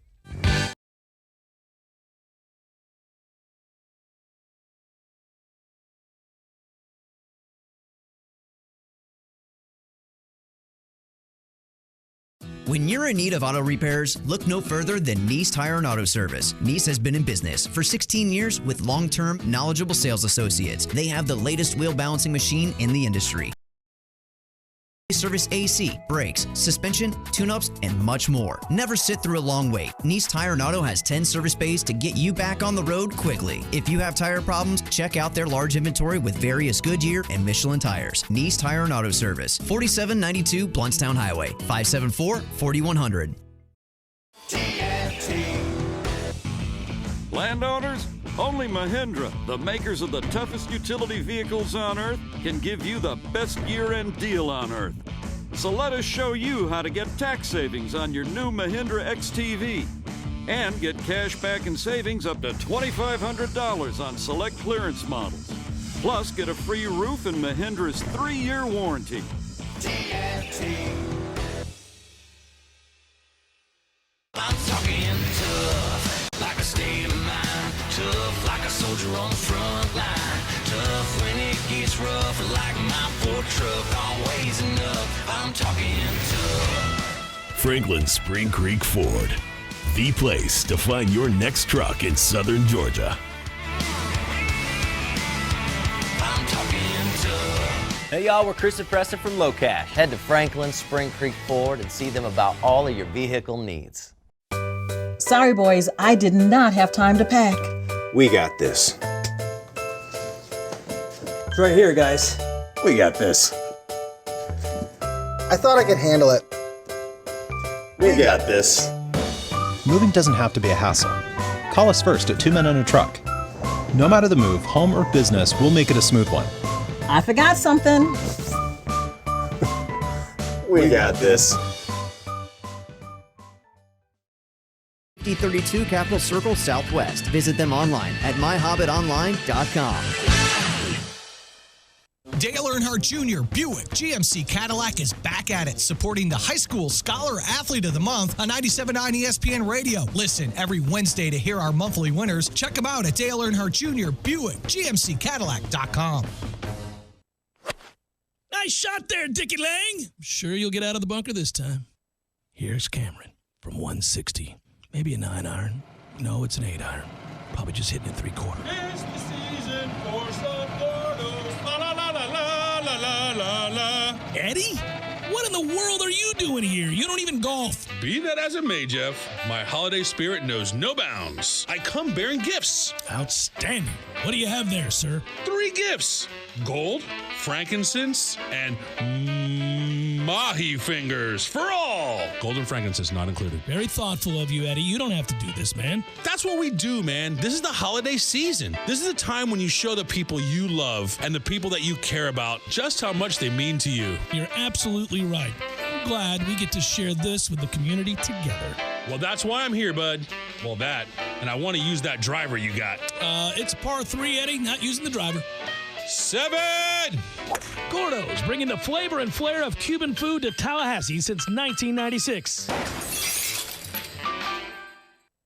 When you're in need of auto repairs, look no further than Nice Tire and Auto Service. Nice has been in business for 16 years with long-term, knowledgeable sales associates. They have the latest wheel balancing machine in the industry. They service AC, brakes, suspension, tune-ups, and much more. Never sit through a long wait. Nice Tire and Auto has 10 service bays to get you back on the road quickly. If you have tire problems, check out their large inventory with various Goodyear and Michelin tires. Nice Tire and Auto Service, 4792 Bluntstown Highway, 574-4100. Landowners, only Mahindra, the makers of the toughest utility vehicles on earth, can give you the best year-end deal on earth. So let us show you how to get tax savings on your new Mahindra XTV and get cash back and savings up to $2,500 on select clearance models. Plus, get a free roof and Mahindra's 3-year warranty. I'm talking tough, like a state of mind. Tough like a soldier on the front line. Tough when it gets rough, like my Ford truck, always enough. I'm talking tough. Franklin Spring Creek Ford, the place to find your next truck in southern Georgia. I'm talking tough. Hey y'all, we're Chris and Preston from Low Cash. Head to Franklin Spring Creek Ford and see them about all of your vehicle needs. Sorry, boys, I did not have time to pack. We got this. It's right here, guys. We got this. I thought I could handle it. We got this. Moving doesn't have to be a hassle. Call us first at 2 Men and a Truck. No matter the move, home or business, we'll make it a smooth one. I forgot something. We got this. 5032 Capitol Circle Southwest. Visit them online at myhobbitonline.com. Dale Earnhardt Jr. Buick GMC Cadillac is back at it, supporting the High School Scholar Athlete of the Month on 97.9 ESPN Radio. Listen every Wednesday to hear our monthly winners. Check them out at Dale Earnhardt Jr. Buick GMCCadillac.com. Nice shot there, Dickie Lang. I'm sure you'll get out of the bunker this time. Here's Cameron from 160. Maybe a 9-iron. No, it's an 8-iron. Probably just hitting it 3/4. It's the season for some Gordos. La la la la la la la la la. Eddie? What in the world are you doing here? You don't even golf. Be that as it may, Jeff, my holiday spirit knows no bounds. I come bearing gifts. Outstanding. What do you have there, sir? 3 gifts: gold, frankincense, and mahi fingers for all. Gold and frankincense not included. Very thoughtful of you, Eddie. You don't have to do this, man. That's what we do, man. This is the holiday season. This is the time when you show the people you love and the people that you care about just how much they mean to you. You're absolutely right. I'm glad we get to share this with the community together. Well, that's why I'm here, bud. Well, that, and I want to use that driver you got. It's par 3, Eddie, not using the driver. 7! Gordo's, bringing the flavor and flair of Cuban food to Tallahassee since 1996.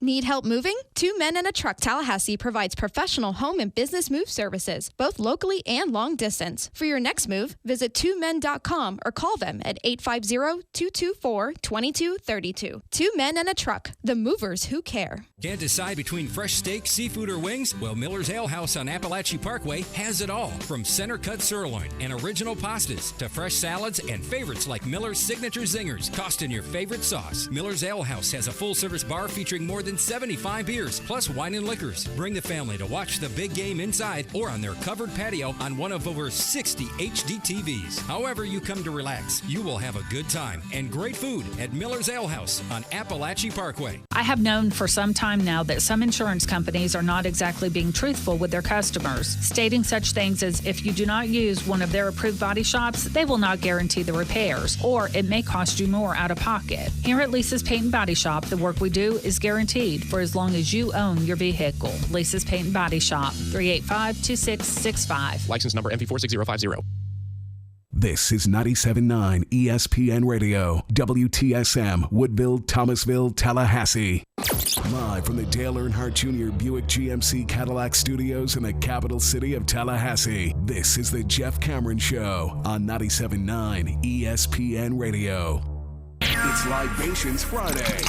Need help moving? 2 Men and a Truck Tallahassee provides professional home and business move services, both locally and long distance. For your next move, visit 2men.com or call them at 850-224-2232. 2 Men and a Truck, the movers who care. Can't decide between fresh steak, seafood, or wings? Well, Miller's Ale House on Appalachia Parkway has it all. From center-cut sirloin and original pastas to fresh salads and favorites like Miller's Signature Zingers, tossed in your favorite sauce. Miller's Ale House has a full-service bar featuring more than 75 beers, plus wine and liquors. Bring the family to watch the big game inside or on their covered patio on one of over 60 HD TVs. However you come to relax, you will have a good time and great food at Miller's Ale House on Appalachia Parkway. I have known for some time now that some insurance companies are not exactly being truthful with their customers, stating such things as if you do not use one of their approved body shops, they will not guarantee the repairs, or it may cost you more out of pocket. Here at Lisa's Paint and Body Shop, the work we do is guaranteed for as long as you own your vehicle. Lisa's Paint and Body Shop, 385-2665. License number MP46050. This is 97.9 ESPN Radio, WTSM, Woodville, Thomasville, Tallahassee. Live from the Dale Earnhardt Jr. Buick GMC Cadillac Studios in the capital city of Tallahassee, this is the Jeff Cameron Show on 97.9 ESPN Radio. It's Libations Friday,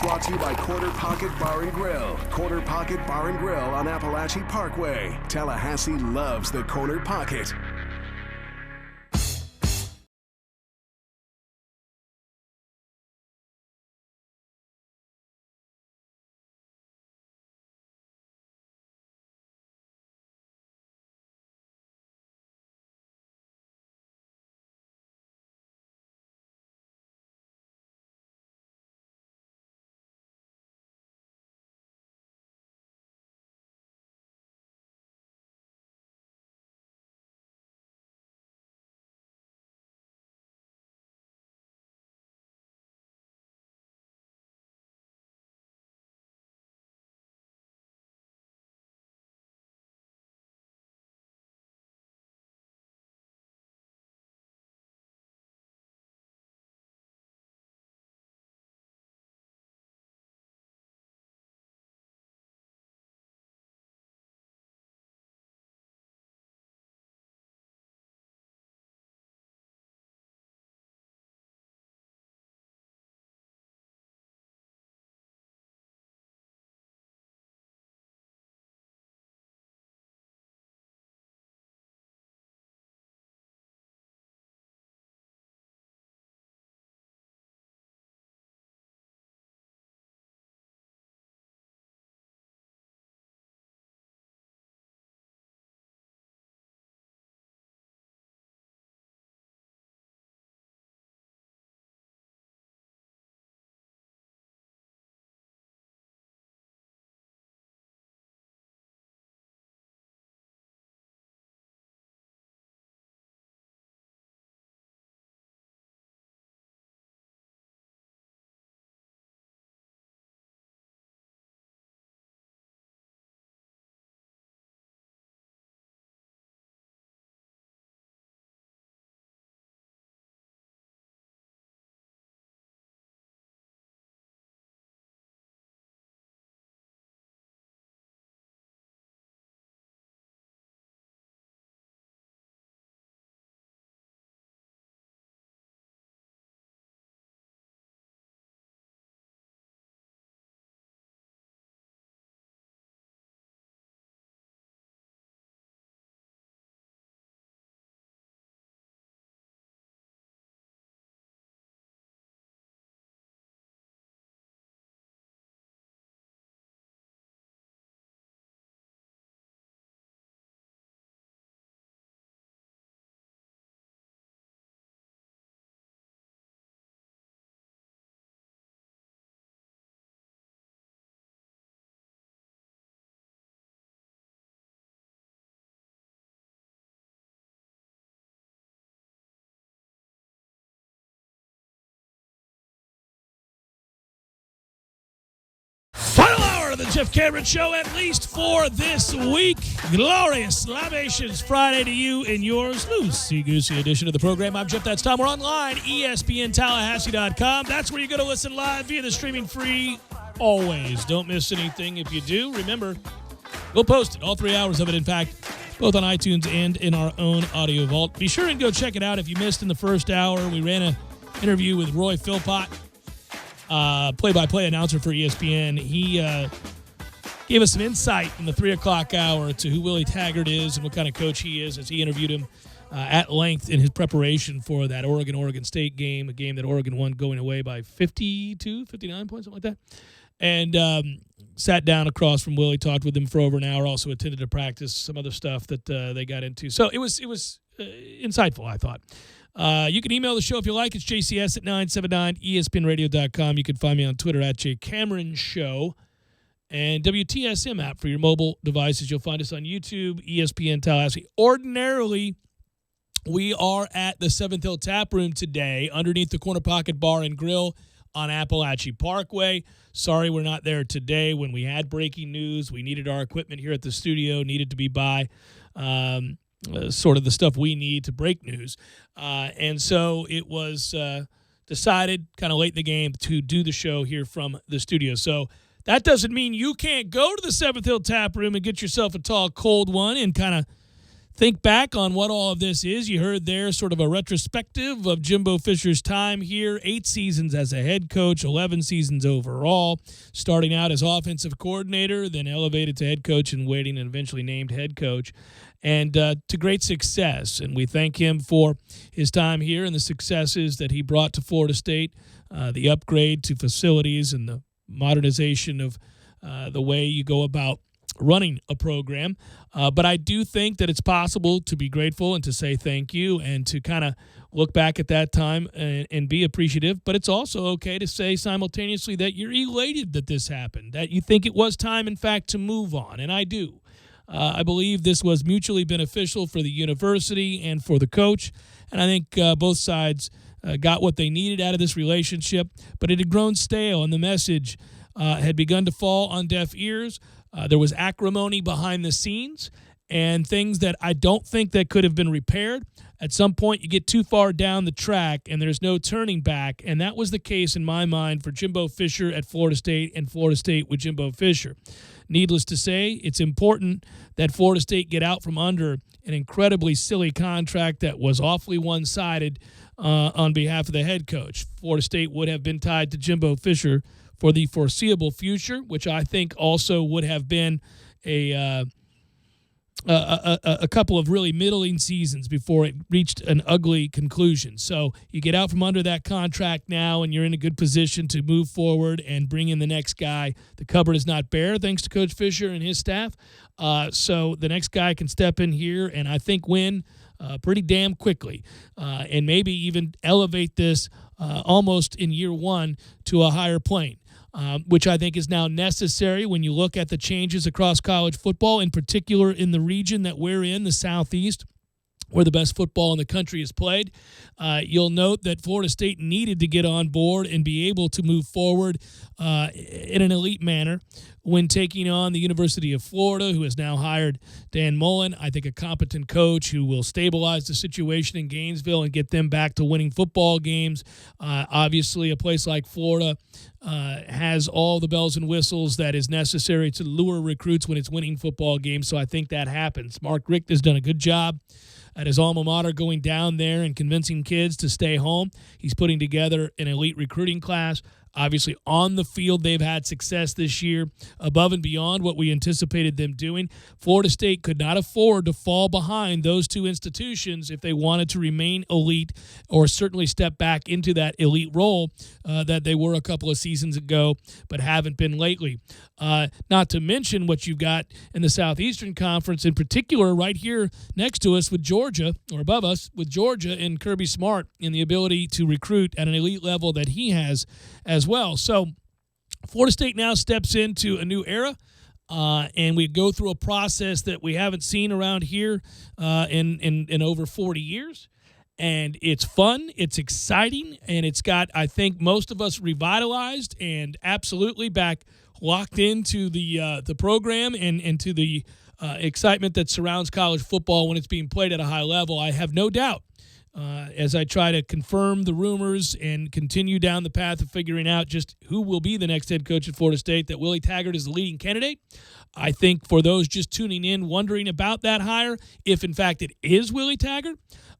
brought to you by Corner Pocket Bar and Grill. Corner Pocket Bar and Grill on Appalachia Parkway. Tallahassee loves the Corner Pocket. more of the Jeff Cameron Show, at least for this week. Glorious Libations Friday to you and yours. Loosey-goosey edition of the program. I'm Jeff. That's Tom. We're online, ESPNTallahassee.com. That's where you're going to listen live via the streaming free. Always. Don't miss anything. If you do, remember, we'll post it. All 3 hours of it, in fact, both on iTunes and in our own audio vault. Be sure and go check it out. If you missed in the first hour, we ran an interview with Roy Philpott, play-by-play announcer for ESPN. He gave us some insight in the 3 o'clock hour to who Willie Taggart is and what kind of coach he is, as he interviewed him at length in his preparation for that Oregon State game, a game that Oregon won going away by 52, 59 points, something like that. And sat down across from Willie, talked with him for over an hour, also attended a practice, some other stuff that they got into. So it was insightful, I thought. You can email the show if you like. It's jcs at 979espnradio.com. You can find me on Twitter at jcameronshow. And WTSM app for your mobile devices. You'll find us on YouTube, ESPN Tallahassee. Ordinarily, we are at the 7th Hill Tap Room today, underneath the Corner Pocket Bar and Grill on Appalachia Parkway. Sorry we're not there today. When we had breaking news, we needed our equipment here at the studio, needed to be by sort of the stuff we need to break news. And so it was decided kind of late in the game to do the show here from the studio. So that doesn't mean you can't go to the 7th Hill Tap Room and get yourself a tall, cold one and kind of think back on what all of this is. You heard there sort of a retrospective of Jimbo Fisher's time here, 8 seasons as a head coach, 11 seasons overall, starting out as offensive coordinator, then elevated to head coach in waiting and eventually named head coach, and to great success. And we thank him for his time here and the successes that he brought to Florida State, the upgrade to facilities and the modernization of the way you go about running a program. But I do think that it's possible to be grateful and to say thank you and to kind of look back at that time and be appreciative. But it's also okay to say simultaneously that you're elated that this happened, that you think it was time, in fact, to move on. And I do. I believe this was mutually beneficial for the university and for the coach. And I think both sides got what they needed out of this relationship. But it had grown stale, and the message had begun to fall on deaf ears. There was acrimony behind the scenes and things that I don't think that could have been repaired. At some point, you get too far down the track and there's no turning back, and that was the case in my mind for Jimbo Fisher at Florida State and Florida State with Jimbo Fisher. Needless to say, it's important that Florida State get out from under an incredibly silly contract that was awfully one-sided on behalf of the head coach. Florida State would have been tied to Jimbo Fisher for the foreseeable future, which I think also would have been a couple of really middling seasons before it reached an ugly conclusion. So you get out from under that contract now, and you're in a good position to move forward and bring in the next guy. The cupboard is not bare, thanks to Coach Fisher and his staff. So the next guy can step in here and I think win pretty damn quickly, and maybe even elevate this almost in year one to a higher plane. Which I think is now necessary when you look at the changes across college football, in particular in the region that we're in, the Southeast, where the best football in the country is played. You'll note that Florida State needed to get on board and be able to move forward in an elite manner when taking on the University of Florida, who has now hired Dan Mullen. I think a competent coach who will stabilize the situation in Gainesville and get them back to winning football games. Obviously, a place like Florida has all the bells and whistles that is necessary to lure recruits when it's winning football games, so I think that happens. Mark Richt has done a good job at his alma mater going down there and convincing kids to stay home. He's putting together an elite recruiting class. Obviously, on the field, they've had success this year above and beyond what we anticipated them doing. Florida State could not afford to fall behind those two institutions if they wanted to remain elite or certainly step back into that elite role that they were a couple of seasons ago but haven't been lately. Not to mention what you've got in the Southeastern Conference, in particular right here next to us with Georgia, or above us with Georgia, and Kirby Smart in the ability to recruit at an elite level that he has as well. So Florida State now steps into a new era, and we go through a process that we haven't seen around here in over 40 years. And it's fun, it's exciting, and it's got, I think, most of us revitalized and absolutely back locked into the program and to the excitement that surrounds college football when it's being played at a high level. I have no doubt as I try to confirm the rumors and continue down the path of figuring out just who will be the next head coach at Florida State, that Willie Taggart is the leading candidate. I think for those just tuning in, wondering about that hire, if in fact it is Willie Taggart,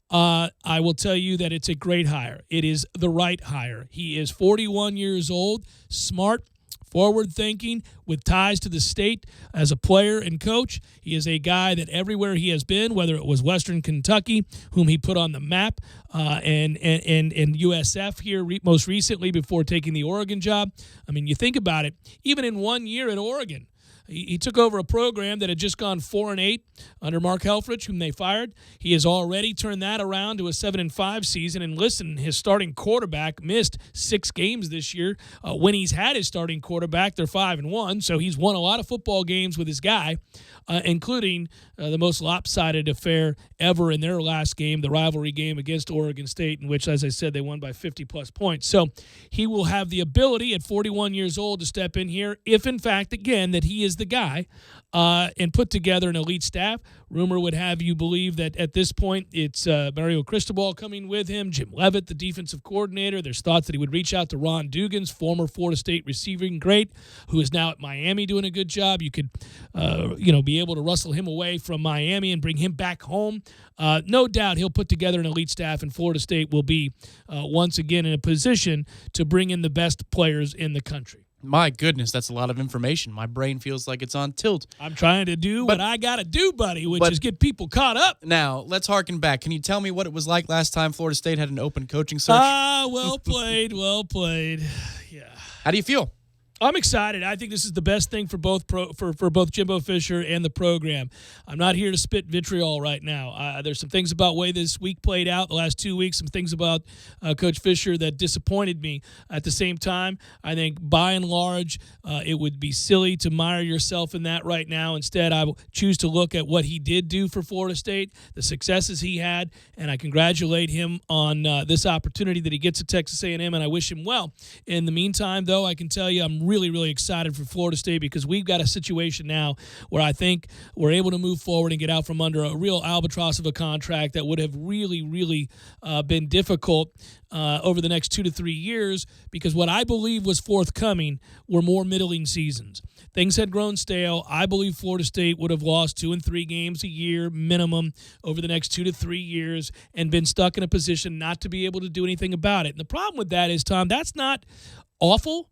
I will tell you that it's a great hire. It is the right hire. He is 41 years old, smart, forward-thinking, with ties to the state as a player and coach. He is a guy that everywhere he has been, whether it was Western Kentucky, whom he put on the map, and USF here most recently before taking the Oregon job. I mean, you think about it, even in 1 year at Oregon, he took over a program that had just gone 4-8 under Mark Helfrich, whom they fired. He has already turned that around to a 7-5 season. And listen, his starting quarterback missed 6 games this year. When he's had his starting quarterback, they're 5-1. So he's won a lot of football games with his guy, including the most lopsided affair ever in their last game, the rivalry game against Oregon State, in which, as I said, they won by 50-plus points. So he will have the ability at 41 years old to step in here if, in fact, again, that he is the guy, and put together an elite staff. Rumor would have you believe that at this point it's Mario Cristobal coming with him, Jim Leavitt, the defensive coordinator. There's thoughts that he would reach out to Ron Dugans, former Florida State receiving great, who is now at Miami doing a good job. You could, be able to rustle him away from Miami and bring him back home. No doubt he'll put together an elite staff, and Florida State will be once again in a position to bring in the best players in the country. My goodness, that's a lot of information. My brain feels like it's on tilt. I'm trying to do what I got to do, buddy, which is get people caught up. Now, let's harken back. Can you tell me what it was like last time Florida State had an open coaching search? Well played, well played. Yeah. How do you feel? I'm excited. I think this is the best thing for both for both Jimbo Fisher and the program. I'm not here to spit vitriol right now. There's some things about the way this week played out, the last 2 weeks, some things about Coach Fisher that disappointed me. At the same time, I think by and large, it would be silly to mire yourself in that right now. Instead, I will choose to look at what he did do for Florida State, the successes he had, and I congratulate him on this opportunity that he gets at Texas A&M, and I wish him well. In the meantime, though, I can tell you I'm really, really excited for Florida State because we've got a situation now where I think we're able to move forward and get out from under a real albatross of a contract that would have really, really been difficult over the next 2 to 3 years, because what I believe was forthcoming were more middling seasons. Things had grown stale. I believe Florida State would have lost 2 and 3 games a year minimum over the next 2 to 3 years and been stuck in a position not to be able to do anything about it. And the problem with that is, Tom, that's not awful.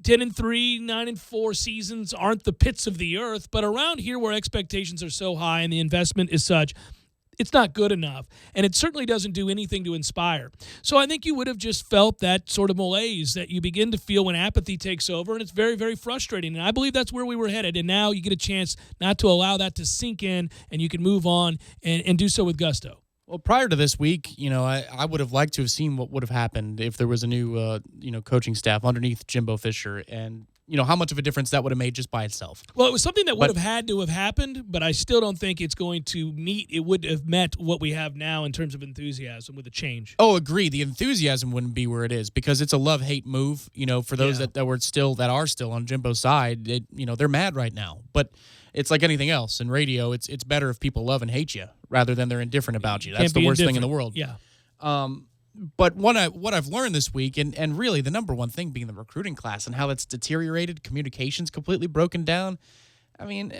10-3, 9-4 seasons aren't the pits of the earth, but around here where expectations are so high and the investment is such, it's not good enough, and it certainly doesn't do anything to inspire. So I think you would have just felt that sort of malaise that you begin to feel when apathy takes over, and it's very, very frustrating. And I believe that's where we were headed, and now you get a chance not to allow that to sink in, and you can move on and do so with gusto. Well, prior to this week, I would have liked to have seen what would have happened if there was a new, coaching staff underneath Jimbo Fisher, and how much of a difference that would have made just by itself. Well, it was something that would have had to have happened, but I still don't think it's going to meet. It would have met what we have now in terms of enthusiasm with a change. Oh, agree. The enthusiasm wouldn't be where it is because it's a love-hate move. For those that are still on Jimbo's side, they're mad right now, but. It's like anything else in radio. It's better if people love and hate you rather than they're indifferent about you. That's the worst thing in the world. Yeah. But what I've learned this week, and really the number one thing being the recruiting class and how that's deteriorated, communication's completely broken down. I mean,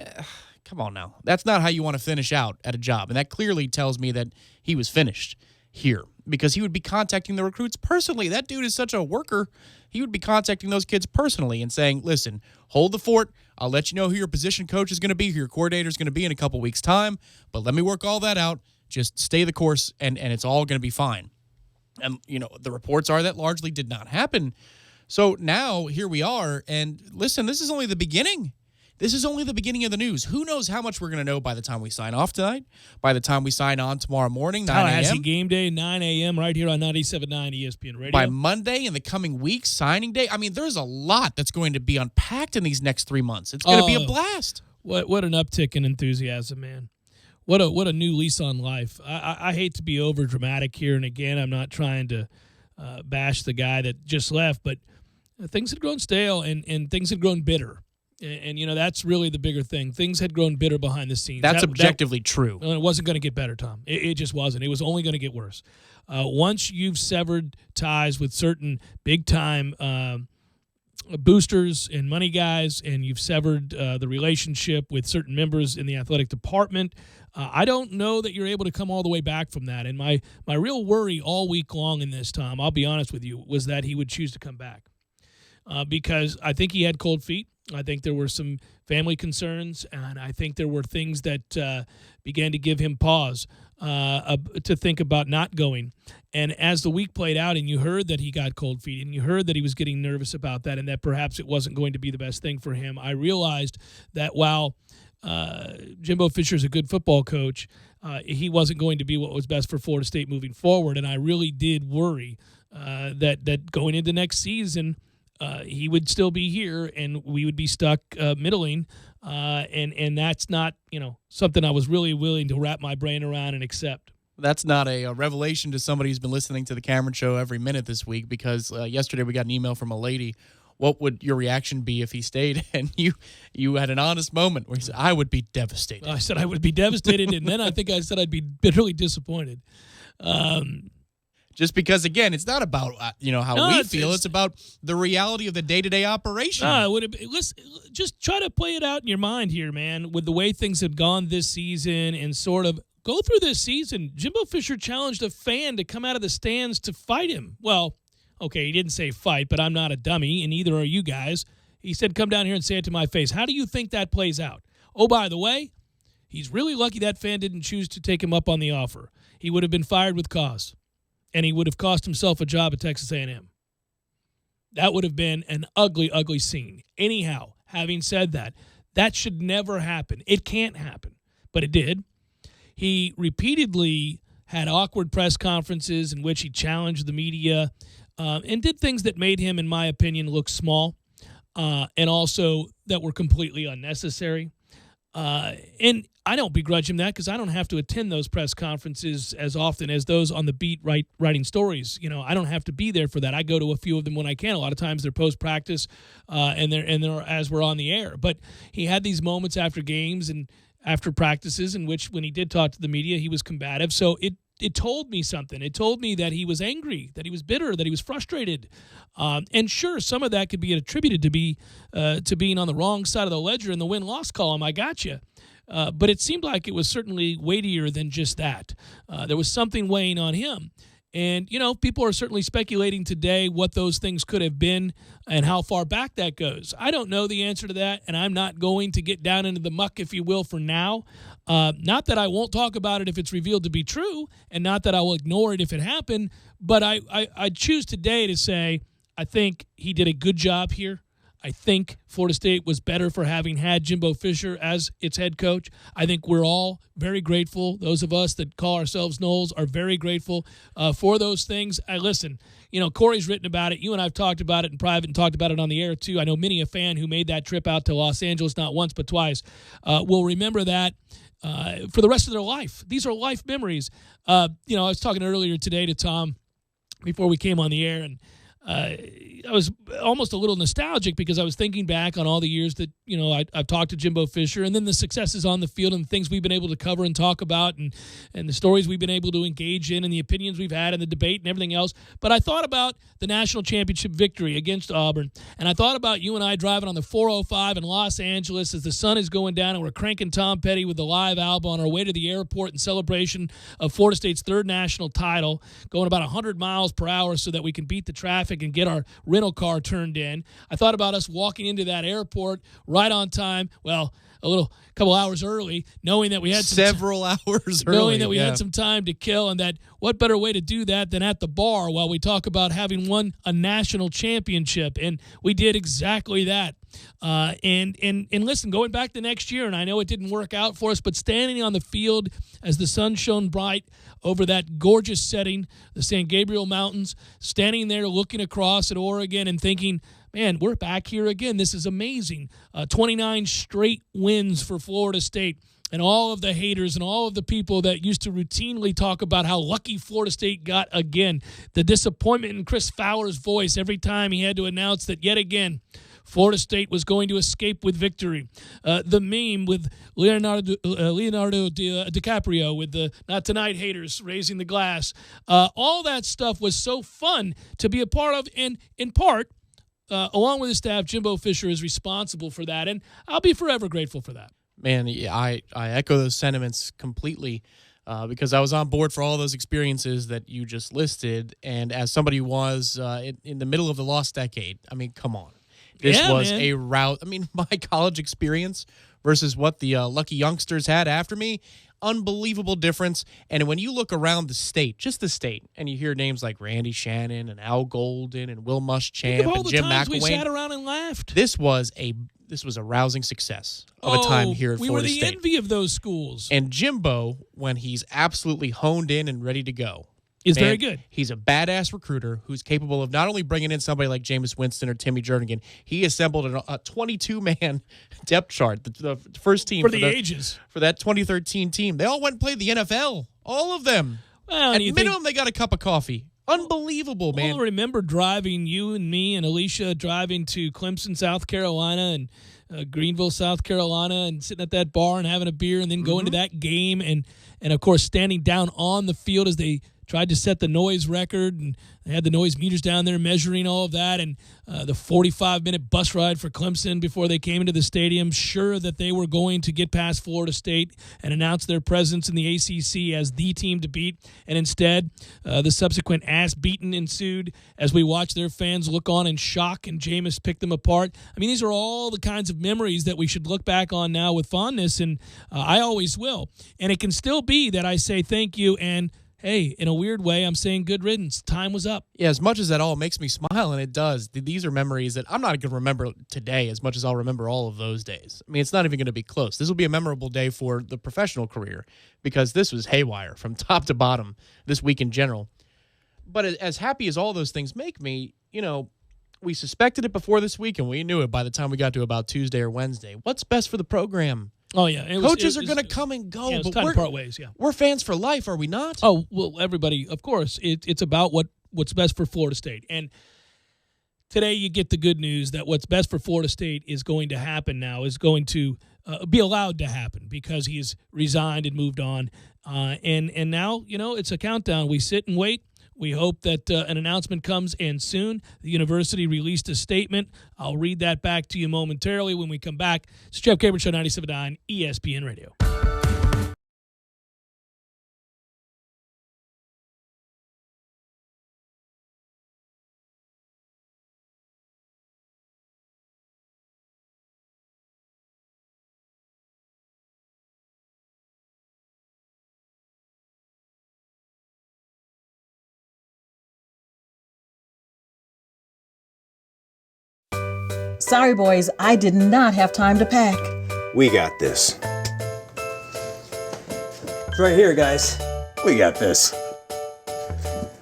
come on now. That's not how you want to finish out at a job. And that clearly tells me that he was finished here because he would be contacting the recruits personally. That dude is such a worker. He would be contacting those kids personally and saying, listen, hold the fort. I'll let you know who your position coach is going to be, who your coordinator is going to be in a couple weeks' time, but let me work all that out. Just stay the course, and it's all going to be fine. And, the reports are that largely did not happen. So now here we are, and listen, this is only the beginning. This is only the beginning of the news. Who knows how much we're going to know by the time we sign off tonight, by the time we sign on tomorrow morning, 9 a.m. Tallahassee game day, 9 a.m. right here on 97.9 ESPN Radio. By Monday in the coming week, signing day. I mean, there's a lot that's going to be unpacked in these next 3 months. It's going to be a blast. What an uptick in enthusiasm, man. What a new lease on life. I hate to be over dramatic here, and again, I'm not trying to bash the guy that just left, but Things had grown stale and things had grown bitter. And that's really the bigger thing. Things had grown bitter behind the scenes. That's objectively true. Well, it wasn't going to get better, Tom. It just wasn't. It was only going to get worse. Once you've severed ties with certain big-time boosters and money guys, and you've severed the relationship with certain members in the athletic department, I don't know that you're able to come all the way back from that. And my real worry all week long in this, Tom, I'll be honest with you, was that he would choose to come back. Because I think he had cold feet. I think there were some family concerns, and I think there were things that began to give him pause to think about not going. And as the week played out and you heard that he got cold feet and you heard that he was getting nervous about that and that perhaps it wasn't going to be the best thing for him, I realized that while Jimbo Fisher is a good football coach, he wasn't going to be what was best for Florida State moving forward. And I really did worry that going into next season, he would still be here and we would be stuck middling. And that's not, something I was really willing to wrap my brain around and accept. That's not a revelation to somebody who's been listening to the Cameron Show every minute this week, because yesterday we got an email from a lady. What would your reaction be if he stayed? And you had an honest moment where you said, I would be devastated. I said I would be devastated, and then I think I said I'd be bitterly disappointed. Just because, again, it's not about how we feel. It's about the reality of the day-to-day operation. Listen, just try to play it out in your mind here, man, with the way things have gone this season and sort of go through this season. Jimbo Fisher challenged a fan to come out of the stands to fight him. Well, okay, he didn't say fight, but I'm not a dummy, and neither are you guys. He said, come down here and say it to my face. How do you think that plays out? Oh, by the way, he's really lucky that fan didn't choose to take him up on the offer. He would have been fired with cause, and he would have cost himself a job at Texas A&M. That would have been an ugly, ugly scene. Anyhow, having said that, that should never happen. It can't happen, but it did. He repeatedly had awkward press conferences in which he challenged the media and did things that made him, in my opinion, look small and also that were completely unnecessary. And I don't begrudge him that because I don't have to attend those press conferences as often as those on the beat writing stories. I don't have to be there for that. I go to a few of them when I can. A lot of times they're post-practice and they're as we're on the air. But he had these moments after games and after practices in which when he did talk to the media, he was combative. So it told me something. It told me that he was angry, that he was bitter, that he was frustrated. And sure, some of that could be attributed to being on the wrong side of the ledger in the win-loss column. I got you. But it seemed like it was certainly weightier than just that. There was something weighing on him. And, people are certainly speculating today what those things could have been and how far back that goes. I don't know the answer to that, and I'm not going to get down into the muck, if you will, for now. Not that I won't talk about it if it's revealed to be true, and not that I will ignore it if it happened, but I choose today to say I think he did a good job here. I think Florida State was better for having had Jimbo Fisher as its head coach. I think we're all very grateful. Those of us that call ourselves Noles are very grateful for those things. Listen, Corey's written about it. You and I have talked about it in private and talked about it on the air too. I know many a fan who made that trip out to Los Angeles not once but twice will remember that for the rest of their life. These are life memories. I was talking earlier today to Tom before we came on the air, and I was almost a little nostalgic because I was thinking back on all the years that, I've talked to Jimbo Fisher, and then the successes on the field and the things we've been able to cover and talk about and the stories we've been able to engage in and the opinions we've had and the debate and everything else. But I thought about the national championship victory against Auburn, and I thought about you and I driving on the 405 in Los Angeles as the sun is going down and we're cranking Tom Petty with the live album on our way to the airport in celebration of Florida State's third national title, going about 100 miles per hour so that we can beat the traffic and get our rental car turned in. I thought about us walking into that airport right on time. Well, couple hours early, knowing that we had several hours early. Knowing that we had some time to kill, and that what better way to do that than at the bar while we talk about having won a national championship. And we did exactly that. And listen, going back the next year, and I know it didn't work out for us, but standing on the field as the sun shone bright over that gorgeous setting, the San Gabriel Mountains, standing there looking across at Oregon and thinking, man, we're back here again. This is amazing. 29 straight wins for Florida State. and all of the haters and all of the people that used to routinely talk about how lucky Florida State got again. The disappointment in Chris Fowler's voice every time he had to announce that yet again Florida State was going to escape with victory. The meme with Leonardo DiCaprio with the Not Tonight haters raising the glass. All that stuff was so fun to be a part of, and in part, along with his staff, Jimbo Fisher is responsible for that, and I'll be forever grateful for that. Man, I echo those sentiments completely because I was on board for all those experiences that you just listed, and as somebody who was in the middle of the lost decade, I mean, come on. This was a route. I mean, my college experience versus what the lucky youngsters had after me, unbelievable difference. And when you look around the state, just the state, and you hear names like Randy Shannon and Al Golden and Will Muschamp and Jim McElwain, we sat around and laughed. This was a rousing success of a time here at Florida State. We were the envy of those schools. And Jimbo, when he's absolutely honed in and ready to go, is very good. He's a badass recruiter who's capable of not only bringing in somebody like Jameis Winston or Timmy Jernigan. He assembled a 22-man depth chart, the first team for the ages for that 2013 team. They all went and played the NFL, all of them. Well, at minimum, they got a cup of coffee. Unbelievable, man. I remember driving, you and me and Alicia driving to Clemson, South Carolina, and Greenville, South Carolina, and sitting at that bar and having a beer, and then going to that game, and of course standing down on the field as they tried to set the noise record, and they had the noise meters down there measuring all of that, and the 45-minute bus ride for Clemson before they came into the stadium, sure that they were going to get past Florida State and announce their presence in the ACC as the team to beat, and instead the subsequent ass-beating ensued as we watched their fans look on in shock, and Jameis picked them apart. I mean, these are all the kinds of memories that we should look back on now with fondness, and I always will. And it can still be that I say thank you, and hey, in a weird way, I'm saying good riddance. Time was up. Yeah, as much as that all makes me smile, and it does, these are memories that I'm not going to remember today as much as I'll remember all of those days. I mean, it's not even going to be close. This will be a memorable day for the professional career because this was haywire from top to bottom this week in general. But as happy as all those things make me, you know, we suspected it before this week, and we knew it by the time we got to about Tuesday or Wednesday. What's best for the program? Oh, yeah. Coaches are going to come and go. Yeah, it's time to part ways, yeah. We're fans for life, are we not? Oh, well, everybody, of course. It's about what's best for Florida State. And today you get the good news that what's best for Florida State is going to happen now, is going to be allowed to happen because he's resigned and moved on. And now, you know, it's a countdown. We sit and wait. We hope that an announcement comes in soon. The university released a statement. I'll read that back to you momentarily when we come back. It's Jeff Cameron Show, 97.9 ESPN Radio. Sorry, boys, I did not have time to pack. We got this. It's right here, guys. We got this.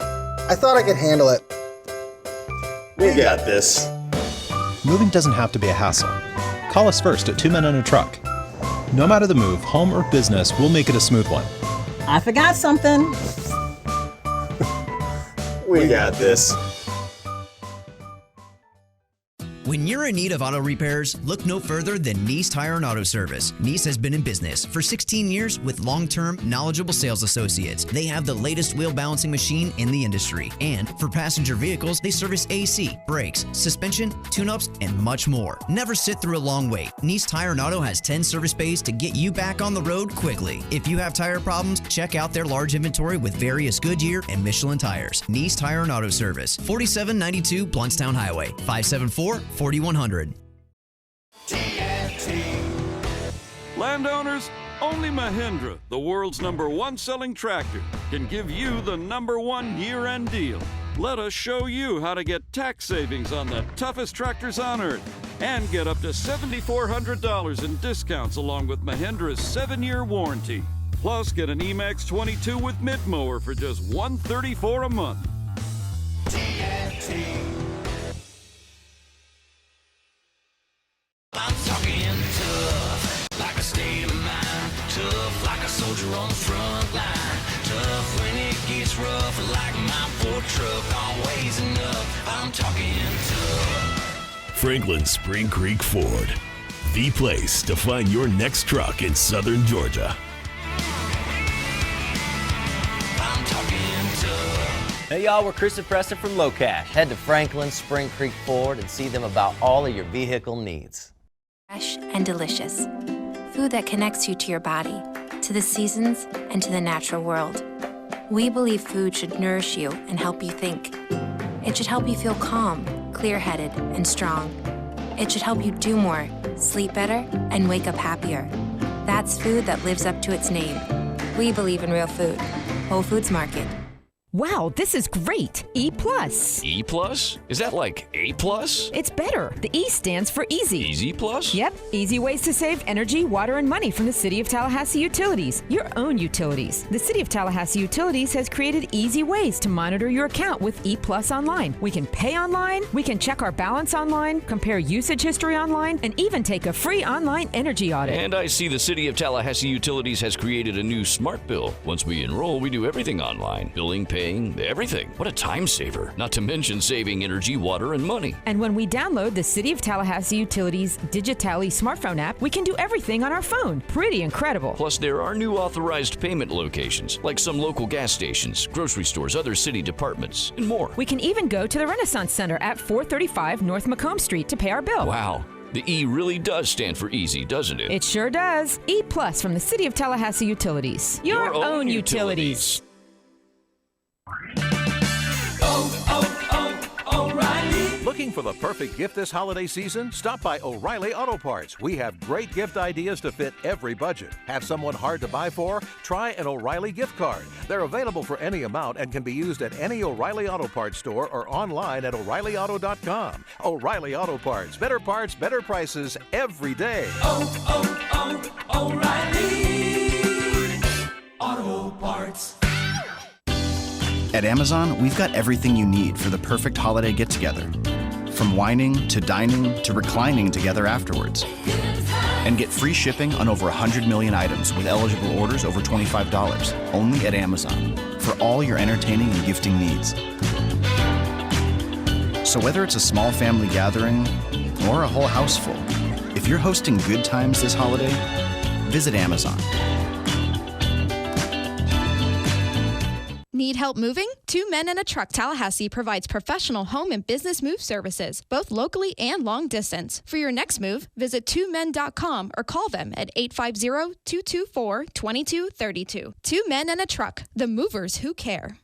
I thought I could handle it. We got this. Moving doesn't have to be a hassle. Call us first at 2 Men and a Truck. No matter the move, home or business, we'll make it a smooth one. I forgot something. We got this. When you're in need of auto repairs, look no further than Nice Tire and Auto Service. Nice has been in business for 16 years with long-term, knowledgeable sales associates. They have the latest wheel balancing machine in the industry. And for passenger vehicles, they service AC, brakes, suspension, tune-ups, and much more. Never sit through a long wait. Nice Tire and Auto has 10 service bays to get you back on the road quickly. If you have tire problems, check out their large inventory with various Goodyear and Michelin tires. Nice Tire and Auto Service, 4792 Bluntstown Highway, 574-4100. Landowners, only Mahindra, the world's #1 selling tractor, can give you the #1 year-end deal. Let us show you how to get tax savings on the toughest tractors on earth and get up to $7,400 in discounts along with Mahindra's 7-year warranty. Plus, get an Emax 22 with mid-mower for just $134 a month. I'm talking tough, like a state of mind. soldier on the front line. Tough when it gets rough, like my Ford truck, always enough. I'm talking tough. Franklin Spring Creek Ford, the place to find your next truck in southern Georgia. I'm talking tough. Hey y'all, we're Chris and Preston from Low Cash. Head to Franklin Spring Creek Ford and see them about all of your vehicle needs. Fresh and delicious. Food that connects you to your body, to the seasons, and to the natural world. We believe food should nourish you and help you think. It should help you feel calm, clear-headed, and strong. It should help you do more, sleep better, and wake up happier. That's food that lives up to its name. We believe in real food. Whole Foods Market. Wow, this is great. E+. E+? Is that like A+? It's better. The E stands for easy. Easy Plus? Yep, easy ways to save energy, water, and money from the City of Tallahassee Utilities, your own utilities. The City of Tallahassee Utilities has created easy ways to monitor your account with E+ online. We can pay online, we can check our balance online, compare usage history online, and even take a free online energy audit. And I see the City of Tallahassee Utilities has created a new smart bill. Once we enroll, we do everything online. Billing, paying, everything. What a time saver. Not to mention saving energy, water, and money. And when we download the City of Tallahassee Utilities Digitally smartphone app, we can do everything on our phone. Pretty incredible. Plus, there are new authorized payment locations, like some local gas stations, grocery stores, other city departments, and more. We can even go to the Renaissance Center at 435 North Macomb Street to pay our bill. Wow. The E really does stand for easy, doesn't it? It sure does. E+ from the City of Tallahassee Utilities. Your own utilities. O'Reilly. Looking for the perfect gift this holiday season? Stop by O'Reilly Auto Parts. We have great gift ideas to fit every budget. Have someone hard to buy for? Try an O'Reilly gift card. They're available for any amount and can be used at any O'Reilly Auto Parts store or online at O'ReillyAuto.com. O'Reilly Auto Parts. Better prices every day. O'Reilly Auto Parts. At Amazon, we've got everything you need for the perfect holiday get-together. From wining to dining to reclining together afterwards. And get free shipping on over 100 million items with eligible orders over $25, only at Amazon, for all your entertaining and gifting needs. So whether it's a small family gathering or a whole house full, if you're hosting good times this holiday, visit Amazon. Need help moving? 2 Men and a Truck Tallahassee provides professional home and business move services, both locally and long distance. For your next move, visit 2men.com or call them at 850-224-2232. 2 Men and a Truck, the movers who care.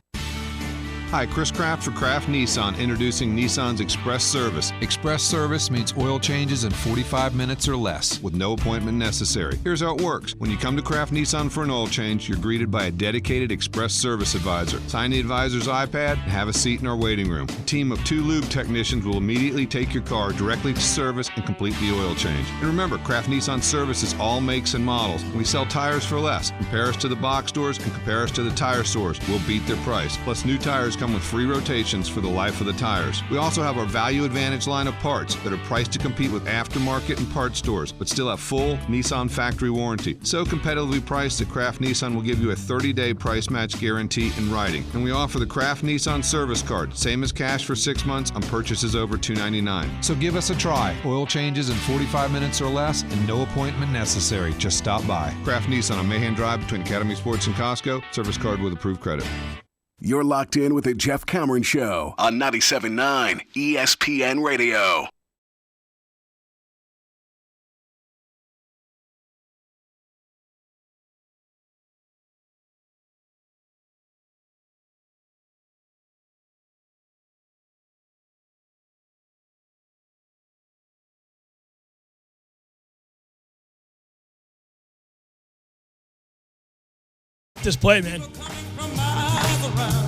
Hi, Chris Kraft for Kraft Nissan, introducing Nissan's Express Service. Express Service means oil changes in 45 minutes or less, with no appointment necessary. Here's how it works. When you come to Kraft Nissan for an oil change, you're greeted by a dedicated Express Service advisor. Sign the advisor's iPad and have a seat in our waiting room. A team of 2 lube technicians will immediately take your car directly to service and complete the oil change. And remember, Kraft Nissan services all makes and models. We sell tires for less. Compare us to the box stores and compare us to the tire stores. We'll beat their price. Plus, new tires come with free rotations for the life of the tires. We also have our Value Advantage line of parts that are priced to compete with aftermarket and parts stores, but still have full Nissan factory warranty. So competitively priced that Kraft Nissan will give you a 30-day price match guarantee in writing. And we offer the Kraft Nissan service card, same as cash for 6 months on purchases over $299. So give us a try. Oil changes in 45 minutes or less and no appointment necessary. Just stop by. Kraft Nissan on Mahan Drive between Academy Sports and Costco. Service card with approved credit. You're locked in with the Jeff Cameron Show on 97.9 ESPN Radio. This play, man.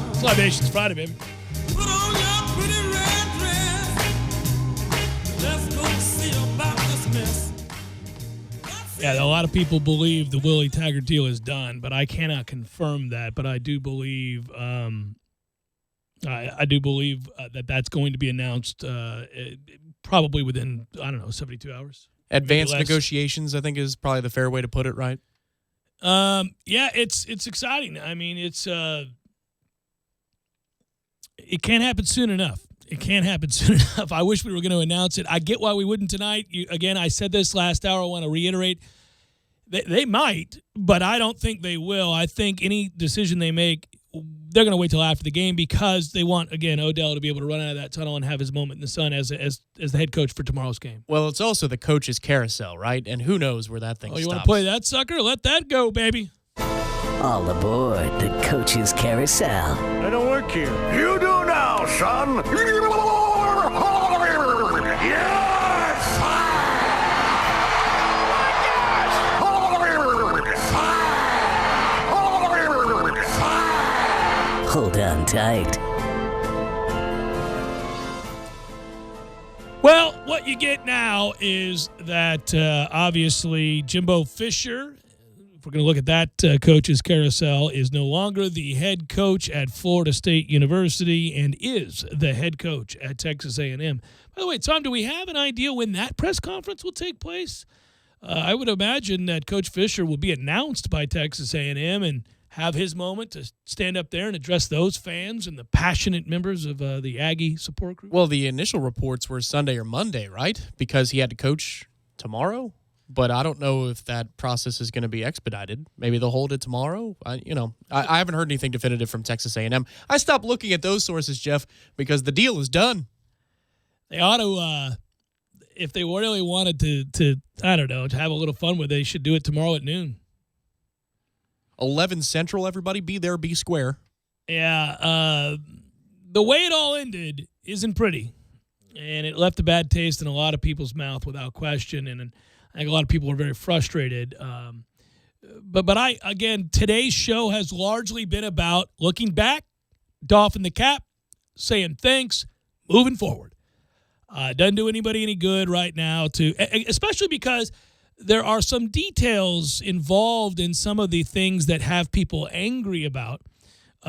It's Libations Friday, baby. Yeah, a lot of people believe the Willie Taggart deal is done, but I cannot confirm that. But I do believe, that that's going to be announced probably within 72 hours. Advanced negotiations, I think, is probably the fair way to put it, right? Yeah, it's exciting. I mean, it can't happen soon enough. It can't happen soon enough. I wish we were going to announce it. I get why we wouldn't tonight. Again, I said this last hour. I want to reiterate. They might, but I don't think they will. I think any decision they make, they're going to wait till after the game because they want, again, Odell to be able to run out of that tunnel and have his moment in the sun as the head coach for tomorrow's game. Well, it's also the coach's carousel, right? And who knows where that thing stops. You want to play that sucker? Let that go, baby. All aboard the coach's carousel. I don't work here. You do now, son. Hold on tight. Well, what you get now is that obviously Jimbo Fisher, if we're going to look at that coach's carousel, is no longer the head coach at Florida State University and is the head coach at Texas A&M. By the way, Tom, do we have an idea when that press conference will take place? I would imagine that Coach Fisher will be announced by Texas A&M and have his moment to stand up there and address those fans and the passionate members of the Aggie support group? Well, the initial reports were Sunday or Monday, right? Because he had to coach tomorrow. But I don't know if that process is going to be expedited. Maybe they'll hold it tomorrow. I haven't heard anything definitive from Texas A&M. I stopped looking at those sources, Jeff, because the deal is done. They ought to, if they really wanted to I don't know, to have a little fun with it, they should do it tomorrow at noon. 11 Central, everybody. Be there, be square. Yeah. The way it all ended isn't pretty. And it left a bad taste in a lot of people's mouth without question. And I think a lot of people are very frustrated. But again, today's show has largely been about looking back, doffing the cap, saying thanks, moving forward. Doesn't do anybody any good right now, especially because there are some details involved in some of the things that have people angry about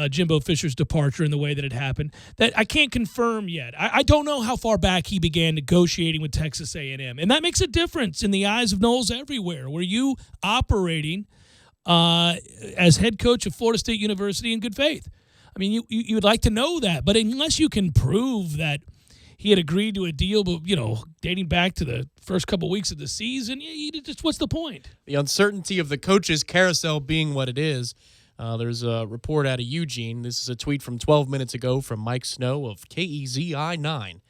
Jimbo Fisher's departure and the way that it happened that I can't confirm yet. I don't know how far back he began negotiating with Texas A&M, and that makes a difference in the eyes of Noles everywhere. Were you operating as head coach of Florida State University in good faith? I mean, you would like to know that, but unless you can prove that he had agreed to a deal, but dating back to the first couple weeks of the season, just what's the point? The uncertainty of the coach's carousel being what it is. There's a report out of Eugene. This is a tweet from 12 minutes ago from Mike Snow of KEZI 9.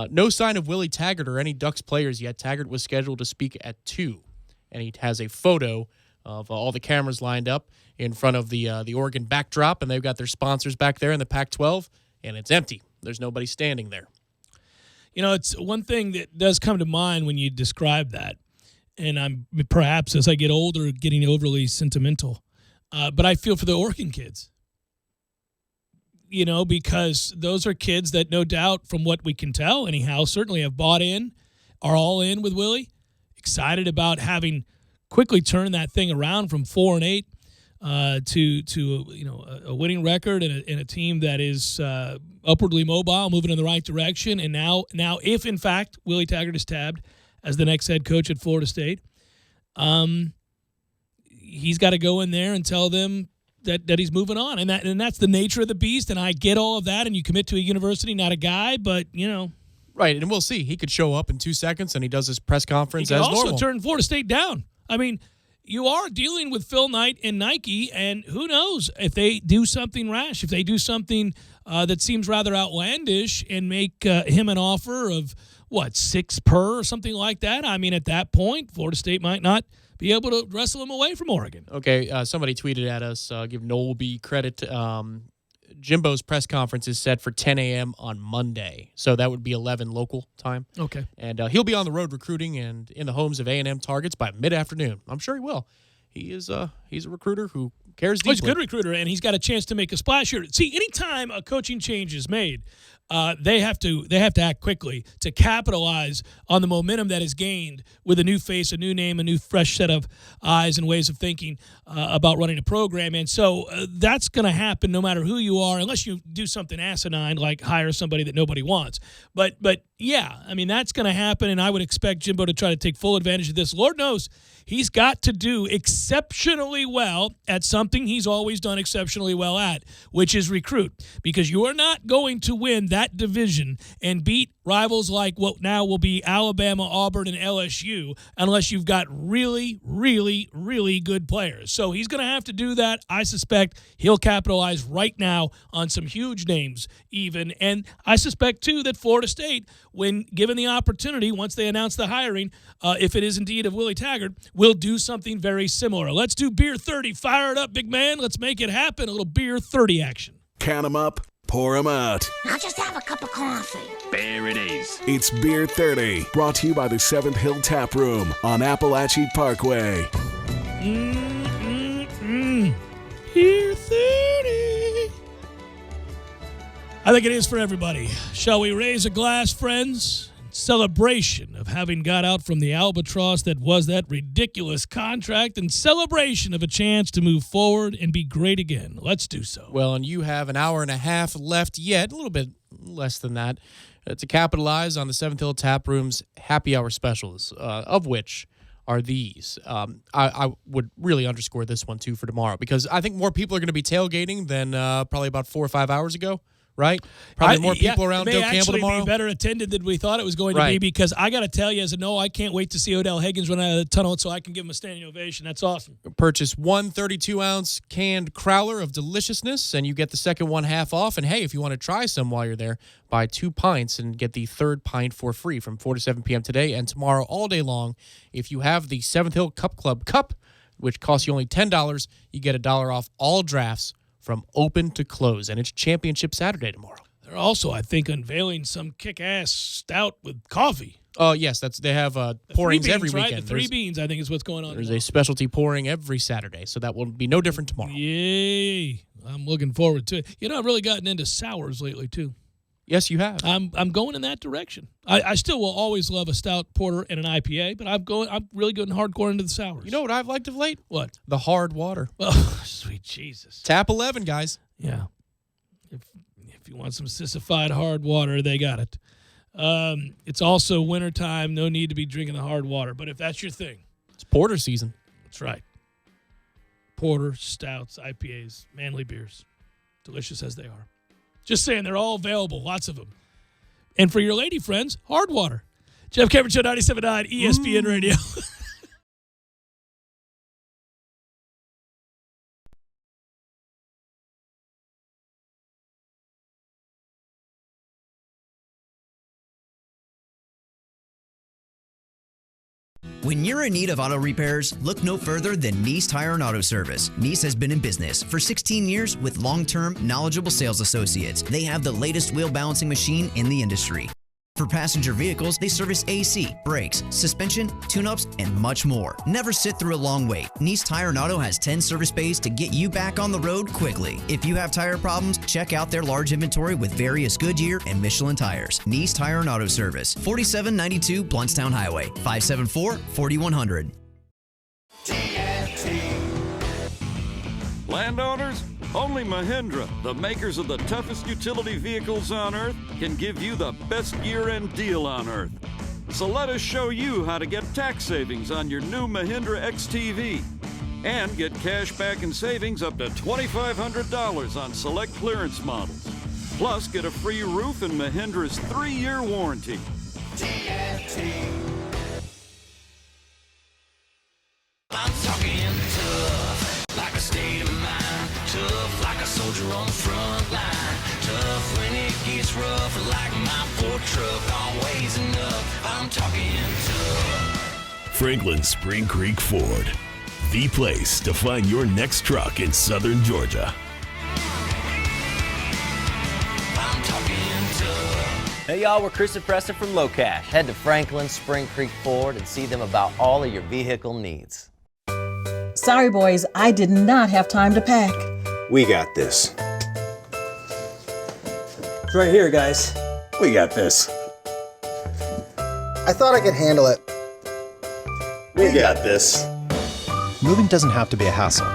No sign of Willie Taggart or any Ducks players yet. Taggart was scheduled to speak at 2, and he has a photo of all the cameras lined up in front of the Oregon backdrop, and they've got their sponsors back there in the Pac-12, and it's empty. There's nobody standing there. It's one thing that does come to mind when you describe that, and I'm perhaps as I get older getting overly sentimental, but I feel for the Oregon kids, because those are kids that no doubt from what we can tell anyhow certainly have bought in, are all in with Willie, excited about having quickly turned that thing around from 4-8 to a winning record and a team that is upwardly mobile, moving in the right direction. And now if in fact Willie Taggart is tabbed as the next head coach at Florida State, he's got to go in there and tell them that he's moving on, and that's the nature of the beast. And I get all of that. And you commit to a university, not a guy, but right. And we'll see. He could show up in 2 seconds, and he does his press conference as normal. He could also turn Florida State down. I mean, you are dealing with Phil Knight and Nike, and who knows if they do something rash, if they do something that seems rather outlandish and make him an offer of, $6 per or something like that. I mean, at that point, Florida State might not be able to wrestle him away from Oregon. Okay, somebody tweeted at us, give Noel B credit. Jimbo's press conference is set for 10 a.m. on Monday, so that would be 11 local time. Okay. And he'll be on the road recruiting and in the homes of A&M targets by mid-afternoon. I'm sure he will. He's a recruiter who cares deeply. He's a good recruiter, and he's got a chance to make a splash here. See, anytime a coaching change is made, they have to act quickly to capitalize on the momentum that is gained with a new face, a new name, a new fresh set of eyes and ways of thinking about running a program. And so that's going to happen no matter who you are, unless you do something asinine like hire somebody that nobody wants. But yeah, I mean, that's going to happen, and I would expect Jimbo to try to take full advantage of this. Lord knows he's got to do exceptionally well at something he's always done exceptionally well at, which is recruit, because you are not going to win that division and beat rivals like what now will be Alabama, Auburn, and LSU unless you've got really, really, really good players. So he's going to have to do that. I suspect he'll capitalize right now on some huge names even, and I suspect, too, that Florida State, when given the opportunity, once they announce the hiring, if it is indeed of Willie Taggart, will do something very similar. Let's do Beer 30. Fire it up, big man. Let's make it happen. A little Beer 30 action. Count 'em up, pour 'em out. I'll just have a cup of coffee. There it is. It's Beer 30, brought to you by the 7th Hill Tap Room on Appalachia Parkway. Beer 30. I think it is for everybody. Shall we raise a glass, friends? Celebration of having got out from the albatross that was that ridiculous contract, and celebration of a chance to move forward and be great again. Let's do so. Well, and you have an hour and a half left yet, a little bit less than that, to capitalize on the 7th Hill Tap Room's happy hour specials, of which are these. I would really underscore this one, too, for tomorrow, because I think more people are going to be tailgating than probably about 4 or 5 hours ago. Right? Probably more people around Doak Campbell tomorrow. It may actually be better attended than we thought it was going to be, because I got to tell you, I can't wait to see Odell Higgins run out of the tunnel so I can give him a standing ovation. That's awesome. Purchase one 32-ounce canned crowler of deliciousness, and you get the second one half off. And, hey, if you want to try some while you're there, buy 2 pints and get the third pint for free from 4 to 7 p.m. today and tomorrow all day long. If you have the 7th Hill Cup Club Cup, which costs you only $10, you get $1 off all drafts from open to close, and it's Championship Saturday tomorrow. They're also, I think, unveiling some kick-ass stout with coffee. Oh, yes, they have pourings every weekend. Right? The three beans, I think, is what's going on. There's a specialty pouring every Saturday, so that will be no different tomorrow. Yay! I'm looking forward to it. I've really gotten into sours lately too. Yes, you have. I'm going in that direction. I still will always love a stout porter and an IPA, but I'm really going hardcore into the sours. You know what I've liked of late? What? The hard water. Oh, sweet Jesus. Tap 11, guys. Yeah. If you want some sissified hard water, they got it. It's also wintertime. No need to be drinking the hard water. But if that's your thing. It's porter season. That's right. Porter, stouts, IPAs, manly beers. Delicious as they are. Just saying, they're all available. Lots of them. And for your lady friends, hard water. Jeff Cameron Show, 97.9 ESPN Radio. When you're in need of auto repairs, look no further than Nice Tire and Auto Service. Nice has been in business for 16 years with long-term, knowledgeable sales associates. They have the latest wheel balancing machine in the industry. For passenger vehicles, they service AC, brakes, suspension, tune-ups, and much more. Never sit through a long wait. Nice Tire and Auto has 10 service bays to get you back on the road quickly. If you have tire problems, check out their large inventory with various Goodyear and Michelin tires. Nice Tire and Auto Service, 4792 Bluntstown Highway, 574-4100. Landowners, only Mahindra, the makers of the toughest utility vehicles on Earth, can give you the best year-end deal on Earth. So let us show you how to get tax savings on your new Mahindra XTV and get cash back and savings up to $2,500 on select clearance models. Plus, get a free roof and Mahindra's 3-year warranty. I'm talking tough, like a state of mind. Tough like a soldier on the front line. Tough when it gets rough, like my Ford truck. Always enough, I'm talking tough. Franklin Spring Creek Ford, the place to find your next truck in southern Georgia. I'm talking tough. Hey y'all, we're Chris and Preston from Low Cash. Head to Franklin Spring Creek Ford and see them about all of your vehicle needs. Sorry, boys, I did not have time to pack. We got this. It's right here, guys. We got this. I thought I could handle it. We got this. Moving doesn't have to be a hassle.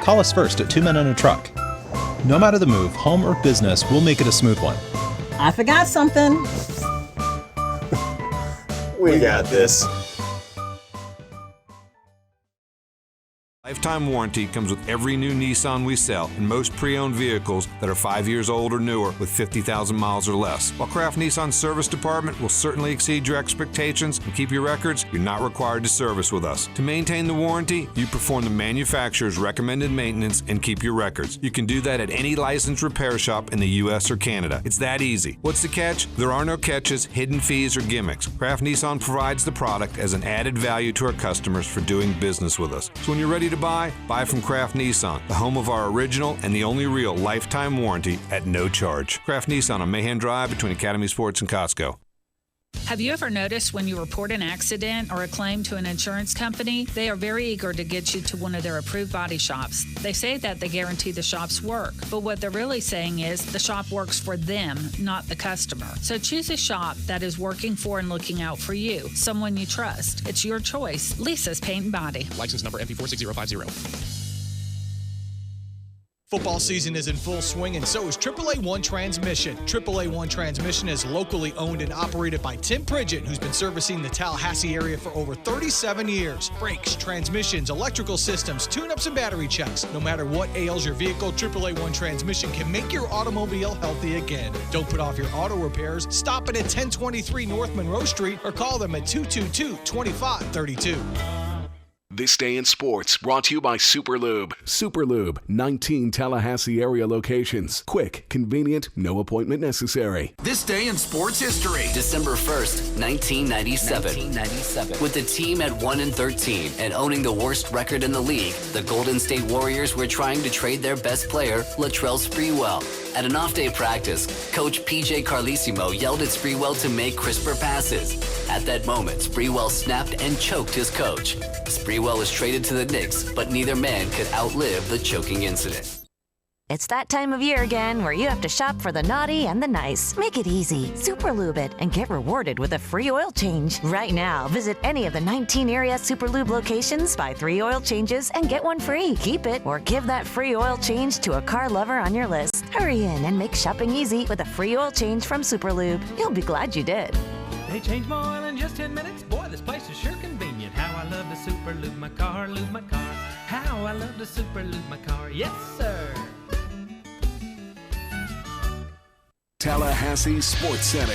Call us first at 2 Men and a Truck. No matter the move, home or business, we'll make it a smooth one. I forgot something. We got this. Lifetime warranty comes with every new Nissan we sell and most pre-owned vehicles that are 5 years old or newer with 50,000 miles or less. While Kraft Nissan's service department will certainly exceed your expectations and keep your records, you're not required to service with us. To maintain the warranty, you perform the manufacturer's recommended maintenance and keep your records. You can do that at any licensed repair shop in the U.S. or Canada. It's that easy. What's the catch? There are no catches, hidden fees, or gimmicks. Kraft Nissan provides the product as an added value to our customers for doing business with us. So when you're ready to buy from Kraft Nissan, the home of our original and the only real lifetime warranty at no charge. Kraft Nissan on Mahan Drive between Academy Sports and Costco. Have you ever noticed when you report an accident or a claim to an insurance company, they are very eager to get you to one of their approved body shops. They say that they guarantee the shop's work, but what they're really saying is the shop works for them, not the customer. So choose a shop that is working for and looking out for you, someone you trust. It's your choice. Lisa's Paint and Body. License number MP46050. Football season is in full swing, and so is AAA One Transmission. AAA One Transmission is locally owned and operated by Tim Pridgett, who's been servicing the Tallahassee area for over 37 years. Brakes, transmissions, electrical systems, tune-ups, and battery checks. No matter what ails your vehicle, AAA One Transmission can make your automobile healthy again. Don't put off your auto repairs. Stop it at 1023 North Monroe Street or call them at 222-2532. This Day in Sports, brought to you by Super Lube. Super Lube, 19 Tallahassee area locations. Quick, convenient, no appointment necessary. This Day in Sports history. December 1st, 1997. With the team at 1-13 and owning the worst record in the league, the Golden State Warriors were trying to trade their best player, Latrell Sprewell. At an off-day practice, Coach P.J. Carlesimo yelled at Sprewell to make crisper passes. At that moment, Sprewell snapped and choked his coach. Sprewell was traded to the Knicks, but neither man could outlive the choking incident. It's that time of year again where you have to shop for the naughty and the nice. Make it easy. Super Lube it and get rewarded with a free oil change. Right now, visit any of the 19 area Super Lube locations, buy 3 oil changes, and get 1 free. Keep it or give that free oil change to a car lover on your list. Hurry in and make shopping easy with a free oil change from Super Lube. You'll be glad you did. They change my oil in just 10 minutes. Boy, this place is sure convenient. How I love to Super Lube my car, lube my car. How I love to Super Lube my car. Yes, sir. Tallahassee Sports Center.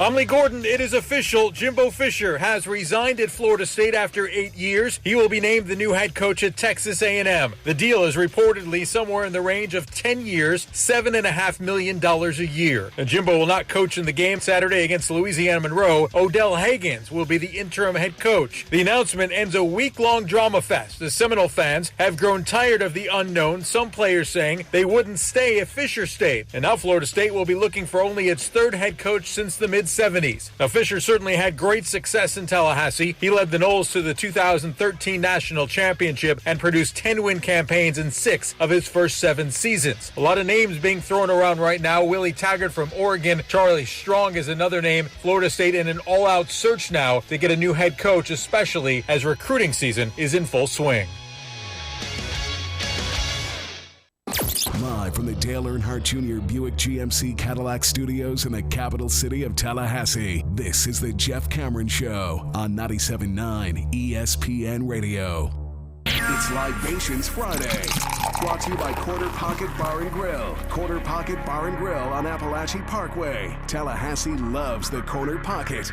I'm Lee Gordon. It is official. Jimbo Fisher has resigned at Florida State after 8 years. He will be named the new head coach at Texas A&M. The deal is reportedly somewhere in the range of 10 years, $7.5 million a year. And Jimbo will not coach in the game Saturday against Louisiana Monroe. Odell Haggins will be the interim head coach. The announcement ends a week-long drama fest. The Seminole fans have grown tired of the unknown, some players saying they wouldn't stay if Fisher stayed. And now Florida State will be looking for only its third head coach since the mid-70s. Now, Fisher certainly had great success in Tallahassee. He led the Noles to the 2013 National Championship and produced 10-win campaigns in 6 of his first 7 seasons. A lot of names being thrown around right now. Willie Taggart from Oregon. Charlie Strong is another name. Florida State in an all-out search now to get a new head coach, especially as recruiting season is in full swing. Live from the Dale Earnhardt Jr. Buick GMC Cadillac Studios in the capital city of Tallahassee, this is the Jeff Cameron Show on 97.9 ESPN Radio. It's Libations Friday, brought to you by Corner Pocket Bar and Grill. Corner Pocket Bar and Grill on Appalachia Parkway. Tallahassee loves the Corner Pocket.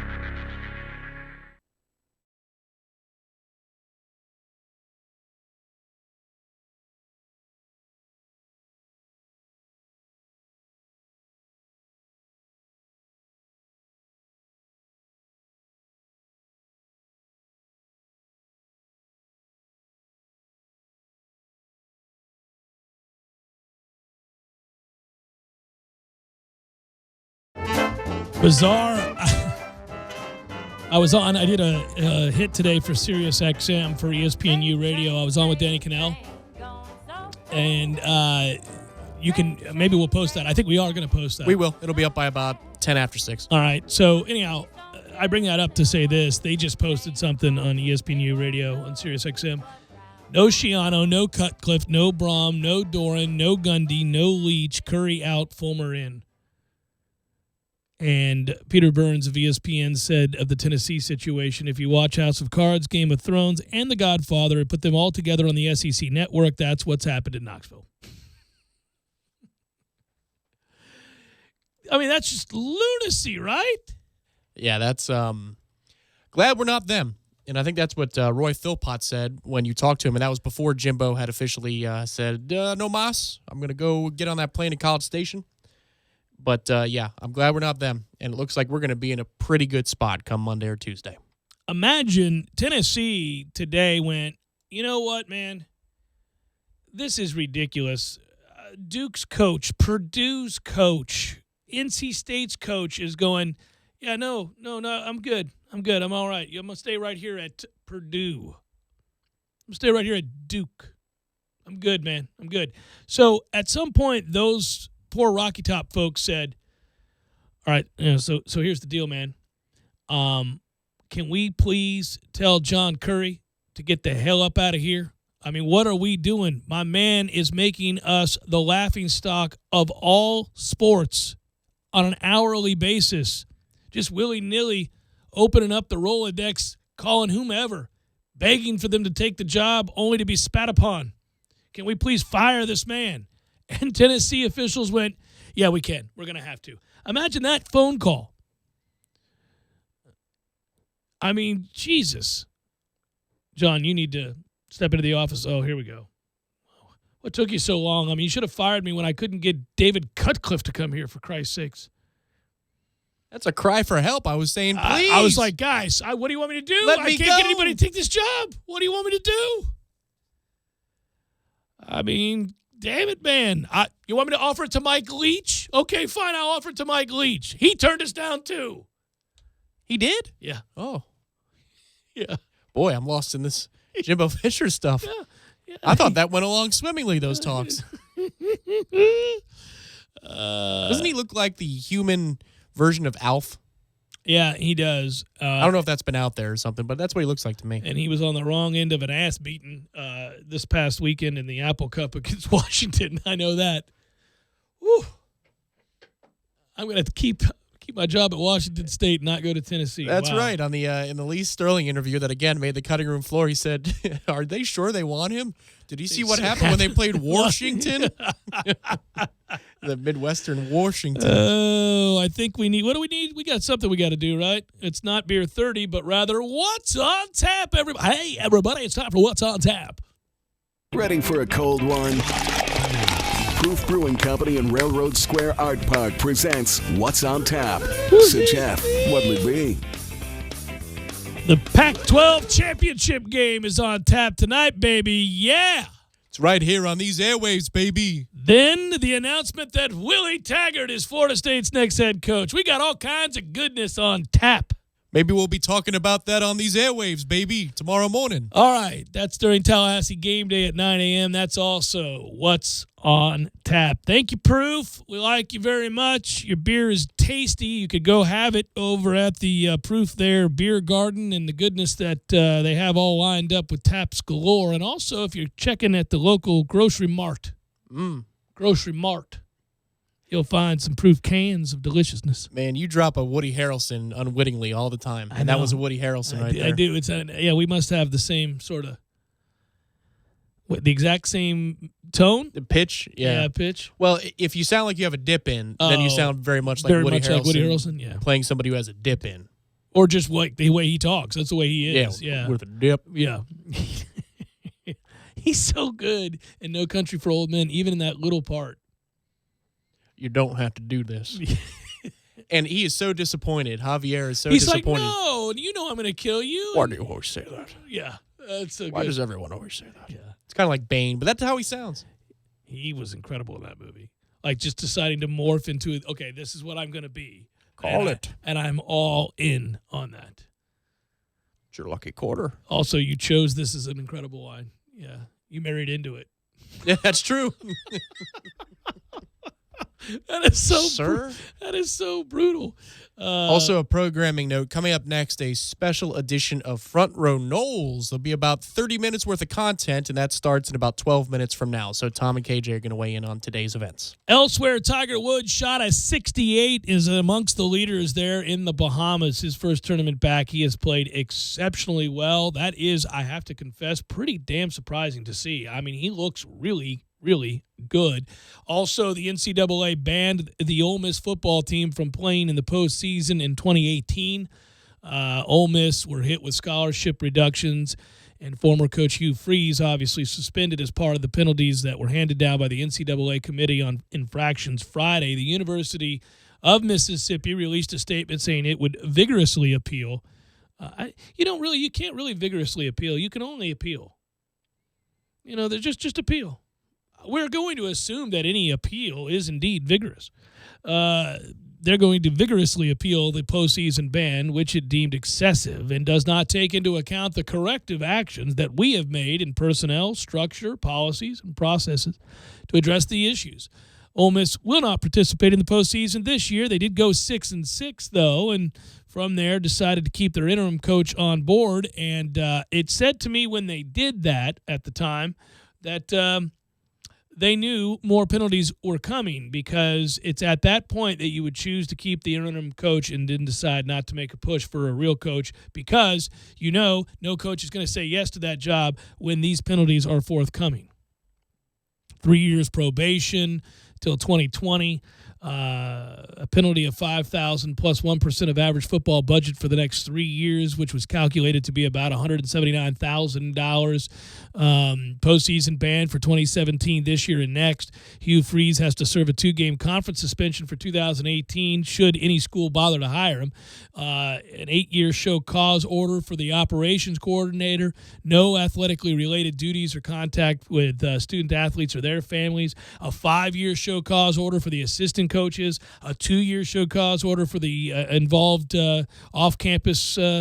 Bizarre. I did a hit today for Sirius XM for ESPNU Radio. I was on with Danny Cannell. And maybe we'll post that. I think we are going to post that. We will. It'll be up by about 10 after 6. All right. So anyhow, I bring that up to say this. They just posted something on ESPNU Radio on Sirius XM. No Schiano, no Cutcliffe, no Brom, no Doran, no Gundy, no Leach, Curry out, Fulmer in. And Peter Burns of ESPN said of the Tennessee situation, if you watch House of Cards, Game of Thrones, and The Godfather and put them all together on the SEC network, that's what's happened in Knoxville. I mean, that's just lunacy, right? Yeah, that's glad we're not them. And I think that's what Roy Philpott said when you talked to him, and that was before Jimbo had officially said, no mas, I'm going to go get on that plane to College Station. But, yeah, I'm glad we're not them, and it looks like we're going to be in a pretty good spot come Monday or Tuesday. Imagine Tennessee today went, you know what, man? This is ridiculous. Duke's coach, Purdue's coach, NC State's coach is going, yeah, no, I'm good. I'm all right. I'm going to stay right here at Purdue. I'm going to stay right here at Duke. I'm good, man. I'm good. So at some point, those poor Rocky Top folks said, all right, so here's the deal, man. Can we please tell John Curry to get the hell up out of here? I mean, what are we doing? My man is making us the laughingstock of all sports on an hourly basis. Just willy-nilly opening up the Rolodex, calling whomever, begging for them to take the job only to be spat upon. Can we please fire this man? And Tennessee officials went, yeah, we can. We're going to have to. Imagine that phone call. I mean, Jesus. John, you need to step into the office. Oh, here we go. What took you so long? I mean, you should have fired me when I couldn't get David Cutcliffe to come here, for Christ's sakes. That's a cry for help. I was saying, please. I was like, guys, what do you want me to do? Let me I can't go. get anybody to take this job. What do you want me to do? I mean, damn it, man. You want me to offer it to Mike Leach? Okay, fine. I'll offer it to Mike Leach. He turned us down, too. He did? Yeah. Oh. Yeah. Boy, I'm lost in this Jimbo Fisher stuff. Yeah. I thought that went along swimmingly, those talks. Doesn't he look like the human version of Alf? Yeah, he does. I don't know if that's been out there or something, but that's what he looks like to me. And he was on the wrong end of an ass beating this past weekend in the Apple Cup against Washington. I know that. Whew. I'm going to keep my job at Washington State and not go to Tennessee. That's Wow. right. On the in the Lee Sterling interview that, again, made the cutting room floor, he said, are they sure they want him? Did you see what happened when they played Washington? The Midwestern Washington. Oh, I think we need – what do we need? We got something we got to do, right? It's not Beer 30, but rather What's on Tap, everybody. Hey, everybody, it's time for What's on Tap. Ready for a cold one? Proof Brewing Company in Railroad Square Art Park presents What's on Tap. So, Jeff, what'll it be? The Pac-12 championship game is on tap tonight, baby. Yeah. It's right here on these airwaves, baby. Then the announcement that Willie Taggart is Florida State's next head coach. We got all kinds of goodness on tap. Maybe we'll be talking about that on these airwaves, baby, tomorrow morning. All right. That's during Tallahassee game day at 9 a.m. That's also What's on Tap. Thank you, Proof. We like you very much. Your beer is tasty. You could go have it over at the Proof there beer garden and the goodness that they have all lined up with taps galore. And also, if you're checking at the local grocery mart, you'll find some Proof cans of deliciousness. Man, you drop a Woody Harrelson unwittingly all the time. And that was a Woody Harrelson right there. I do. Yeah, we must have the same sort of, the exact same tone? The pitch? Yeah, pitch. Well, if you sound like you have a dip in, then you sound very much like Woody Harrelson. Yeah. Playing somebody who has a dip in. Or just like the way he talks. That's the way he is. Yeah. With a dip. Yeah. He's so good in No Country for Old Men, even in that little part. You don't have to do this. And he is so disappointed. Javier is so He's disappointed. He's like, no, you know I'm going to kill you. Why do you always say that? Yeah, that's so good. Why does everyone always say that? Yeah. It's kind of like Bane, but that's how he sounds. He was incredible in that movie. Like just deciding to morph into, okay, this is what I'm going to be. Call it. And I'm all in on that. It's your lucky quarter. Also, you chose this as an incredible wine. Yeah, you married into it. Yeah, that's true. That is so Sir? That is so brutal. Also, a programming note coming up next: a special edition of Front Row Knowles. There'll be about 30 minutes worth of content, and that starts in about 12 minutes from now. So Tom and KJ are going to weigh in on today's events. Elsewhere, Tiger Woods shot a 68, is amongst the leaders there in the Bahamas. His first tournament back. He has played exceptionally well. That is, I have to confess, pretty damn surprising to see. I mean, he looks really good. Also, the NCAA banned the Ole Miss football team from playing in the postseason in 2018. Ole Miss were hit with scholarship reductions, and former coach Hugh Freeze obviously suspended as part of the penalties that were handed down by the NCAA Committee on Infractions Friday. The University of Mississippi released a statement saying it would vigorously appeal. You can't really vigorously appeal. You can only appeal. They're just appeal. We're going to assume that any appeal is indeed vigorous. They're going to vigorously appeal the postseason ban, which it deemed excessive and does not take into account the corrective actions that we have made in personnel, structure, policies, and processes to address the issues. Ole Miss will not participate in the postseason this year. They did go 6-6, though, and from there decided to keep their interim coach on board. And it said to me when they did that at the time that they knew more penalties were coming, because it's at that point that you would choose to keep the interim coach and then decide not to make a push for a real coach, because no coach is going to say yes to that job when these penalties are forthcoming. 3 years probation till 2020, a penalty of $5,000 plus 1% of average football budget for the next 3 years, which was calculated to be about $179,000. Postseason ban for 2017 this year and next. Hugh Freeze has to serve a 2-game conference suspension for 2018 should any school bother to hire him. An 8-year show cause order for the operations coordinator. No athletically related duties or contact with student athletes or their families. A 5-year show cause order for the assistant coaches. A 2-year show cause order for the involved off-campus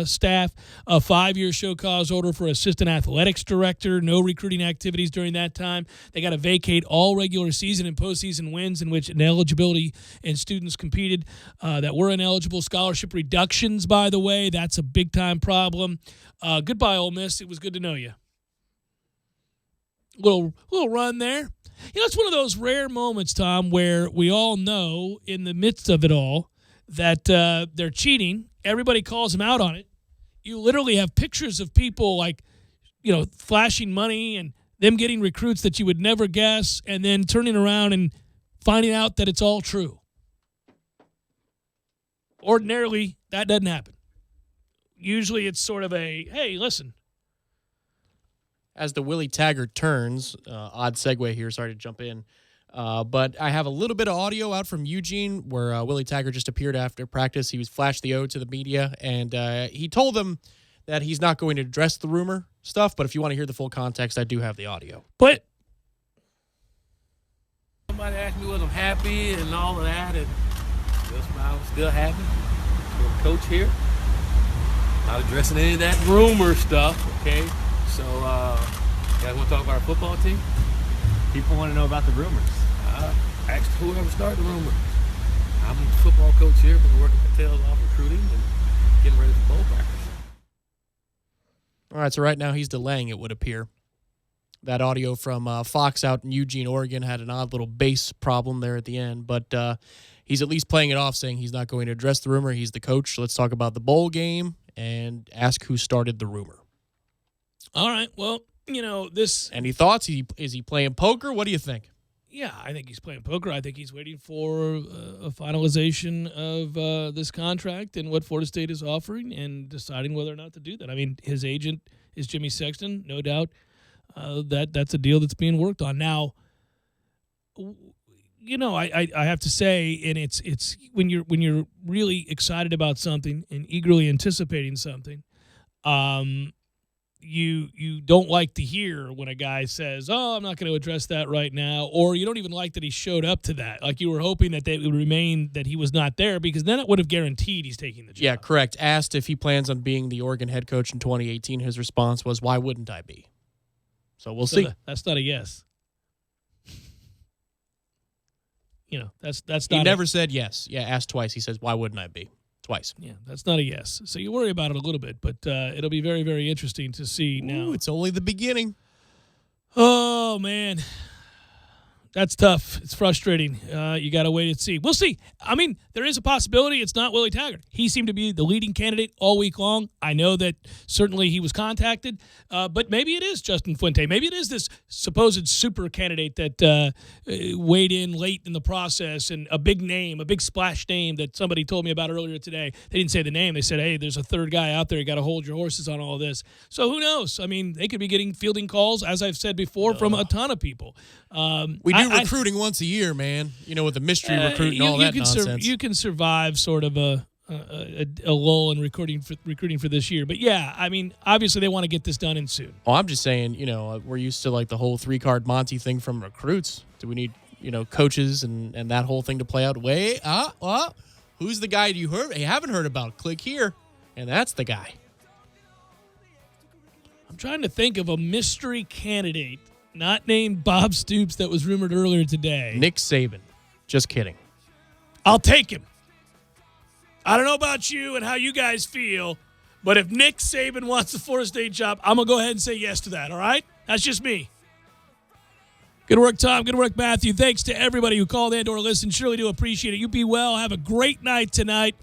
staff. A 5-year show cause order for assistant athletics director. No recruiting activities during that time. They got to vacate all regular season and postseason wins in which ineligibility and students competed that were ineligible. Scholarship reductions, by the way, that's a big-time problem. Goodbye, Ole Miss. It was good to know you. Little run there. It's one of those rare moments, Tom, where we all know in the midst of it all that they're cheating. Everybody calls them out on it. You literally have pictures of people flashing money and them getting recruits that you would never guess, and then turning around and finding out that it's all true. Ordinarily, that doesn't happen. Usually it's sort of a, hey, listen. As the Willie Taggart turns, odd segue here, sorry to jump in, but I have a little bit of audio out from Eugene where Willie Taggart just appeared after practice. He was flashed the O to the media, and he told them that he's not going to address the rumor stuff, but if you want to hear the full context, I do have the audio. But somebody asked me was I'm happy and all of that, and I was still happy. I'm a coach here. Not addressing any of that rumor stuff, okay? So, you guys want to talk about our football team? People want to know about the rumors. Ask whoever started the rumor. I'm a football coach here, been working my tails off recruiting and getting ready for bowl practice. All right, so right now he's delaying, it would appear. That audio from Fox out in Eugene, Oregon had an odd little bass problem there at the end, but he's at least playing it off, saying he's not going to address the rumor. He's the coach. So let's talk about the bowl game and ask who started the rumor. All right, well, this... Any thoughts? Is he playing poker? What do you think? Yeah, I think he's playing poker. I think he's waiting for a finalization of this contract and what Florida State is offering and deciding whether or not to do that. I mean, his agent is Jimmy Sexton, no doubt. That's a deal that's being worked on. Now, I have to say, and it's when you're really excited about something and eagerly anticipating something, you don't like to hear when a guy says, "Oh, I'm not going to address that right now," or you don't even like that he showed up to that. Like you were hoping that they would remain, that he was not there, because then it would have guaranteed he's taking the job. Yeah, correct. Asked if he plans on being the Oregon head coach in 2018, his response was, "Why wouldn't I be?" So we'll see. That's not a yes. that's not. He never said yes. Yeah, asked twice. He says, "Why wouldn't I be?" Twice. Yeah, that's not a yes. So you worry about it a little bit, but it'll be very, very interesting to see now. Ooh, it's only the beginning. Oh, man. That's tough. It's frustrating. You got to wait and see. We'll see. I mean, there is a possibility it's not Willie Taggart. He seemed to be the leading candidate all week long. I know that certainly he was contacted, but maybe it is Justin Fuente. Maybe it is this supposed super candidate that weighed in late in the process, and a big name, a big splash name that somebody told me about earlier today. They didn't say the name. They said, hey, there's a third guy out there. You got to hold your horses on all this. So who knows? I mean, they could be getting fielding calls, as I've said before, from a ton of people. We do recruiting once a year, man. With the mystery recruit and all that nonsense. You can survive sort of a lull in recruiting for this year. But, yeah, I mean, obviously they want to get this done in soon. Oh, I'm just saying, we're used to like the whole 3-card Monty thing from recruits. Do we need, coaches and that whole thing to play out? Who's the guy you haven't heard about? Click here, and that's the guy. I'm trying to think of a mystery candidate not named Bob Stoops that was rumored earlier today. Nick Saban. Just kidding. I'll take him. I don't know about you and how you guys feel, but if Nick Saban wants the Florida State job, I'm going to go ahead and say yes to that, all right? That's just me. Good work, Tom. Good work, Matthew. Thanks to everybody who called in or listened. Surely do appreciate it. You be well. Have a great night tonight.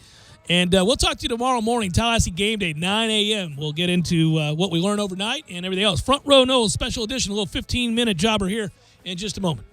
And we'll talk to you tomorrow morning, Tallahassee Game Day, 9 a.m. We'll get into what we learned overnight and everything else. Front Row Knowles special edition, a little 15-minute jobber here in just a moment.